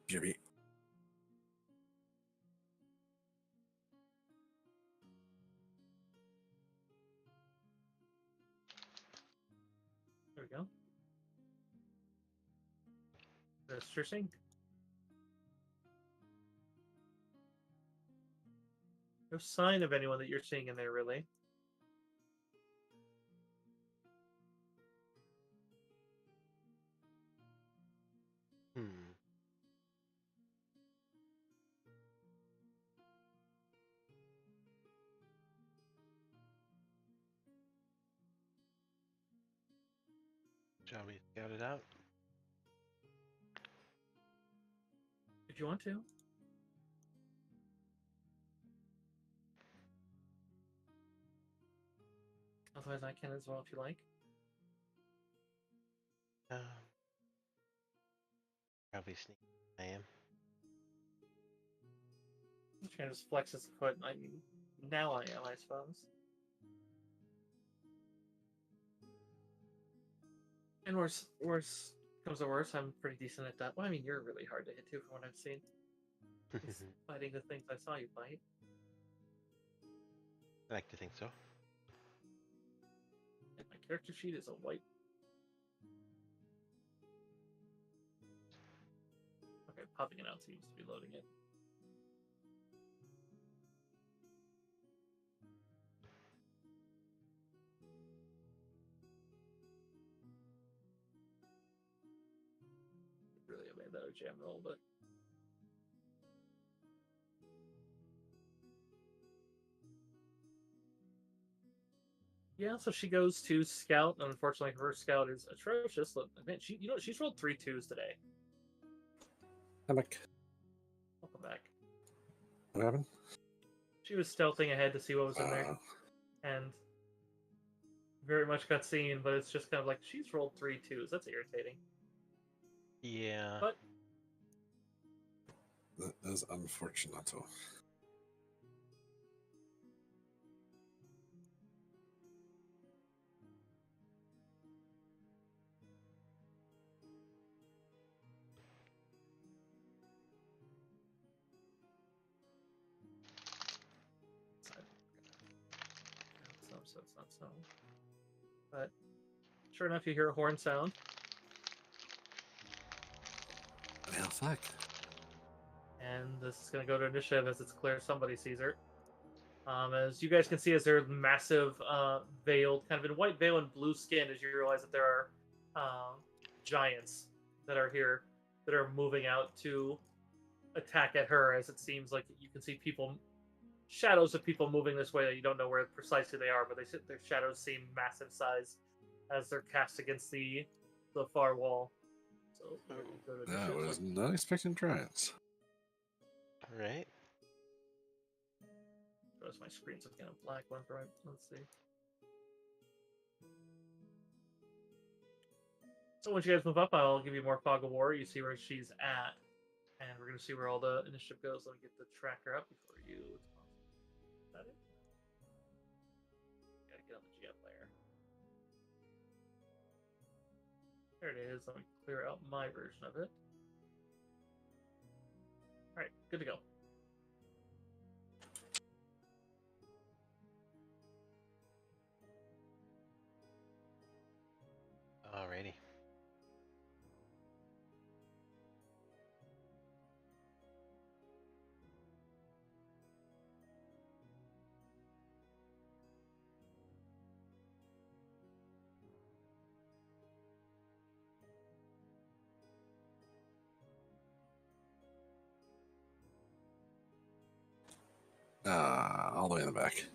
Jimmy. There we go. That's interesting. No sign of anyone that you're seeing in there, really. Hmm. Shall we scout it out? If you want to. Otherwise, I can as well if you like. Probably sneak. I am. Trying to just flex his foot. I mean, now I am, I suppose. And worse comes to worse, I'm pretty decent at that. Well, I mean, you're really hard to hit too, from what I've seen. Just fighting the things I saw you fight. I like to think so. And my character sheet is a white. Okay, popping it out seems to be loading it. Really made that a jam roll, but yeah, so she goes to scout. Unfortunately, her scout is atrocious. Look, man, she's rolled 3 2s today. I'm like, Welcome back. what happened? She was stealthing ahead to see what was in there, and very much got seen. But it's just kind of like she's rolled 3 2s. That's irritating. Yeah. But That is unfortunate. so it's not so. But sure enough, you hear a horn sound. Well, fuck. And this is going to go to initiative as it's clear somebody sees her. As you guys can see, as they're massive, veiled, kind of in white veil and blue skin, as you realize that there are giants that are here that are moving out to attack at her. As it seems like you can see shadows of people moving this way that you don't know where precisely they are, but their shadows seem massive size as they're cast against the far wall. So I was not expecting giants. All right. Notice my screen's looking at a black one for let's see. So once you guys move up, I'll give you more fog of war. You see where she's at, and we're gonna see where all the initiative goes. Let me get the tracker up before you. Is that it? Gotta get on the GM layer. There it is. Let me clear out my version of it. All right, good to go. Alrighty. All the way in the back.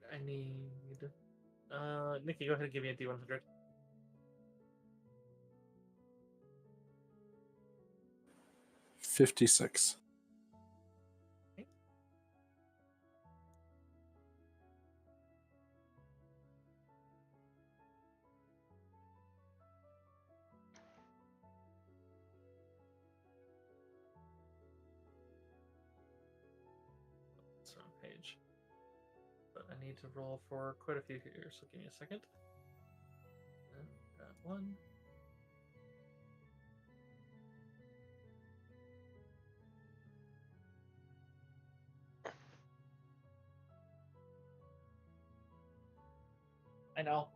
I need. Nikki, go ahead and give me a D100. $56. Okay. That's the wrong page. But I need to roll for quite a few here, so give me a second. And that one. I know.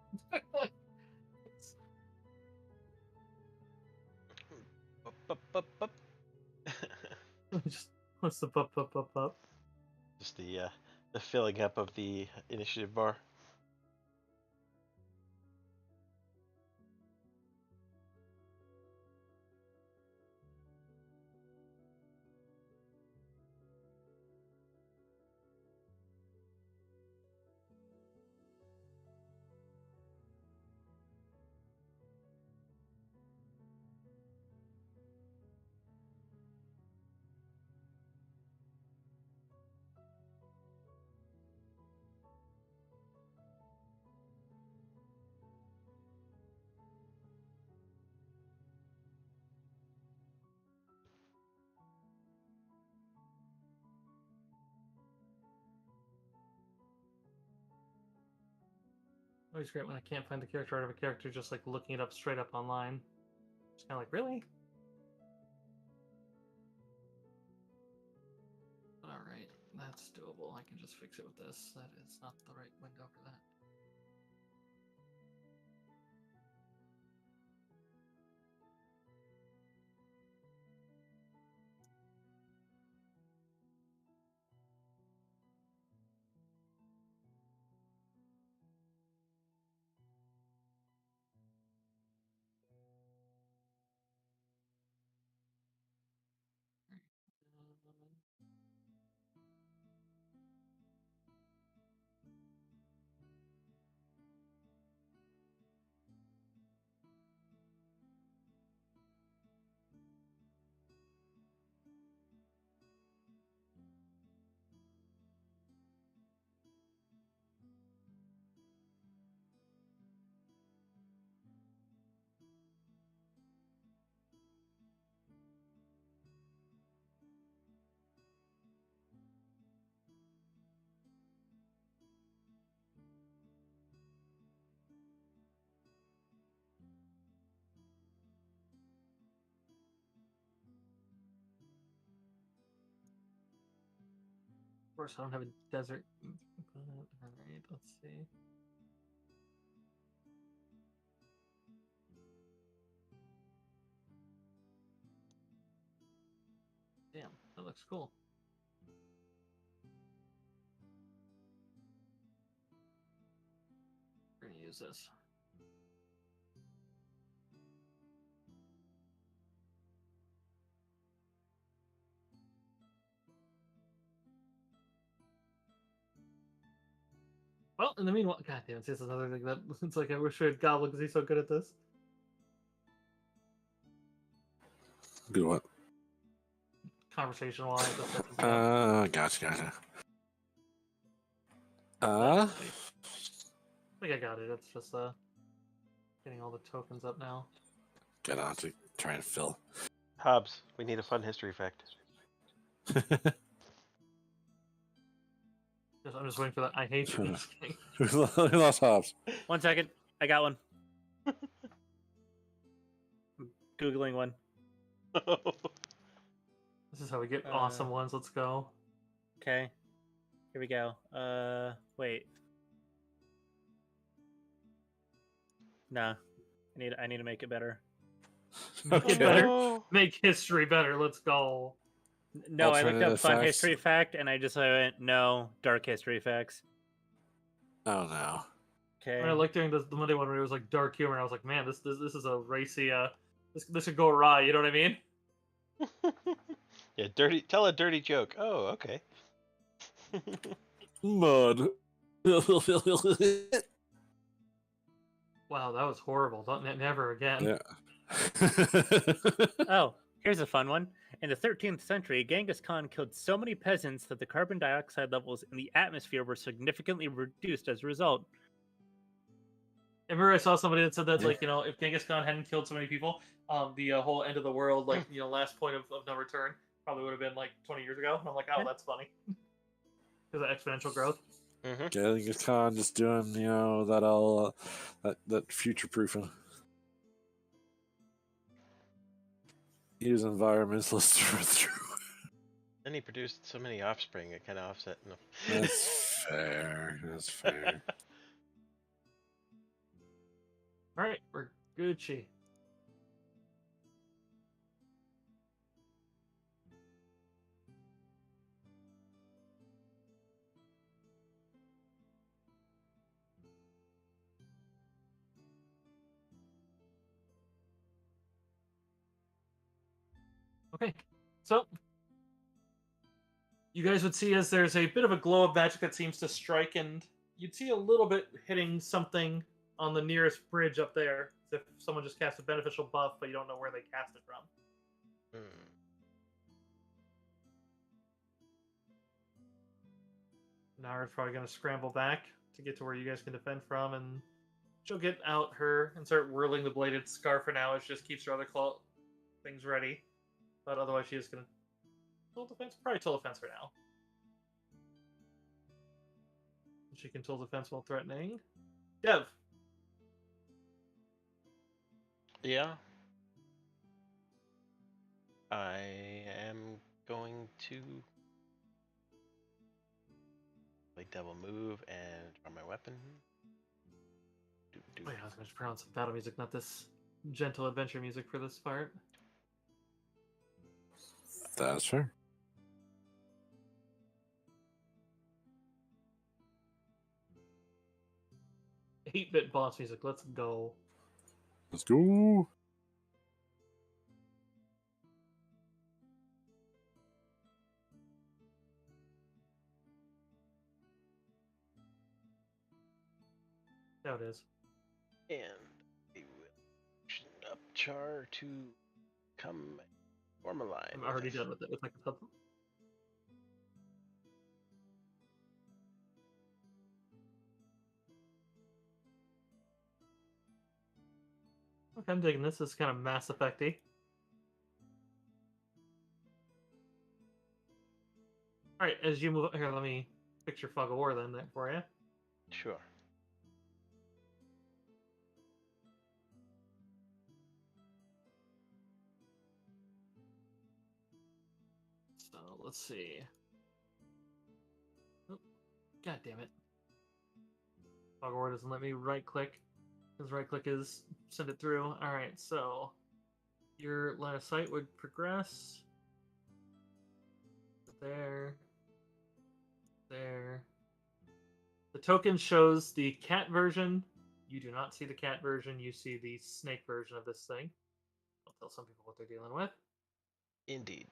Bup, bup, bup, bup. Just what's the up? Just the filling up of the initiative bar. Always great when I can't find the character art of a character, just like looking it up straight up online. Just kind of like, really? Alright, that's doable. I can just fix it with this. That is not the right window for that. Of course, I don't have a desert. Alright, let's see. Damn, that looks cool. We're gonna use this. Well, in the meanwhile, god damn it, this is another thing that it's like I wish we had Goblin because he's so good at this. Good what? Conversation wise, Gotcha. I think I got it. It's just getting all the tokens up now. Get on to try and fill. Hobbs, we need a fun history fact. I'm just waiting for that. I hate you. Just kidding. We lost Hobbs. 1 second. I got one. I'm Googling one. This is how we get awesome ones. Let's go. Okay. Here we go. Wait. Nah. I need to make it better. Make it better. Make history better. Let's go. No, I looked up Alternative fun facts. history fact and I just went no dark history facts. Oh no. Okay. When I looked during the Monday one where it was like dark humor, I was like, man, this is a racy. This could go awry. You know what I mean? Yeah, tell a dirty joke. Oh, okay. Mud. Wow, that was horrible. Never again. Yeah. Oh, here's a fun one. In the 13th century, Genghis Khan killed so many peasants that the carbon dioxide levels in the atmosphere were significantly reduced as a result. I remember I saw somebody that said that, like, you know, if Genghis Khan hadn't killed so many people, the whole end of the world, like, you know, last point of no return, probably would have been like 20 years ago. And I'm like, oh, that's funny. Because of exponential growth. Mm-hmm. Genghis Khan just doing, you know, that all that future proofing. He was environmentalist through. And he produced so many offspring, it kind of offset. No. That's fair. That's fair. All right, we're Gucci. Okay, so you guys would see as there's a bit of a glow of magic that seems to strike, and you'd see a little bit hitting something on the nearest bridge up there, as if someone just cast a beneficial buff, but you don't know where they cast it from. Hmm. Nara's probably going to scramble back to get to where you guys can defend from, and she'll get out her and start whirling the bladed scarf for now, as she just keeps her other claw things ready. But otherwise, she is going to tilt defense, probably tilt defense for now. She can tilt defense while threatening. Dev. Yeah. I am going to play double move and draw my weapon. Wait, I was going to pronounce battle music, not this gentle adventure music for this part. That's fair. 8-bit boss music, let's go. Let's go. There it is. And we will action up Char to come form a line. I'm with already us. done with it with like a puzzle. Okay, I'm digging this. This is kind of Mass Effect-y. Alright, as you move here, let me picture Fog of War then for you. Sure. So let's see. Oh, God damn it. Fog of War doesn't let me right click. Because right click is send it through. Alright, so your line of sight would progress. There. There. The token shows the cat version. You do not see the cat version, you see the snake version of this thing. I'll tell some people what they're dealing with. Indeed.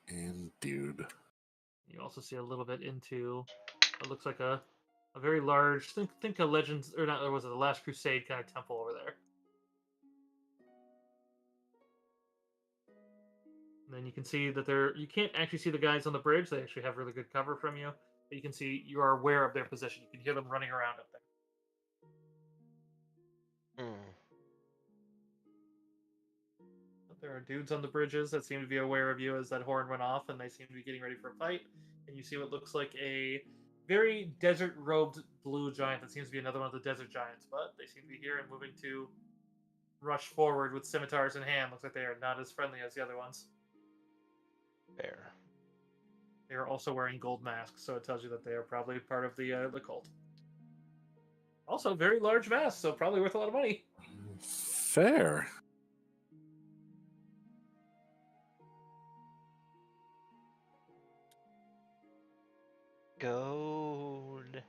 And dude. You also see a little bit into what looks like a very large think a Legends or not, or was it the Last Crusade kind of temple over there. And then you can see that you can't actually see the guys on the bridge, they actually have really good cover from you. But you can see you are aware of their position. You can hear them running around up there. Hmm. There are dudes on the bridges that seem to be aware of you as that horn went off, and they seem to be getting ready for a fight. And you see what looks like a very desert-robed blue giant that seems to be another one of the desert giants, but they seem to be here and moving to rush forward with scimitars in hand. Looks like they are not as friendly as the other ones. Fair. They are also wearing gold masks, so it tells you that they are probably part of the cult. Also, very large masks, so probably worth a lot of money. Fair. Gold.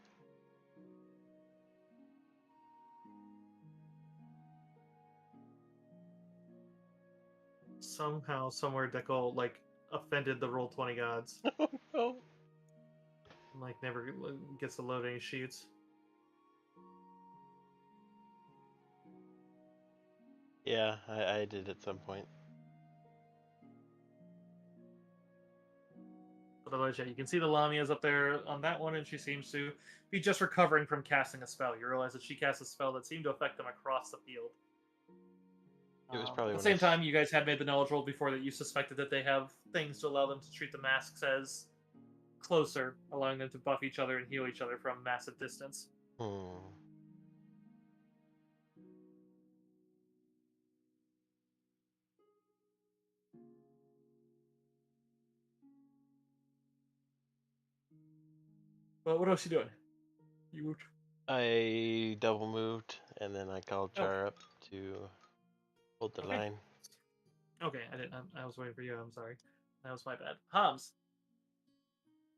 Somehow, somewhere, Deco offended the Roll20 gods. Oh no. Never gets to load any sheets. Yeah, I did at some point. Otherwise, yeah, you can see the Lamia's up there on that one, and she seems to be just recovering from casting a spell. You realize that she cast a spell that seemed to affect them across the field. It was probably at the when I same time, you guys had made the knowledge roll before that you suspected that they have things to allow them to treat the masks as closer, allowing them to buff each other and heal each other from massive distance. Hmm. But what else you doing? You I double moved, and then I called Oh. Char up to hold the Okay. line. Okay, I didn't. I was waiting for you. I'm sorry. That was my bad. Hobbs,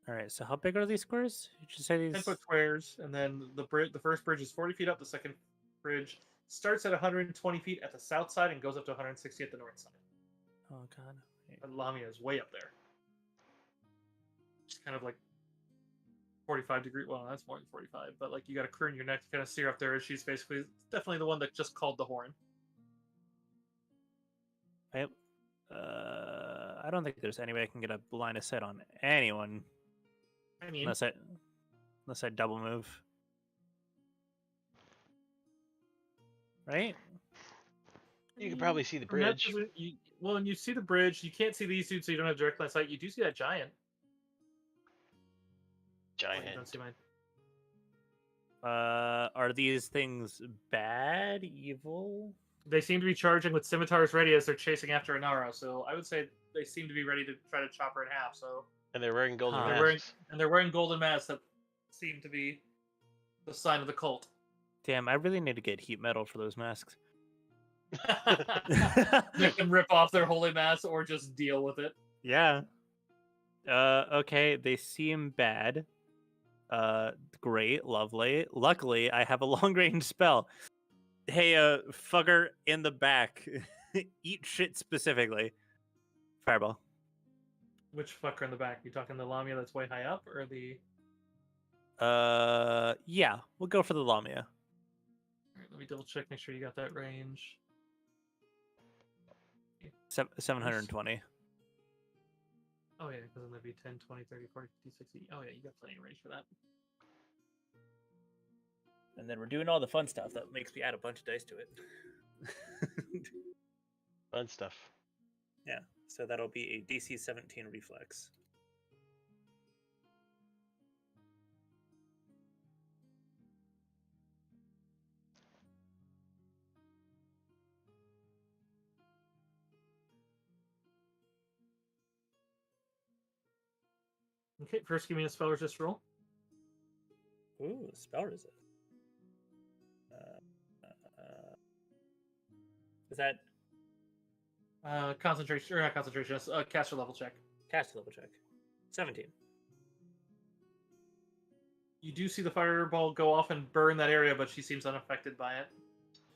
All right. So how big are these squares? You should say 10-foot these. squares, and then the first bridge is 40 feet up. The second bridge starts at 120 feet at the south side and goes up to 160 at the north side. Oh God. Wait. And Lamia is way up there. It's kind of like 45-degree. Well, that's more than 45, but like you got to curl your neck to kind of see her up there. And she's basically definitely the one that just called the horn. I don't think there's any way I can get a line of sight on anyone I mean, unless I double move. Right? You can probably see the from that bridge. well, when you see the bridge, you can't see these dudes, so you don't have direct line of sight. You do see that giant. Oh, you don't Giant. see mine. Are these things bad, evil? They seem to be charging with scimitars ready as they're chasing after Inara. So I would say they seem to be ready to try to chop her in half. So And they're wearing golden Huh. masks. they're wearing golden masks that seem to be the sign of the cult. Damn, I really need to get heat metal for those masks. They can rip off their holy mass or just deal with it. Yeah. Okay, they seem bad. Great, lovely. Luckily, I have a long range spell. Hey, fugger in the back. Eat shit specifically. Fireball. Which fucker in the back? You talking the Lamia that's way high up, or the? Yeah, we'll go for the Lamia. Alright, let me double check. Make sure you got that range. 720. Oh yeah, because then that'd be 10, 20, 30, 40, 50, 60. Oh yeah, you got plenty of range for that. And then we're doing all the fun stuff that makes me add a bunch of dice to it. Fun stuff. Yeah, so that'll be a DC 17 reflex. Okay, first give me a spell resist roll. Ooh, spell resist. Is that Concentration, or not concentration, it's a caster level check. caster level check? 17. You do see the fireball go off and burn that area, but she seems unaffected by it.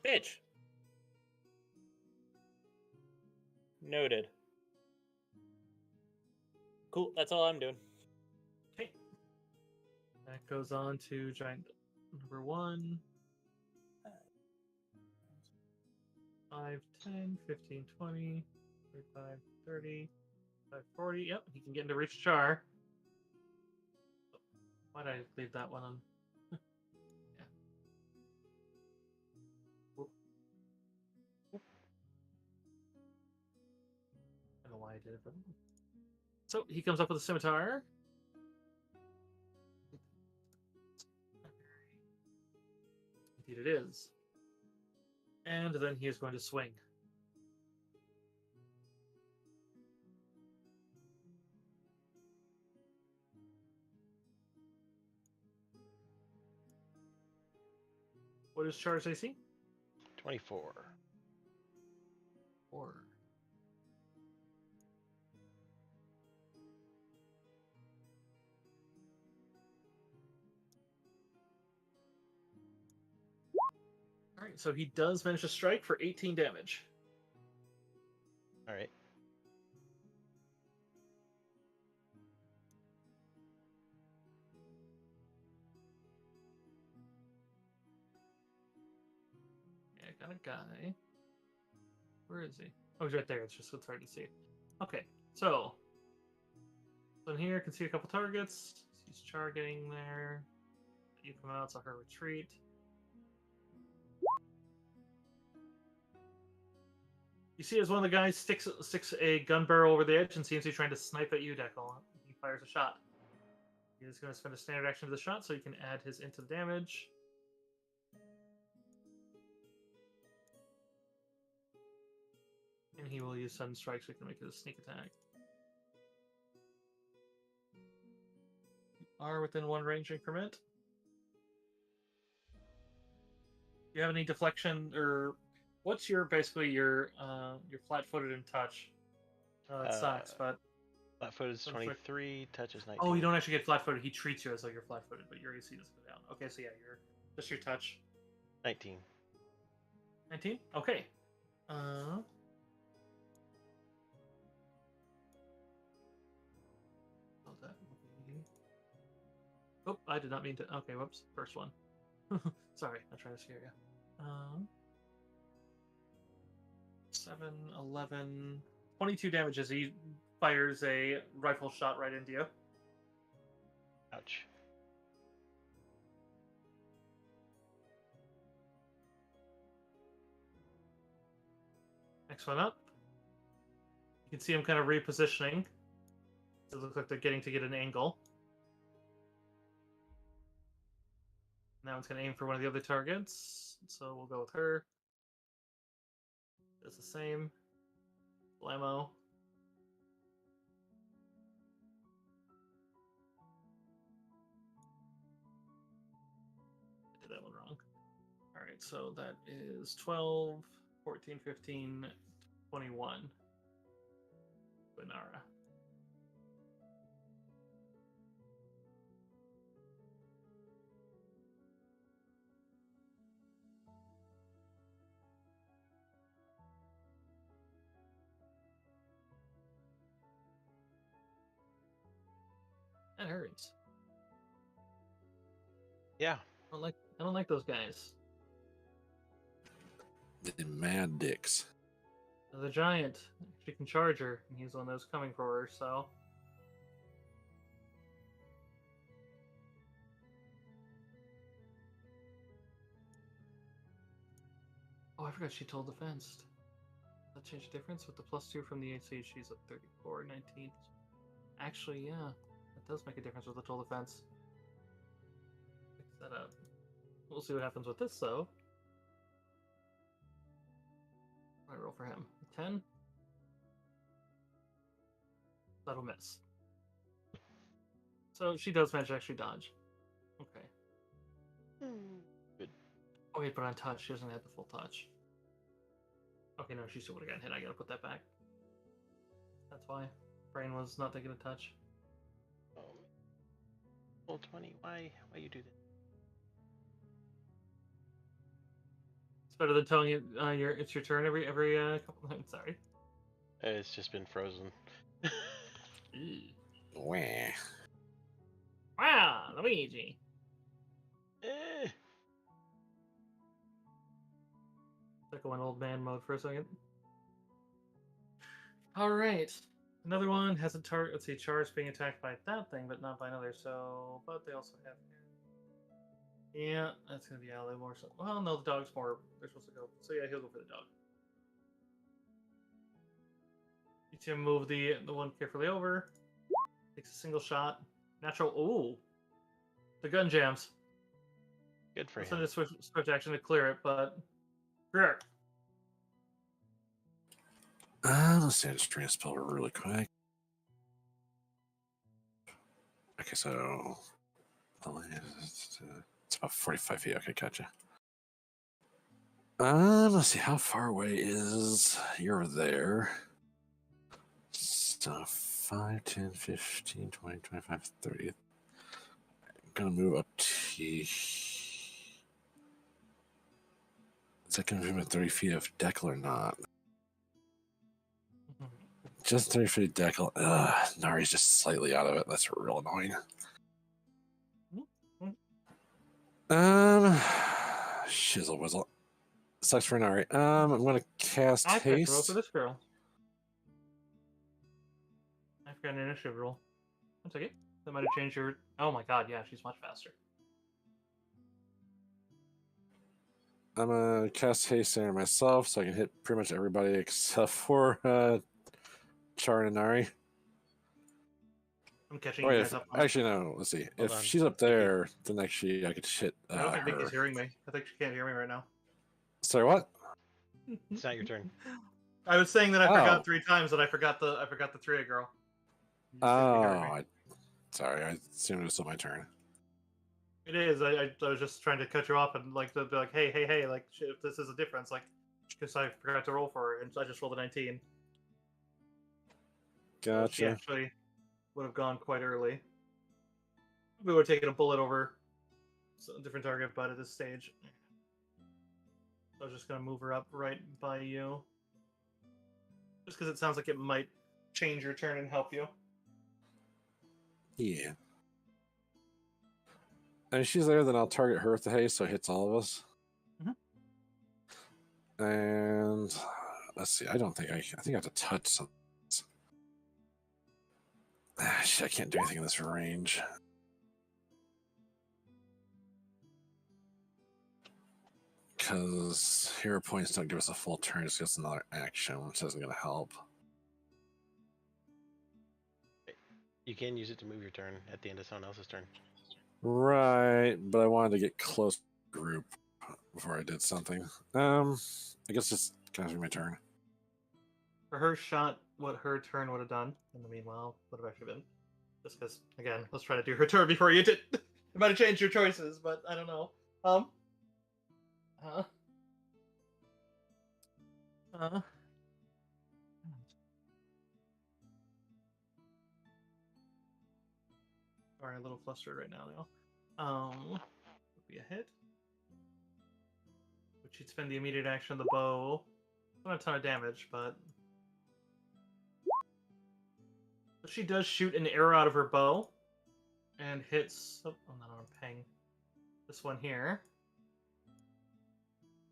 Bitch. Noted. Cool, that's all I'm doing. Okay. That goes on to giant number 1. 5, 10, 15, 20, 25, 30, 35, 40. Yep, he can get into reach char. Why did I leave that one on? Yeah. Whoop. Whoop. I don't know why I did it, but so he comes up with a scimitar. Indeed, it is. And then he is going to swing. What is Char's AC? 24. 4. Alright, so he does manage to strike for 18 damage. All right. Yeah, I got a guy. Where is he? Oh, he's right there. It's just it's hard to see. Okay, so in here, I can see a couple targets. Sees Char getting there. You come out, so her retreat. You see as one of the guys sticks a gun barrel over the edge and seems to be trying to snipe at you, Deckle. He fires a shot. He is going to spend a standard action to the shot so he can add his into the damage. And he will use sudden strike so he can make it a sneak attack. You are within 1 range increment. Do you have any deflection or what's your basically your flat-footed and touch? It sucks, but Flat-footed is Looks like- 23, touch is 19. oh, you don't actually get flat-footed. He treats you as though you're flat-footed, but your AC doesn't go down. Okay, so yeah, you're just your touch. 19. 19? Okay. Oh, that would be... Oh, I did not mean to. Okay, whoops. First one. Sorry, I'm trying to scare you. 7, 11, 22 damage as he fires a rifle shot right into you. Ouch. Next one up. You can see him kind of repositioning. It looks like they're getting to get an angle. Now it's going to aim for one of the other targets. So we'll go with her. Does the same. Blammo. I did that one wrong. Alright, so that is 12, 14, 15, 21. Banara. That hurts. Yeah. I don't like those guys. The mad dicks. The giant. She can charge her, and he's the one that's coming for her, so. Oh, I forgot she told defense. That change the difference with the +2 from the AC. She's at 34, 19. Actually, yeah, that does make a difference with the total defense. Fix that up. We'll see what happens with this, though. I roll for him. 10. That'll miss. So she does manage to actually dodge. Okay. Good. Oh wait, but on touch, she doesn't have the full touch. Okay, no, she still would have gotten hit. I gotta put that back. That's why. Brain was not taking a touch. Full 20. Why you do that? It's better than telling you it's your turn every couple times. Sorry. It's just been frozen. Wah. Wow, Luigi. Eh. Like going old man mode for a second. All right, another one has a target. Let's see, Char's being attacked by that thing, but not by another. So, but they also have. Yeah, that's gonna be a little more. So, well, no, the dog's more. They're supposed to go. So yeah, he'll go for the dog. You see him move the one carefully over. Takes a single shot. Natural. Ooh, the gun jams. Good for Send him. a swift action to clear it, but. Sure. Let's see, I just trying to spell it really quick. Okay, so it's about 45 feet. Okay, gotcha. Let's see, how far away is you're there? So 5, 10, 15, 20, 25, 30. I'm gonna move up to. Is that gonna be within 30 feet of Deckle or not? Just 30 feet of Deckle. Nari's just slightly out of it. That's real annoying. Shizzle whizzle. Sucks for Nari. I'm gonna cast I forgot to roll haste. for this girl. I forgot an initiative roll. That's okay. That might have changed your. Oh my god, yeah, she's much faster. I'm gonna cast haste there myself, so I can hit pretty much everybody except for Char and Nari. I'm catching Oh, you wait, guys up. actually, no. Let's see. Hold if on. she's up there, then actually I could hit I don't think her. Nikki's hearing me. I think she can't hear me right now. Sorry, what? It's not your turn. I was saying that I Oh. forgot 3 times that I forgot the 3 girl. You said you heard me. Sorry, I assumed it was still my turn. It is. I was just trying to cut you off and like to be like, hey, like if this is a difference, like because I forgot to roll for it and I just rolled a 19. So she Gotcha. actually would have gone quite early. We would have taken a bullet over a different target, but at this stage, I was just gonna move her up right by you, just because it sounds like it might change your turn and help you. Yeah. And if she's there, then I'll target her with the haste, so it hits all of us. And let's see. I don't think I think I have to touch something. Shit, I can't do anything in this range. Because hero points don't give us a full turn, it's just another action, which isn't going to help. You can use it to move your turn at the end of someone else's turn. Right, but I wanted to get close to the group before I did something. I guess just kind of my turn. For her shot, what her turn would have done in the meanwhile would have actually been just because again, let's try to do her turn before you did. It might have changed your choices, but I don't know. Uh, Sorry, a little flustered right now, though. Would be a hit. Which you'd spend the immediate action of the bow. Not a ton of damage, but she does shoot an arrow out of her bow and hits. Oh, I'm not on ping. This one here.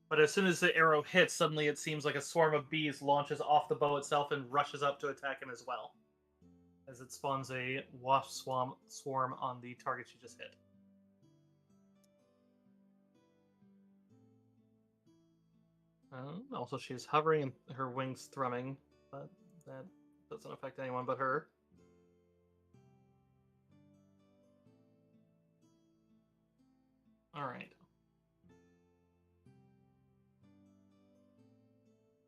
But as soon as the arrow hits, suddenly it seems like a swarm of bees launches off the bow itself and rushes up to attack him as well, as it spawns a wasp swarm on the target she just hit. Also, she is hovering and her wings thrumming, but that doesn't affect anyone but her. All right.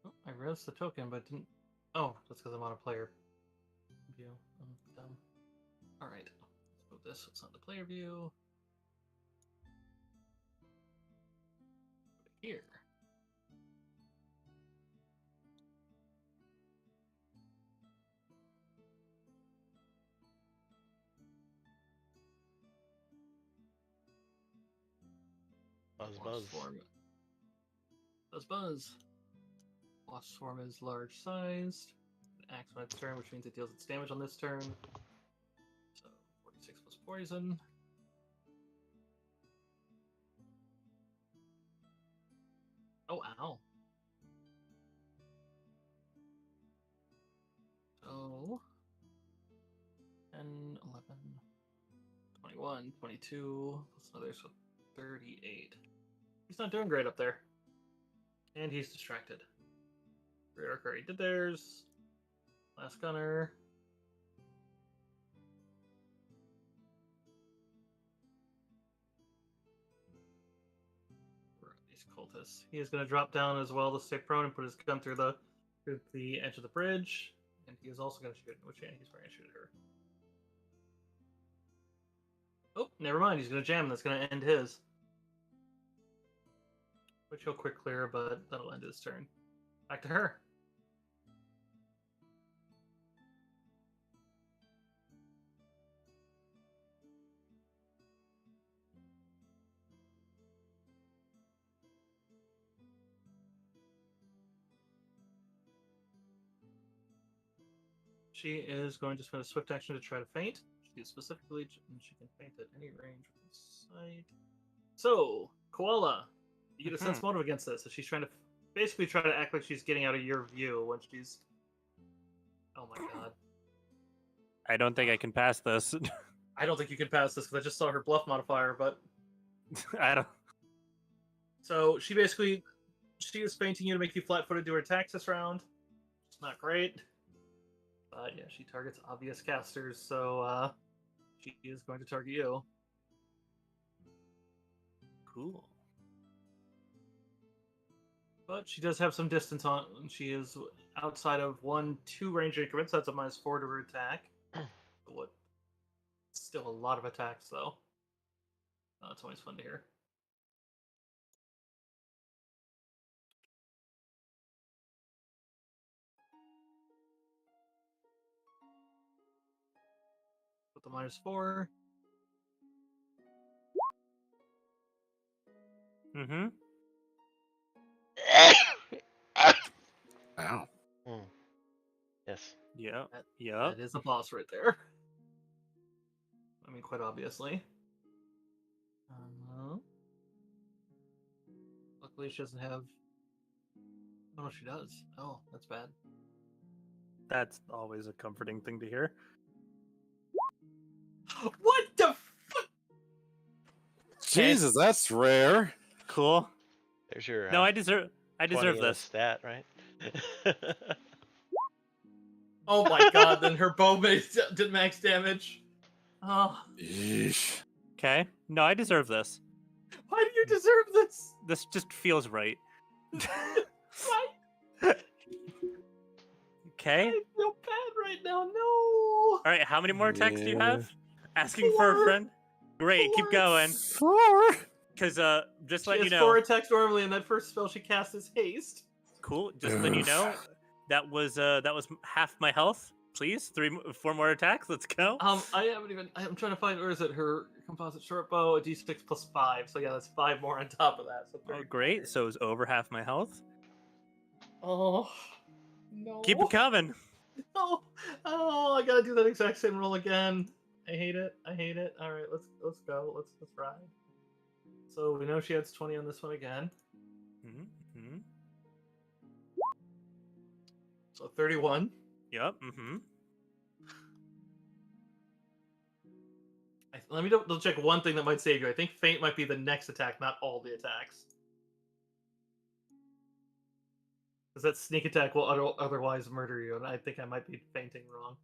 Oh, I realized the token, but didn't. Oh, that's because I'm on a player view. I'm dumb. All right. Let's move this so it's not the player view. Put it here. Buzz, Wasp buzz. swarm. Buzz, buzz. Wasp swarm is large sized. It acts on its turn, which means it deals its damage on this turn. So 46 plus poison. Oh, ow. So 10, 11, 21, 22, plus another, so 38. He's not doing great up there. And he's distracted. Great Arc already did theirs. Last Gunner. Where are these cultists? He is going to drop down as well to stay prone and put his gun through the edge of the bridge. And he is also going to shoot at Witch Annie. He's going to shoot at her. Oh, never mind. He's going to jam. That's going to end his. Which he'll quick clear, but that'll end his turn. Back to her. She is going to spend a swift action to try to feint. She is specifically, and she can feint at any range within sight. So, Koala, you get a sense motive against this. So she's trying to basically try to act like she's getting out of your view when she's. Oh my god. I don't think I can pass this. I don't think you can pass this because I just saw her bluff modifier, but. I don't. So she is feinting you to make you flat footed to her attacks this round. It's not great. But yeah, she targets obvious casters, so she is going to target you. Cool. But she does have some distance on. She is outside of 1-2 range increments. That's a -4 to her attack. What? Still a lot of attacks, though. Oh, it's always fun to hear. With the -4. Mm-hmm. Wow. Mm. Yes. Yep. That- Yep. That is the boss right there. I mean, quite obviously. Luckily, she doesn't have. Oh, no, she does. Oh, that's bad. That's always a comforting thing to hear. What the fuck? Jesus, that's rare. Cool. There's your No, I deserve 20 in a this. stat, right? Oh my god, then her bow did max damage. Oh, Yeesh. Okay. No, I deserve this. why do you deserve this? This just feels right. Why? Okay. I feel bad right now. No. All right. How many more attacks do you Yeah. have? Asking for a 4. friend. Great. Keep 4. going. 4. Because just She let has you know. 4 attacks normally, and that first spell she casts is haste. Cool. Just let you know. That was half my health. Please, 4 more attacks. Let's go. I haven't even. I'm trying to find. Where is it? Her composite short bow, a d6 plus 5. So yeah, that's 5 more on top of that. So Oh, 30. great. So it's over half my health. Oh no. Keep it coming. No. Oh, I gotta do that exact same roll again. I hate it. I hate it. All right, let's go. Let's ride. So we know she adds 20 on this one again. Mm-hmm. So 31. Yep. Mm-hmm. Let me double check one thing that might save you. I think feint might be the next attack, not all the attacks. Because that sneak attack will otherwise murder you, and I think I might be fainting wrong.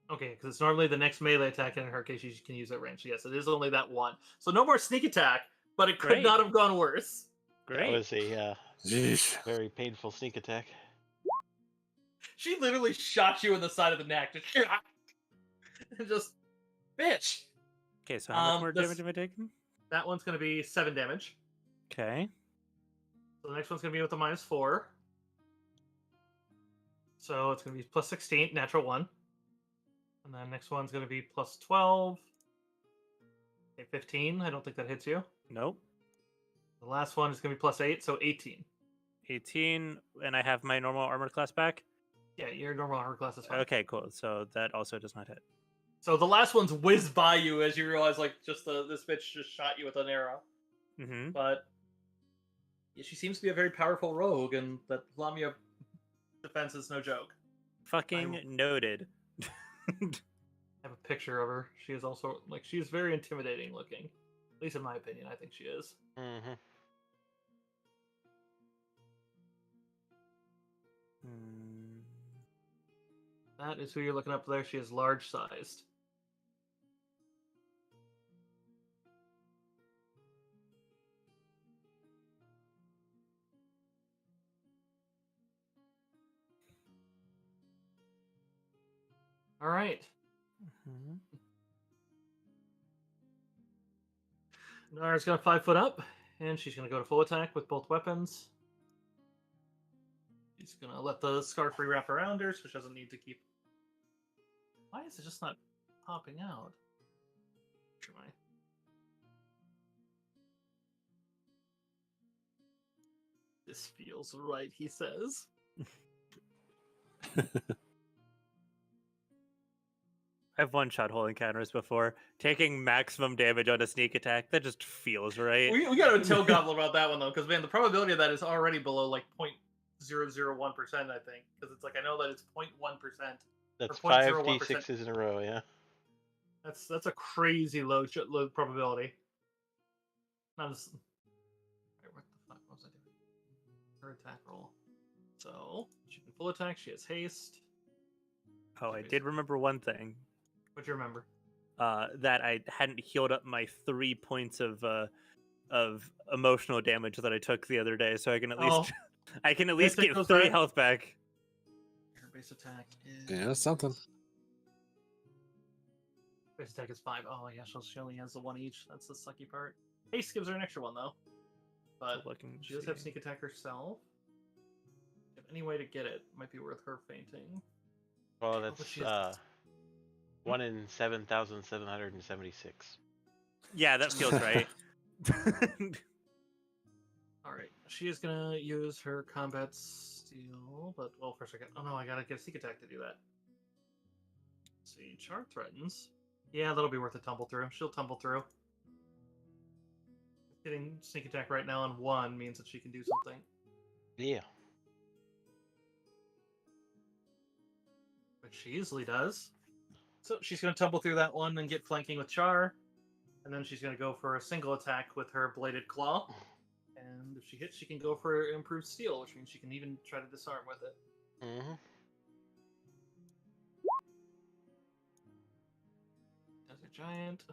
Okay, because it's normally the next melee attack, and in her case, you can use that range. So yes, it is only that one. So no more sneak attack, but it could Great. not have gone worse. That Great. was a Yeesh. very painful sneak attack. She literally shot you in the side of the neck. Just bitch. Okay. So how much more this- damage am I taking? That one's going to be 7 damage. Okay. So the next one's going to be with a -4. So it's going to be plus 16, natural 1. And then next one's going to be plus 12. Okay, 15. I don't think that hits you. Nope. The last one is going to be plus 8, so 18. 18, and I have my normal armor class back. Yeah, your normal armor class is fine. Okay, cool. So that also does not hit. So the last one's whizzed by you as you realize, like, just this bitch just shot you with an arrow. Mm-hmm. But yeah, she seems to be a very powerful rogue, and that Lamia defense is no joke. Fucking noted. I have a picture of her. She is also, like, she is very intimidating looking. At least in my opinion, I think she is. Mm-hmm. That is who you're looking up there. She is large sized. All right. Mhm. Nara's gonna 5 foot up, and she's gonna go to full attack with both weapons. She's gonna let the scarf re-wrap around her, so she doesn't need to keep. Why is it just not popping out? Try. This feels right, he says. I've one-shot hole encounters before. Taking maximum damage on a sneak attack, that just feels right. We gotta tell Goblin about that one though, because man, the probability of that is already below like 0.001%, I think. Because it's like I know that it's 0.1%. That's 0.01%. 5 d6s in a row, yeah. That's a crazy low probability. Not as. Wait, what the fuck was I doing? Her attack roll. So she can full attack. She has haste. Oh, I did remember one thing. What do you remember? That I hadn't healed up my 3 points of emotional damage that I took the other day, so I can at least I can at least take get those 3 back. health back. Her base attack is. Yeah, that's something. Base attack is 5. Oh yeah, she only has the 1 each. That's the sucky part. Haste gives her an extra 1 though. But Looking she does have sneak attack herself. If any way to get it, might be worth her fainting. Well, but that's she has- 1 in 7,776. Yeah, that feels right. Alright, she is gonna use her combat steal, but well, for a second. Oh no, I gotta get a sneak attack to do that. Let's see, Char threatens. Yeah, that'll be worth a tumble through. She'll tumble through. Getting sneak attack right now on 1 means that she can do something. Yeah. Which she easily does. So she's gonna tumble through that one and get flanking with Char. And then she's gonna go for a single attack with her bladed claw. And if she hits, she can go for improved steel, which means she can even try to disarm with it. Mm-hmm. As a giant.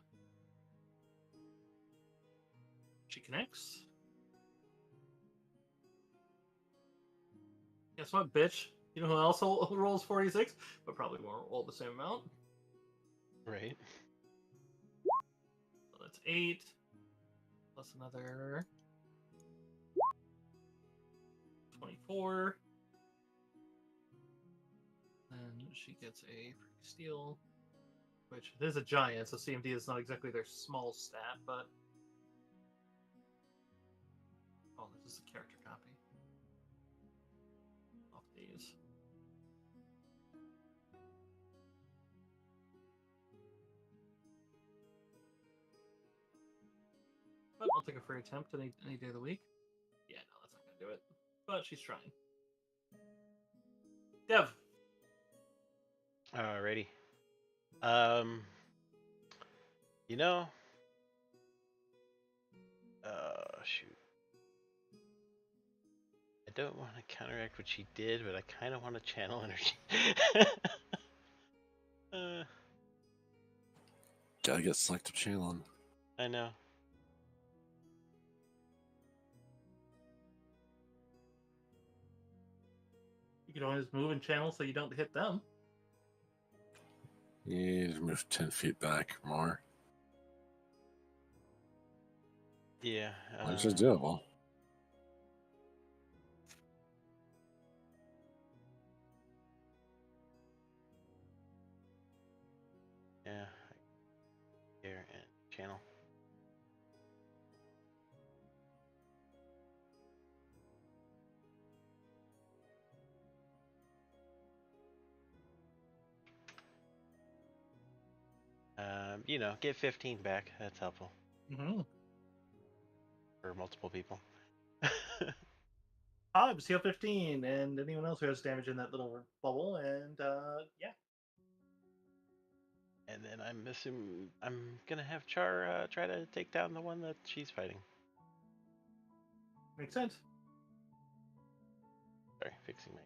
She connects. Guess what, bitch? You know who else rolls 46? But probably won't roll the same amount. Right. So that's 8. Plus another 24. Then she gets a free steal. Which is a giant, so CMD is not exactly their small stat, but... Oh, this is a character copy. Off these. But I'll take a free attempt any day of the week. Yeah, no, that's not gonna do it. But she's trying. Dev. Alrighty. You know, shoot. I don't want to counteract what she did, but I kind of want to channel energy. Gotta get selective channeling. I know. You can always move and channel so you don't hit them. You need to move 10 feet back or more. Yeah. Which is doable. Yeah. Here and channel. You know, get 15 back. That's helpful Mm-hmm. for multiple people. Hobbs, heal 15, and anyone else who has damage in that little bubble, and yeah. And then I'm assuming I'm gonna have Char try to take down the one that she's fighting. Makes sense. Sorry, fixing my.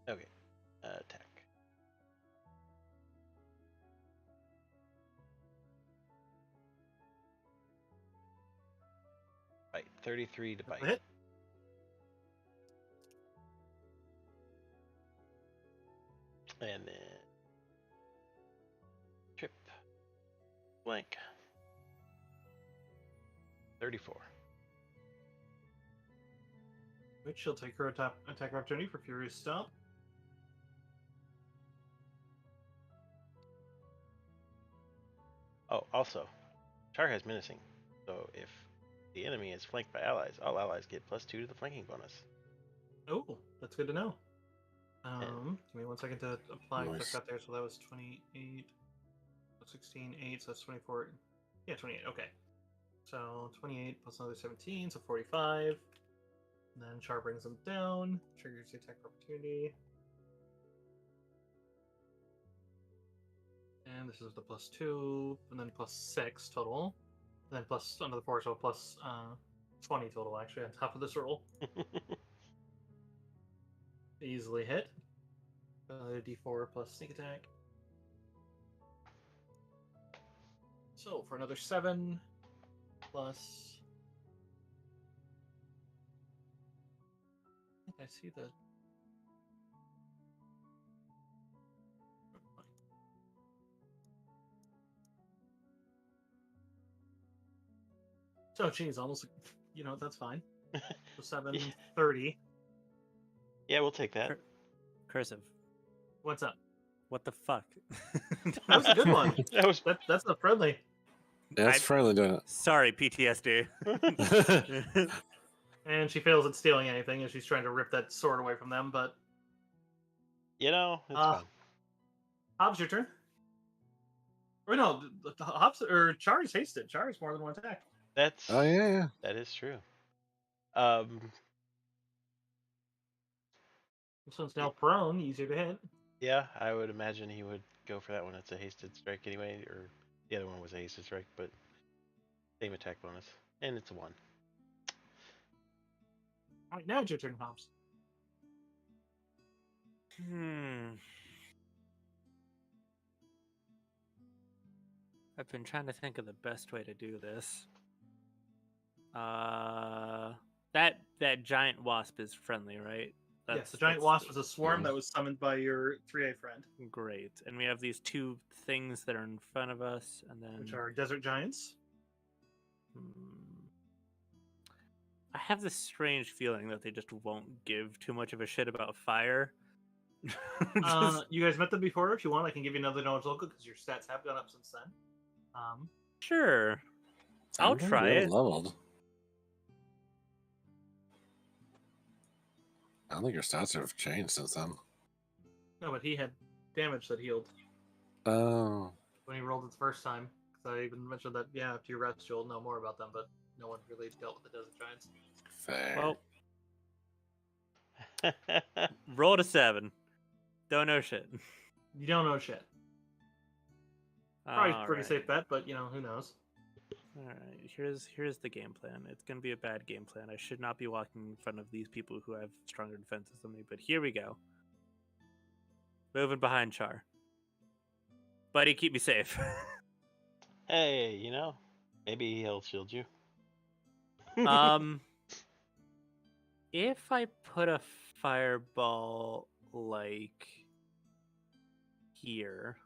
Okay, attack. Bite, 33 to bite. Hit. And then trip, blank, 34. Which she'll take her attack opportunity for Furious Stomp. Oh, also, Char has menacing, so if the enemy is flanked by allies, all allies get +2 to the flanking bonus. Oh, that's good to know. Give me 1 second to apply. Nice. I've got there, so that was 28, 16, 8, so that's 24. Yeah, 28. Okay. So 28 plus another 17, so 45. And then Char brings them down, triggers the attack opportunity. And this is the +2, and then +6 total. And then plus another 4, so plus 20 total actually on top of this roll. Easily hit. D4 plus sneak attack. So for another 7 plus. I think I see the. So geez, almost. That's fine. So 730. Yeah, we'll take that. Cur- Cursive. What's up? What the fuck? That was a good one. That was That's the friendly. Yeah, it's friendly doing Sorry, PTSD. it. And she fails at stealing anything as she's trying to rip that sword away from them, but it's fine. Hobbs, your turn. Or no, Hobbs or Char's hasted. Char is more than one attack. That's Oh yeah. that is true. This one's now prone, easier to hit. Yeah, I would imagine he would go for that one. It's a hasted strike anyway, or the other one was a hasted strike, but same attack bonus, and it's a 1. All right, now it's your turn, Hobbs. I've been trying to think of the best way to do this. That giant wasp is friendly, right? Yes, the giant wasp was a swarm that was summoned by your 3A friend, Great. And we have these 2 things that are in front of us, and then which are desert giants. I have this strange feeling that they just won't give too much of a shit about fire. You guys met them before. If you want, I can give you another knowledge local because your stats have gone up since then. Sure. I'll try it. Leveled. I don't think your stats have changed since then. No, but he had damage that healed Oh. when he rolled it the first time. Because I even mentioned that, yeah, after your rest, you'll know more about them, but no one really dealt with the desert giants. Fair. Well, rolled a 7. Don't know shit. You don't know shit. Probably a pretty Alright. safe bet, but, who knows? Alright, here's the game plan. It's gonna be a bad game plan. I should not be walking in front of these people who have stronger defenses than me, but here we go. Moving behind Char. Buddy, keep me safe. Hey, maybe he'll shield you. If I put a fireball like here,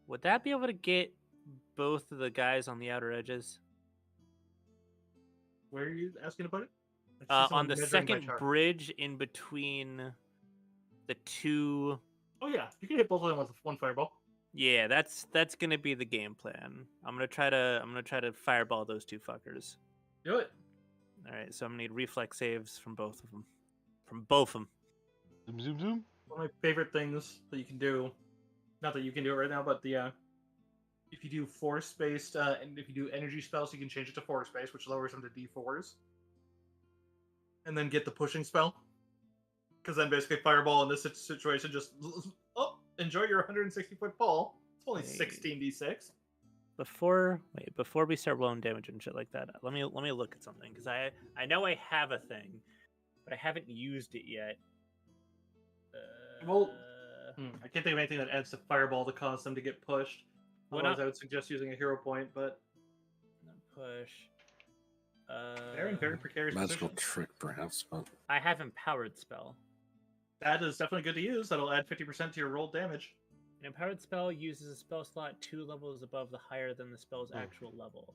would that be able to get both of the guys on the outer edges? Where are you asking to put it? I see On the someone measuring my second chart. bridge in between the 2. Oh, yeah. You can hit both of them with one fireball. Yeah, that's gonna be the game plan. I'm gonna try to fireball those 2 fuckers. Do it. All right, so I'm gonna need reflex saves from both of them. From both of them. Zoom, zoom, zoom. One of my favorite things that you can do, not that you can do it right now, but if you do force-based, and if you do energy spells, you can change it to force-based, which lowers them to D4s. And then get the pushing spell. Because then basically Fireball in this situation just, enjoy your 160-foot fall. It's only Hey. 16d6. Before we start rolling damage and shit like that, let me look at something because I know I have a thing, but I haven't used it yet. Well, I can't think of anything that adds to Fireball to cause them to get pushed. What Otherwise, not- I would suggest using a hero point, but push. they're in very precarious Magical position. trick, perhaps, but I have empowered spell. That is definitely good to use. That'll add 50% to your rolled damage. An empowered spell uses a spell slot 2 levels above the higher than the spell's actual level.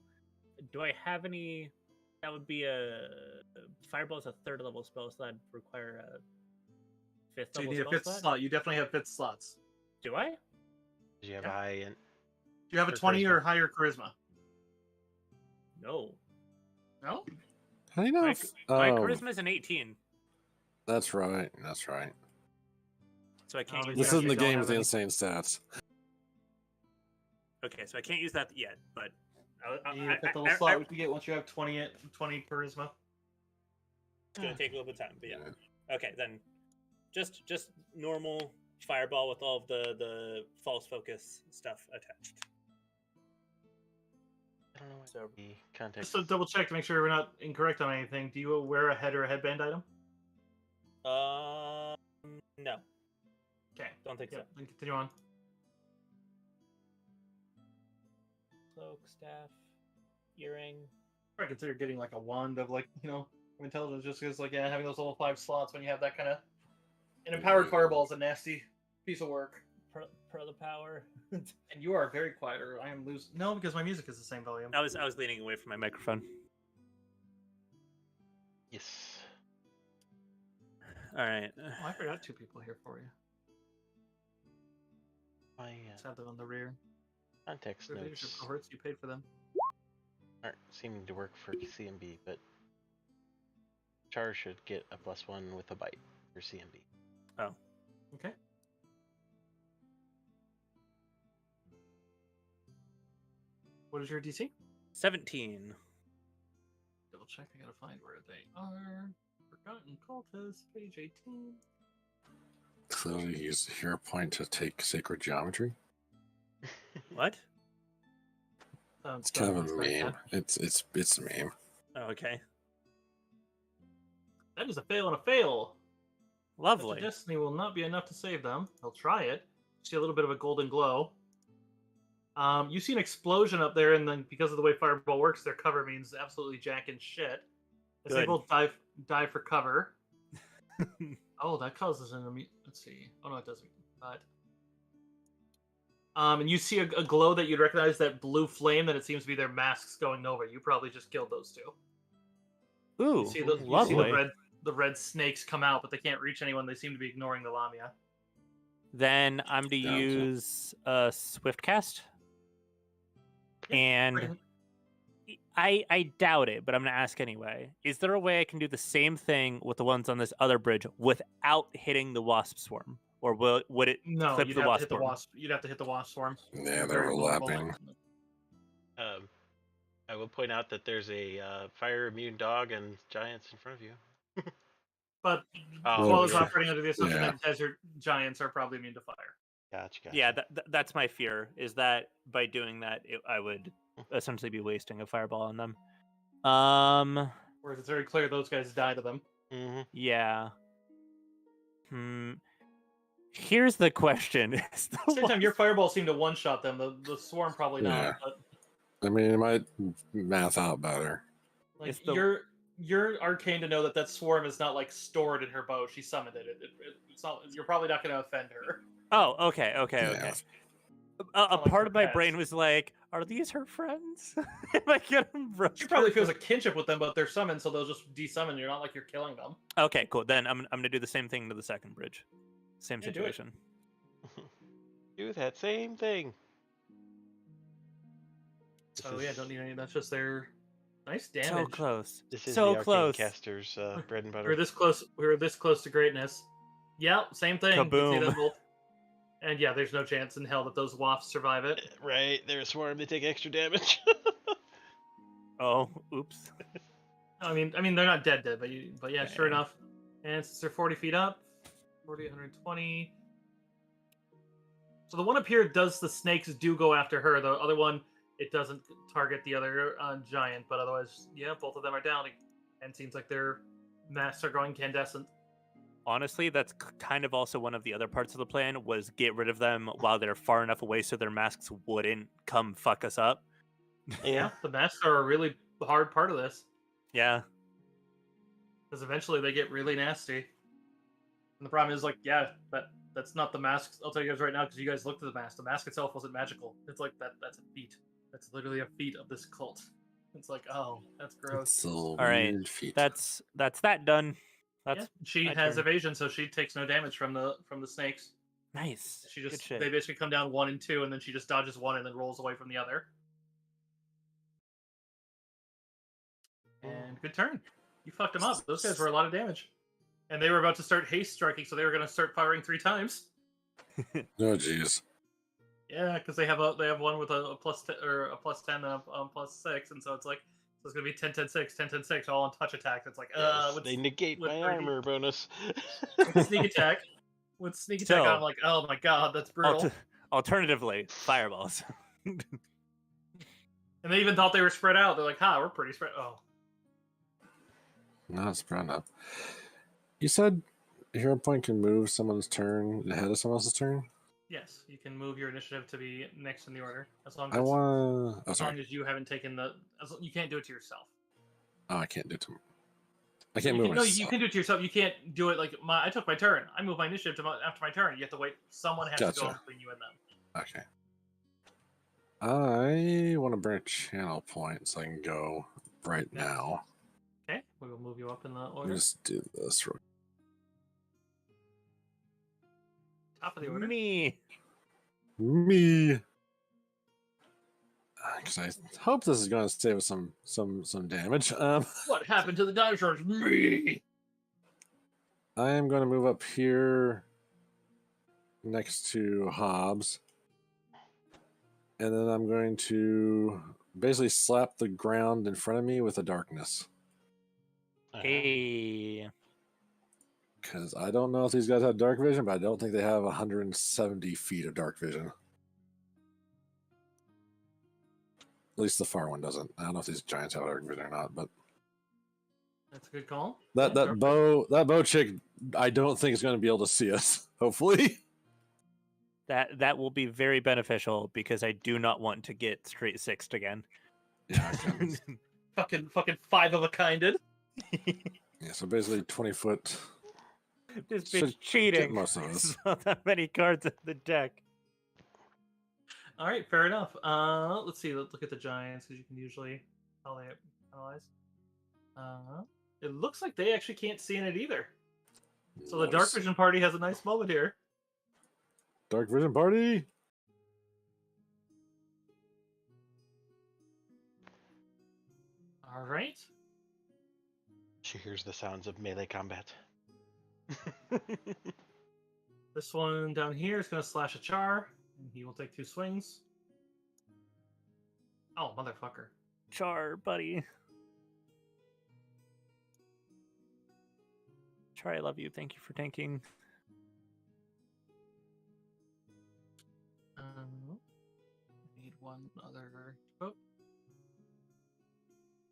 Do I have any? That would be Fireball is a 3rd level spell, so that'd require a 5th So you level need a spell 5th slot. slot. You definitely have 5th slots. Do I? Did you have Yeah. a high in? Do you have a Or 20 or charisma. higher charisma? No. No? how do you know? My, If, my oh, charisma is an 18, that's right. That's right. so I can't Oh, use This that Yeah, isn't the you don't game have with the any. insane stats. Okay, so I can't use that yet, but You need a 5th level slot, which you get once you have 20 charisma. it's gonna take a little bit of time. But yeah. Okay, then just normal fireball with all of the false focus stuff attached. I don't know what So the context. Just to double check to make sure we're not incorrect on anything, do you wear a head or a headband item? no, Okay. don't think Yeah, so. then continue on. cloak, staff, earring. I consider getting like a wand of like, intelligence, just because like, yeah, having those little 5 slots when you have that kind of an empowered fireball is a nasty piece of work. Pearl of power. And you are very quiet, or I am losing. No, because my music is the same volume. I was leaning away from my microphone. Yes. All right. Oh, I forgot 2 people here for you. My Just have them on the rear. context Their leadership notes cohorts, you paid for them. aren't seeming to work for CMB, but Char should get a +1 with a bite for CMB. Oh. Okay. What is your DC? 17. Double check. I gotta find where they are. Forgotten cultists, page 18. Clearly use the hero point to take sacred geometry. What? It's kind of a meme. It's a meme. Oh, okay. That is a fail and a fail. Lovely. Such a destiny will not be enough to save them. They'll try it. See a little bit of a golden glow. You see an explosion up there, and then because of the way fireball works, their cover means absolutely jacking shit. As they Good. both dive for cover. Oh, that causes an immune. Let's see. Oh no, it doesn't. But and you see a glow that you'd recognize, that blue flame, that it seems to be their masks going over. You probably just killed those 2. Ooh, You see the lovely. the red snakes come out, but they can't reach anyone. They seem to be ignoring the Lamia. Then I'm to Yeah, okay. use a swift cast. Yeah, And I doubt it, but I'm gonna ask anyway. Is there a way I can do the same thing with the ones on this other bridge without hitting the wasp swarm, or would it No, clip you'd the have to wasp hit the swarm? wasp. You'd have to hit the wasp swarm. Yeah, they're Very vulnerable. overlapping. I will point out that there's a fire immune dog and giants in front of you. But Oh, Koala is yeah. operating under the assumption Yeah. that desert giants are probably immune to fire. Gotcha. Yeah, that's my fear. Is that by doing that, I would essentially be wasting a fireball on them. Whereas it's very clear those guys die to them. Mm-hmm. Yeah. Here's the question: Is the At the same time, your fireball seemed to one-shot them. The swarm probably Yeah. not. But I mean, it might math out better. like It's the- you're arcane to know that swarm is not like stored in her bow. She summoned it. It's not. You're probably not going to offend her. Oh, okay. Yeah. A like part her of my pets. brain was like, "Are these her friends?" Am I getting She probably feels a kinship with them, but they're summoned, so they'll just desummon. You're not like you're killing them. Okay, cool. Then I'm gonna do the same thing to the second bridge. Same Yeah, do it. situation. Do that same thing. So yeah, don't need any. That's just their nice So damage. close. This is So the arcane close. caster's bread and We butter. were this close. We were this close to greatness. Yeah, same thing. You can see Kaboom. them both. And yeah, there's no chance in hell that those wafts survive it. Right, they're a swarm. They take extra damage. Oh, oops. I mean, they're not dead, but yeah, sure Okay. enough. And since they're 40 feet up, 40, 120. So the one up here does, the snakes do go after her. The other one, it doesn't target the other giant, but otherwise, yeah, both of them are down. And it seems like their masks are going incandescent. Honestly, that's kind of also one of the other parts of the plan, was get rid of them while they're far enough away so their masks wouldn't come fuck us up. Yeah, the masks are a really hard part of this. Yeah. Because eventually they get really nasty. And the problem is, like, yeah, that's not the mask. I'll tell you guys right now, because you guys looked at the mask. The mask itself wasn't magical. It's like that's a feat. That's literally a feat of this cult. It's like, oh, that's gross. It's a right, weird feat. That's that done. That's Yeah, she my has turn. evasion, so she takes no damage from the snakes. Nice. She Good just shit. they basically come down 1 and 2, and then she just dodges one and then rolls away from the other. And good turn. You fucked them up. Those guys were a lot of damage. And they were about to start haste striking, so they were going to start firing 3 times. Oh, jeez. Yeah, because they have one with a plus 10 or a plus 10 and a plus 6, and so it's like, so it's gonna be 10 10 6 10 10 6 all on touch attacks. It's like Yes, with, they negate with my 30 armor bonus. with sneak attack. With sneak attack, So- I'm like, oh my god, that's brutal. Alternatively, fireballs. And they even thought they were spread out. They're like, we're pretty spread. Oh, No, it's spread up. You said hero point can move someone's turn ahead of someone else's turn? Yes, you can move your initiative to be next in the order as long I as want. Oh, as sorry. long as you haven't taken the. You can't do it to yourself. Oh, I can't do it. I can't You move can, no, you myself. can do it to yourself. You can't do it like I took my turn. I move my initiative after my turn. You have to wait. Someone has to go Gotcha. between you and them. Okay. I want to burn a channel point so I can go right Yes. now. Okay, we will move you up in the Let order. me just do this. Top of the order. Me. Because I hope this is going to save us some damage. What happened to the dinosaurs? Me. I am going to move up here next to Hobbs. And then I'm going to basically slap the ground in front of me with a darkness. Hey. Because I don't know if these guys have dark vision, but I don't think they have 170 feet of dark vision. At least the far one doesn't. I don't know if these giants have dark vision or not, but That's a good call. that Yeah, bow chick, I don't think is going to be able to see us. Hopefully. That will be very beneficial because I do not want to get straight sixed again. Yeah. fucking five of a kinded. Yeah. So basically, 20-foot. This Should bitch cheating. get most of us. There's not that many cards in the deck. All right, fair enough. Let's see. Let's look at the giants because you can usually analyze. It looks like they actually can't see in it either. So the dark Nice. vision party has a nice moment here. Dark vision party. All right. She hears the sounds of melee combat. This one down here is going to slash a char, and he will take 2 swings. Oh, motherfucker. Char, buddy. Char, I love you. Thank you for tanking. Need one other. Oh.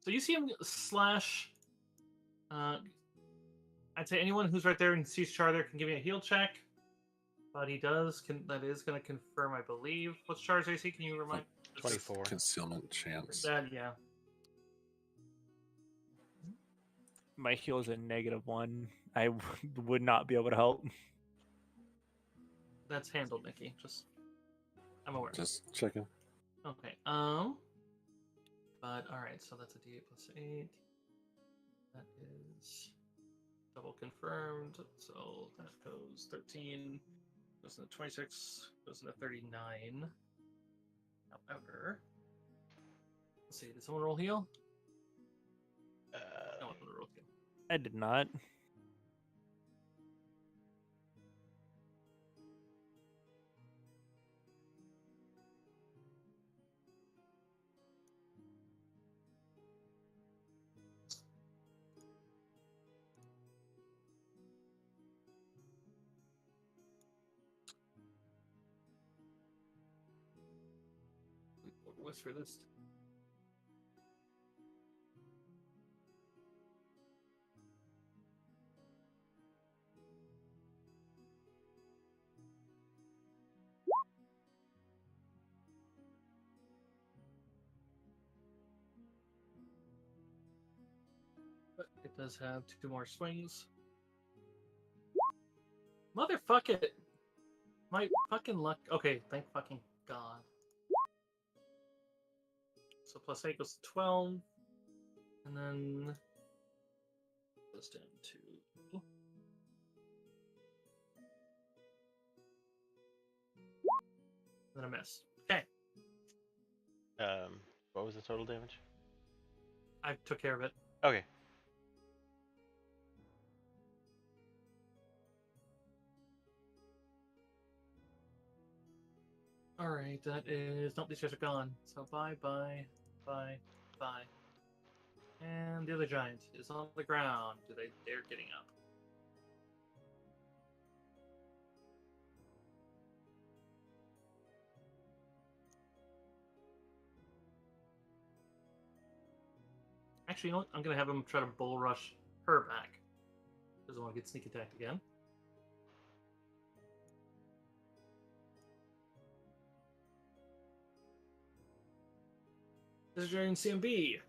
So you see him slash. I'd say anyone who's right there and sees Char there can give me a heal check. But he does. That is going to confirm, I believe. What's Char's AC? Can you remind? 24. Concealment chance. That, yeah. My heal is a -1. I would not be able to help. That's handled, Nikki. I'm aware. Just checking. Okay. But all right. So that's a D8 plus 8. That is double confirmed. So that goes 13. Goes into 26. Goes into 39. However, let's see. Did someone roll heal? No one rolled heal. I did not. What's for list? But it does have 2 more swings. Motherfuck it! My fucking luck. Okay, thank fucking God. So plus 8 goes to 12. And then goes down to. And then a miss. Okay, What was the total damage? I took care of it. Okay. Alright, that is. Nope, these guys are gone. So bye. And the other giant is on the ground. They're getting up. Actually, you know what? I'm gonna have him try to bull rush her back. Doesn't want to get sneak attacked again. This is during CMB.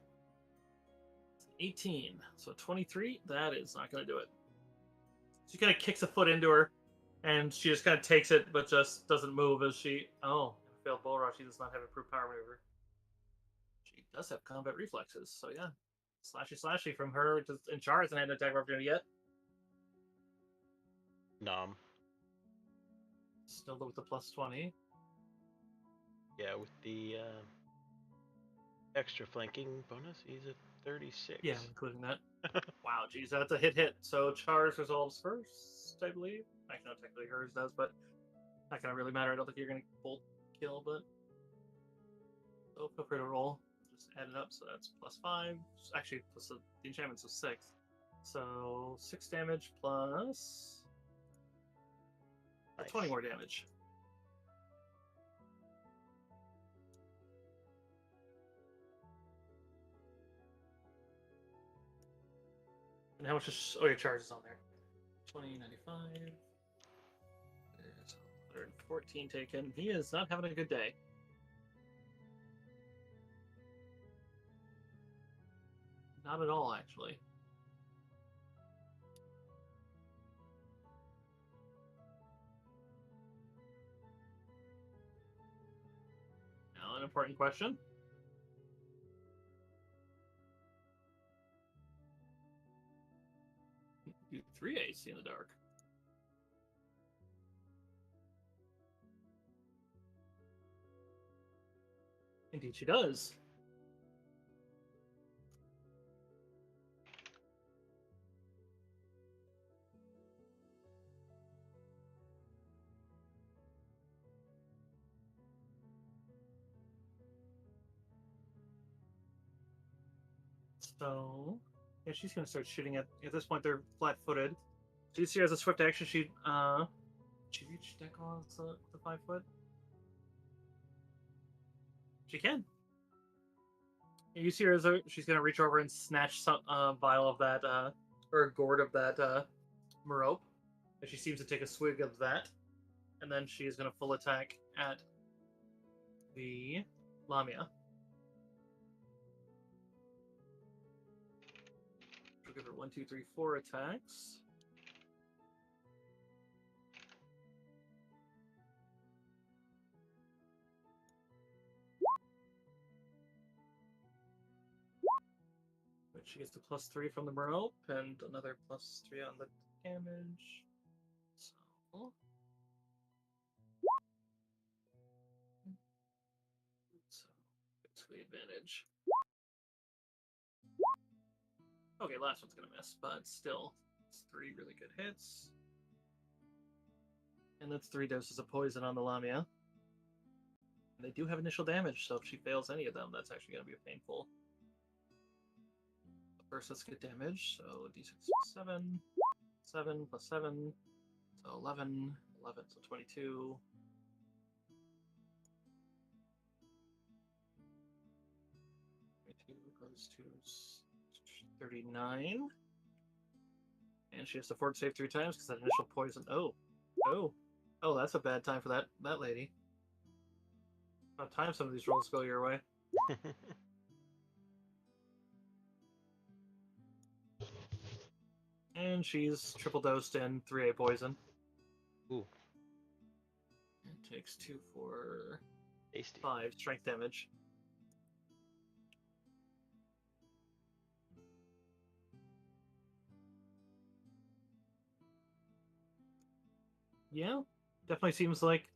18. So 23, that is not going to do it. She kind of kicks a foot into her, and she just kind of takes it, but just doesn't move as she... Oh, failed bull rush. She does not have improved power maneuver. She does have combat reflexes, so yeah. Slashy from her. And Char hasn't had an attack of opportunity yet. Nom. Still with the plus 20. Yeah, with the extra flanking bonus, he's at 36. Yeah, including that. Wow, geez, that's a hit. So Char's resolves first, I believe. Actually, no, technically hers does, but not gonna really matter. I don't think you're gonna bolt kill, but so feel free to roll. Just add it up, so that's plus 5. Actually, plus the enchantment, so 6. So 6 damage plus Nice. 20 more damage. And how much is... Oh, your charge is on there. 2095. There's 114 taken. He is not having a good day. Not at all, actually. Now, an important question. Do 3 AC in the dark. Indeed, she does. So, yeah, she's gonna start shooting at this point. They're flat-footed. So you see her as a swift action. She reach deck on the 5 foot. She can. And you see her as she's gonna reach over and snatch some vial of that or a gourd of that Merope. And she seems to take a swig of that, and then she is gonna full attack at the Lamia. We'll give her 1, 2, 3, 4 attacks. But she gets the +3 from the Merope and another +3 on the damage. So basically advantage. Okay, last one's gonna miss, but still, it's 3 really good hits. And that's 3 doses of poison on the Lamia. And they do have initial damage, so if she fails any of them, that's actually gonna be painful. First, let's get damage. So d6 plus 7, 7 plus 7, so 11, 11, so 22. 22 goes to 39. And she has to fort save 3 times because that initial poison. Oh, that's a bad time for that lady. About time some of these rolls go your way. And she's triple dosed in 3A poison. Ooh. It takes 2, 4, Tasty. 5 strength damage. Yeah, definitely seems like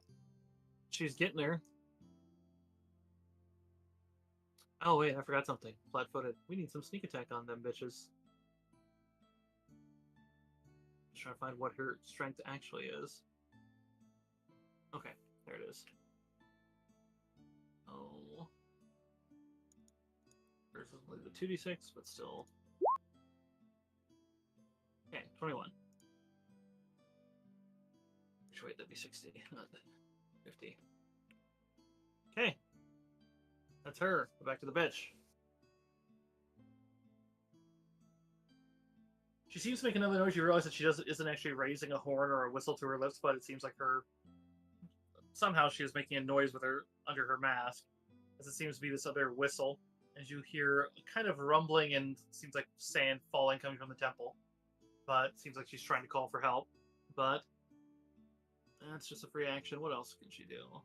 she's getting there. Oh wait, I forgot something. Flat-footed. We need some sneak attack on them bitches. Just trying to find what her strength actually is. Okay, there it is. Oh. Versus only the 2d6, but still. Okay, 21. Wait, that'd be 60, not 50. Okay. That's her. Go back to the bitch. She seems to make another noise. You realize that she isn't actually raising a horn or a whistle to her lips, but it seems like her... Somehow she is making a noise with her under her mask. As it seems to be this other whistle. as you hear kind of rumbling and seems like sand falling coming from the temple. But it seems like she's trying to call for help. But that's just a free action. What else can she do?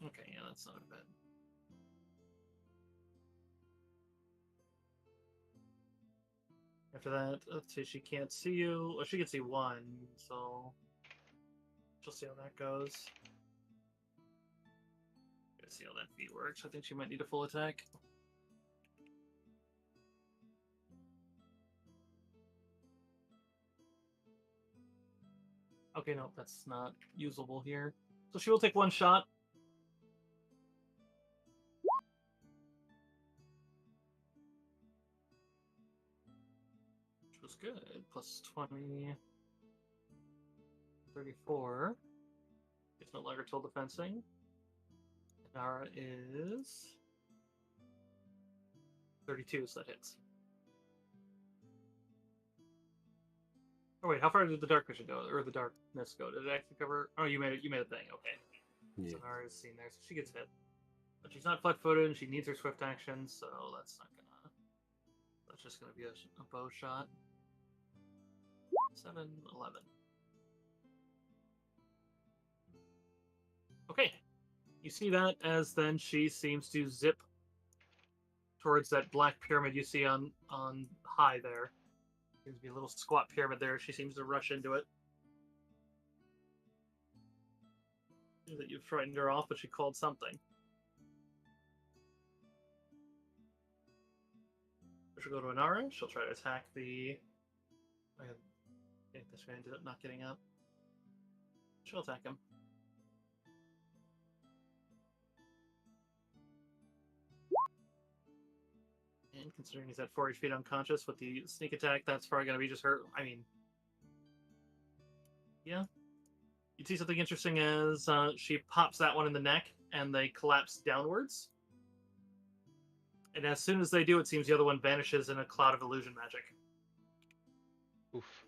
Okay, yeah, that's not a bad. After that, let's see, she can't see you. Well, she can see one, so she'll see how that goes. Gotta see how that feat works. I think she might need a full attack. Okay, no, that's not usable here. So she will take one shot. Which was good. Plus 20. 34. It's no longer total defensing. Nara is 32, so that hits. Oh wait, how far did the dark vision go, or the darkness go? Did it actually cover? Oh, you made it. You made a thing. Okay. Yeah. So Nara is seen there, so she gets hit, but she's not flat-footed, and she needs her swift action, so that's not gonna. That's just gonna be a bow shot. 7, 11. Okay. You see that as then she seems to zip towards that black pyramid you see on high there. Seems to be a little squat pyramid there. She seems to rush into it. Seems that you've frightened her off, but she called something. She'll go to Inara. She'll try to attack the. I think this guy ended up not getting up. She'll attack him. And considering he's at 4 HP unconscious with the sneak attack, that's probably going to be just her. I mean, yeah. You see something interesting as she pops that one in the neck, and they collapse downwards. And as soon as they do, it seems the other one vanishes in a cloud of illusion magic. Oof.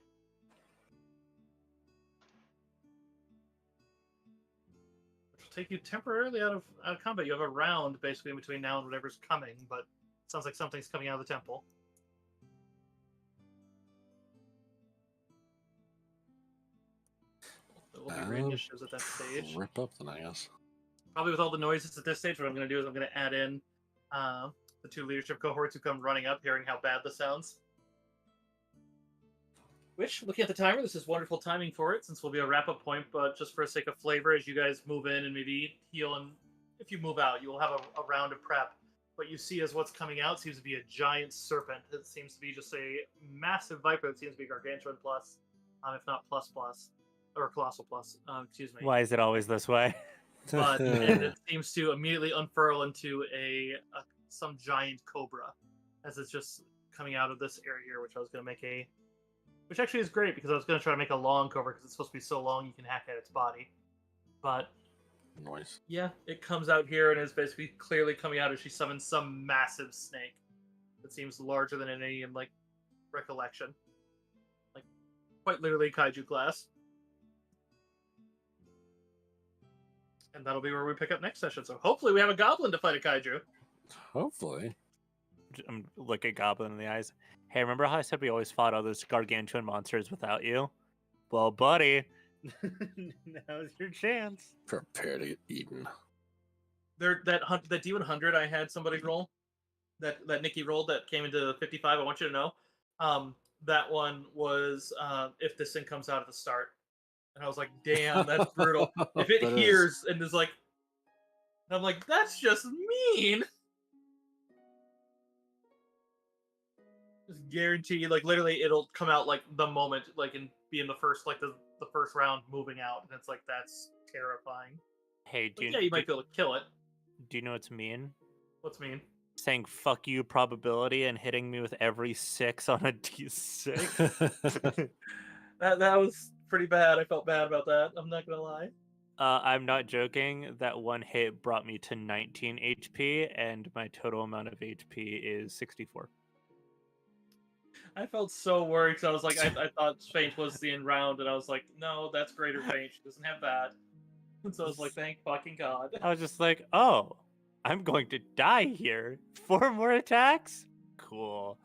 Which will take you temporarily out of combat. You have a round basically in between now and whatever's coming, but sounds like something's coming out of the temple. There will be ring issues at that stage. Rip up then, I guess. Probably with all the noises at this stage, what I'm going to do is I'm going to add in the 2 leadership cohorts who come running up, hearing how bad this sounds. Which, looking at the timer, this is wonderful timing for it, since we'll be a wrap-up point, but just for the sake of flavor, as you guys move in and maybe heal, and if you move out, you will have a round of prep. What you see as what's coming out seems to be a giant serpent. It seems to be just a massive viper that seems to be Gargantuan plus, if not plus plus, or Colossal plus, excuse me. Why is it always this way? But and it seems to immediately unfurl into some giant cobra, as it's just coming out of this area here, which I was going to make which actually is great, because I was going to try to make a long cobra, because it's supposed to be so long you can hack at its body. But Noise. yeah, it comes out here and is basically clearly coming out as she summons some massive snake that seems larger than any in recollection, like quite literally kaiju class. And that'll be where we pick up next session. So hopefully we have a goblin to fight a kaiju. Hopefully. I'm look at Goblin in the eyes. Hey, remember how I said we always fought all those gargantuan monsters without you? Well, buddy, now's your chance. Prepare to get eaten. That D100 I had somebody roll, that Nikki rolled that came into 55. I want you to know, that one was if this thing comes out at the start, and I was like, damn, that's brutal. If it That hears and is like, and I'm like, that's just mean. Just guarantee, literally, it'll come out the moment, and be in the first, the first round moving out, and it's that's terrifying. Hey, But yeah, you might be able to kill it. do you know what's mean? What's mean? Saying "fuck you" probability and hitting me with every 6 on a D6. That was pretty bad. I felt bad about that. I'm not gonna lie. I'm not joking. That one hit brought me to 19 HP, and my total amount of HP is 64. I felt so worried because I was like, I thought Faint was the end round, and I was like, no, that's Greater Faint. She doesn't have that. And so I was like, thank fucking God. I was just like, oh, I'm going to die here. 4 more attacks? Cool.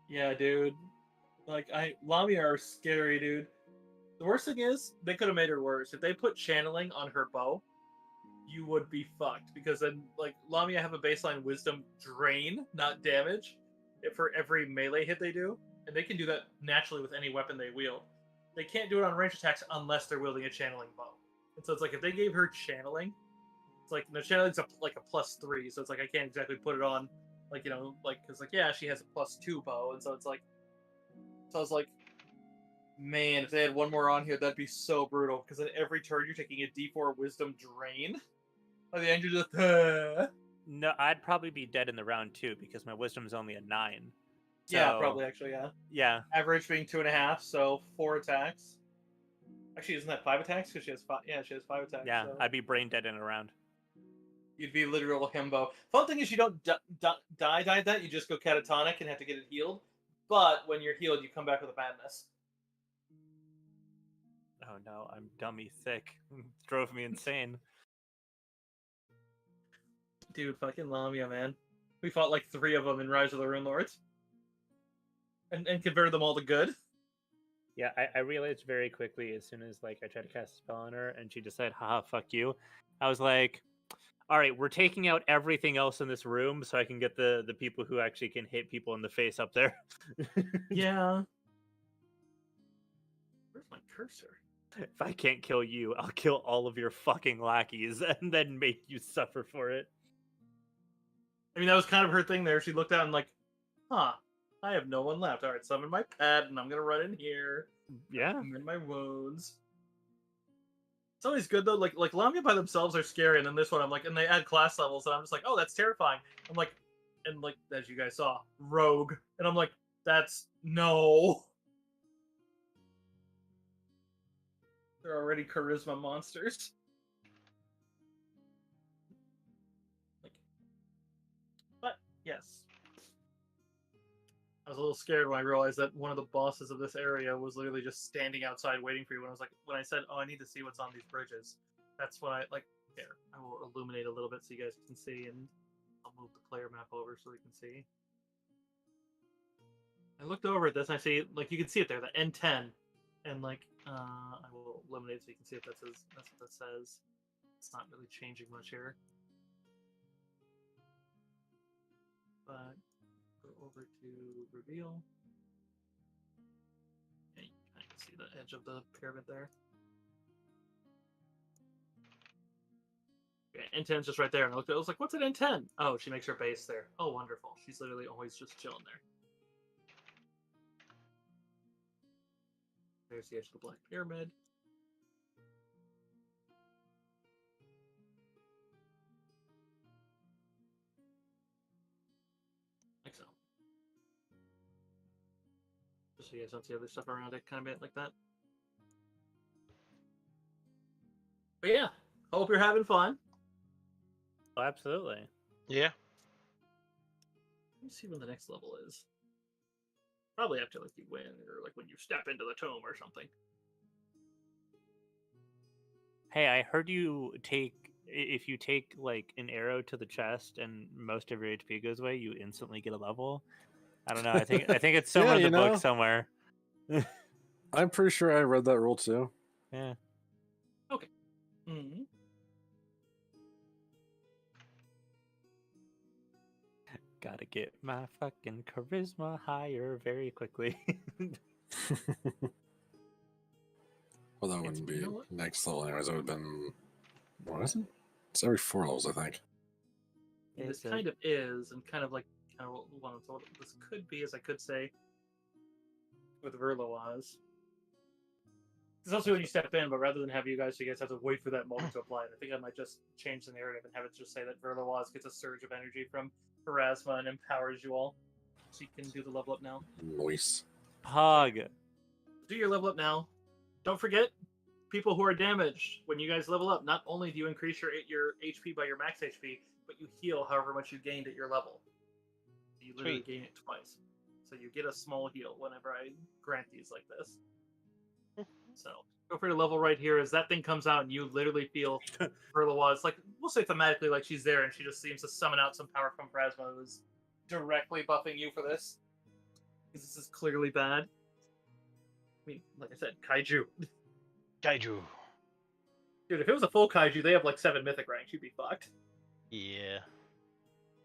Yeah, dude. Like, Lamia are scary, dude. The worst thing is, they could have made her worse. If they put channeling on her bow, you would be fucked. Because then, like, Lamia have a baseline wisdom drain, not damage, for every melee hit they do. And they can do that naturally with any weapon they wield. They can't do it on range attacks unless they're wielding a channeling bow. And so it's like, if they gave her channeling, it's like, no, channeling's like a +3, so it's like, I can't exactly put it on, like, you know, like, because, like, yeah, she has a +2 bow, and so it's like, so I was like, man, if they had one more on here, that'd be so brutal. Because then every turn you're taking a D4 Wisdom drain. By the end, you're just. No, I'd probably be dead in the round 2 because my wisdom's only a 9. Yeah, So, probably actually, yeah. Yeah. Average being 2.5, so 4 attacks. Actually, isn't that 5 attacks? Because she has 5. Yeah, she has 5 attacks. Yeah, so. I'd be brain dead in a round. You'd be literal himbo. Fun thing is, you don't die that. You just go catatonic and have to get it healed. But when you're healed, you come back with a madness. Oh no, I'm dummy sick. Drove me insane. Dude, fucking Lamia, man. We fought like 3 of them in Rise of the Rune Lords. And converted them all to good. Yeah, I realized very quickly as soon as like I tried to cast a spell on her and she decided, haha, fuck you. I was like, all right, we're taking out everything else in this room so I can get the people who actually can hit people in the face up there. Yeah. Where's my cursor? If I can't kill you, I'll kill all of your fucking lackeys and then make you suffer for it. I mean, that was kind of her thing there. She looked out and like, huh, I have no one left. All right, summon my pet, and I'm going to run in here. Yeah. I'm in my wounds. It's always good, though. Like Lamia by themselves are scary, and then this one, I'm like, and they add class levels, and I'm just like, oh, that's terrifying. I'm like, and like, as you guys saw, rogue. And I'm like, that's, no. They're already charisma monsters. But, yes. I was a little scared when I realized that one of the bosses of this area was literally just standing outside waiting for you. When I was like, when I said, oh, I need to see what's on these bridges. That's when I, like, here, I will illuminate a little bit so you guys can see, and I'll move the player map over so we can see. I looked over at this and I see, like, you can see it there, the N10. And, like, I will illuminate so you can see if that's what that says. It's not really changing much here. But go over to reveal. Yeah, you can kind of see the edge of the pyramid there. Yeah, N10's just right there. And I looked at it, I was like, what's an N10? Oh, she makes her base there. Oh, wonderful. She's literally always just chilling there. There's the edge of the Black Pyramid. Like so. Just so you guys don't see other stuff around it, kind of bit like that. But yeah, hope you're having fun. Oh, absolutely. Yeah. Let me see when the next level is. Probably after like you win, or like when you step into the tomb or something. Hey, I heard you if you take like an arrow to the chest and most of your HP goes away, you instantly get a level. I don't know. I think it's somewhere in the book somewhere. I'm pretty sure I read that rule too. Yeah. Okay. Mm-hmm. Gotta get my fucking charisma higher very quickly. Well, that wouldn't be next level anyways. It would have been, what is it? It's every 4 levels, I think. This kind of is, and kind of what this could be, as I could say, with Verloise. It's also when you step in, but rather than have you guys have to wait for that moment to apply it. I think I might just change the narrative and have it just say that Verloise gets a surge of energy from Erasma and empowers you all. So you can do the level up now. Nice. Pog. Do your level up now. Don't forget, people who are damaged, when you guys level up, not only do you increase your HP by your max HP, but you heal however much you gained at your level. You literally gain it twice. So you get a small heal whenever I grant these like this. So feel free to level right here as that thing comes out and you literally feel Verla it's like, we'll say thematically like she's there and she just seems to summon out some power from Phrasma who's directly buffing you for this. Because this is clearly bad. I mean, like I said, Kaiju. Kaiju. Dude, if it was a full Kaiju, they have like 7 mythic ranks, you'd be fucked. Yeah.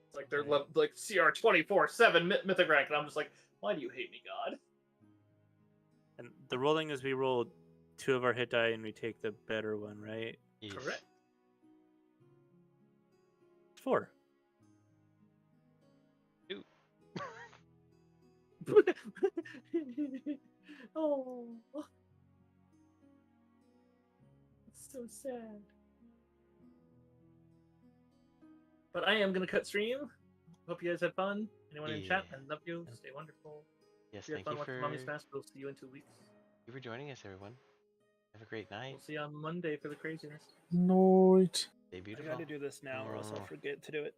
It's like they're like CR 24/7 mythic rank, and I'm just like, why do you hate me, God? And the rolling is we roll 2 of our hit die and we take the better one, right? Yes. Correct. 4. Oh, it's so sad. But I am gonna cut stream. Hope you guys had fun. Anyone in chat, I love you. Stay wonderful. Yes, If you have thank fun you watching for, Mommy's Mask, we'll see you in 2 weeks. you for joining us, everyone. Have a great night. We'll see you on Monday for the craziness. Night. Stay I beautiful. gotta do this now, or else I'll forget to do it.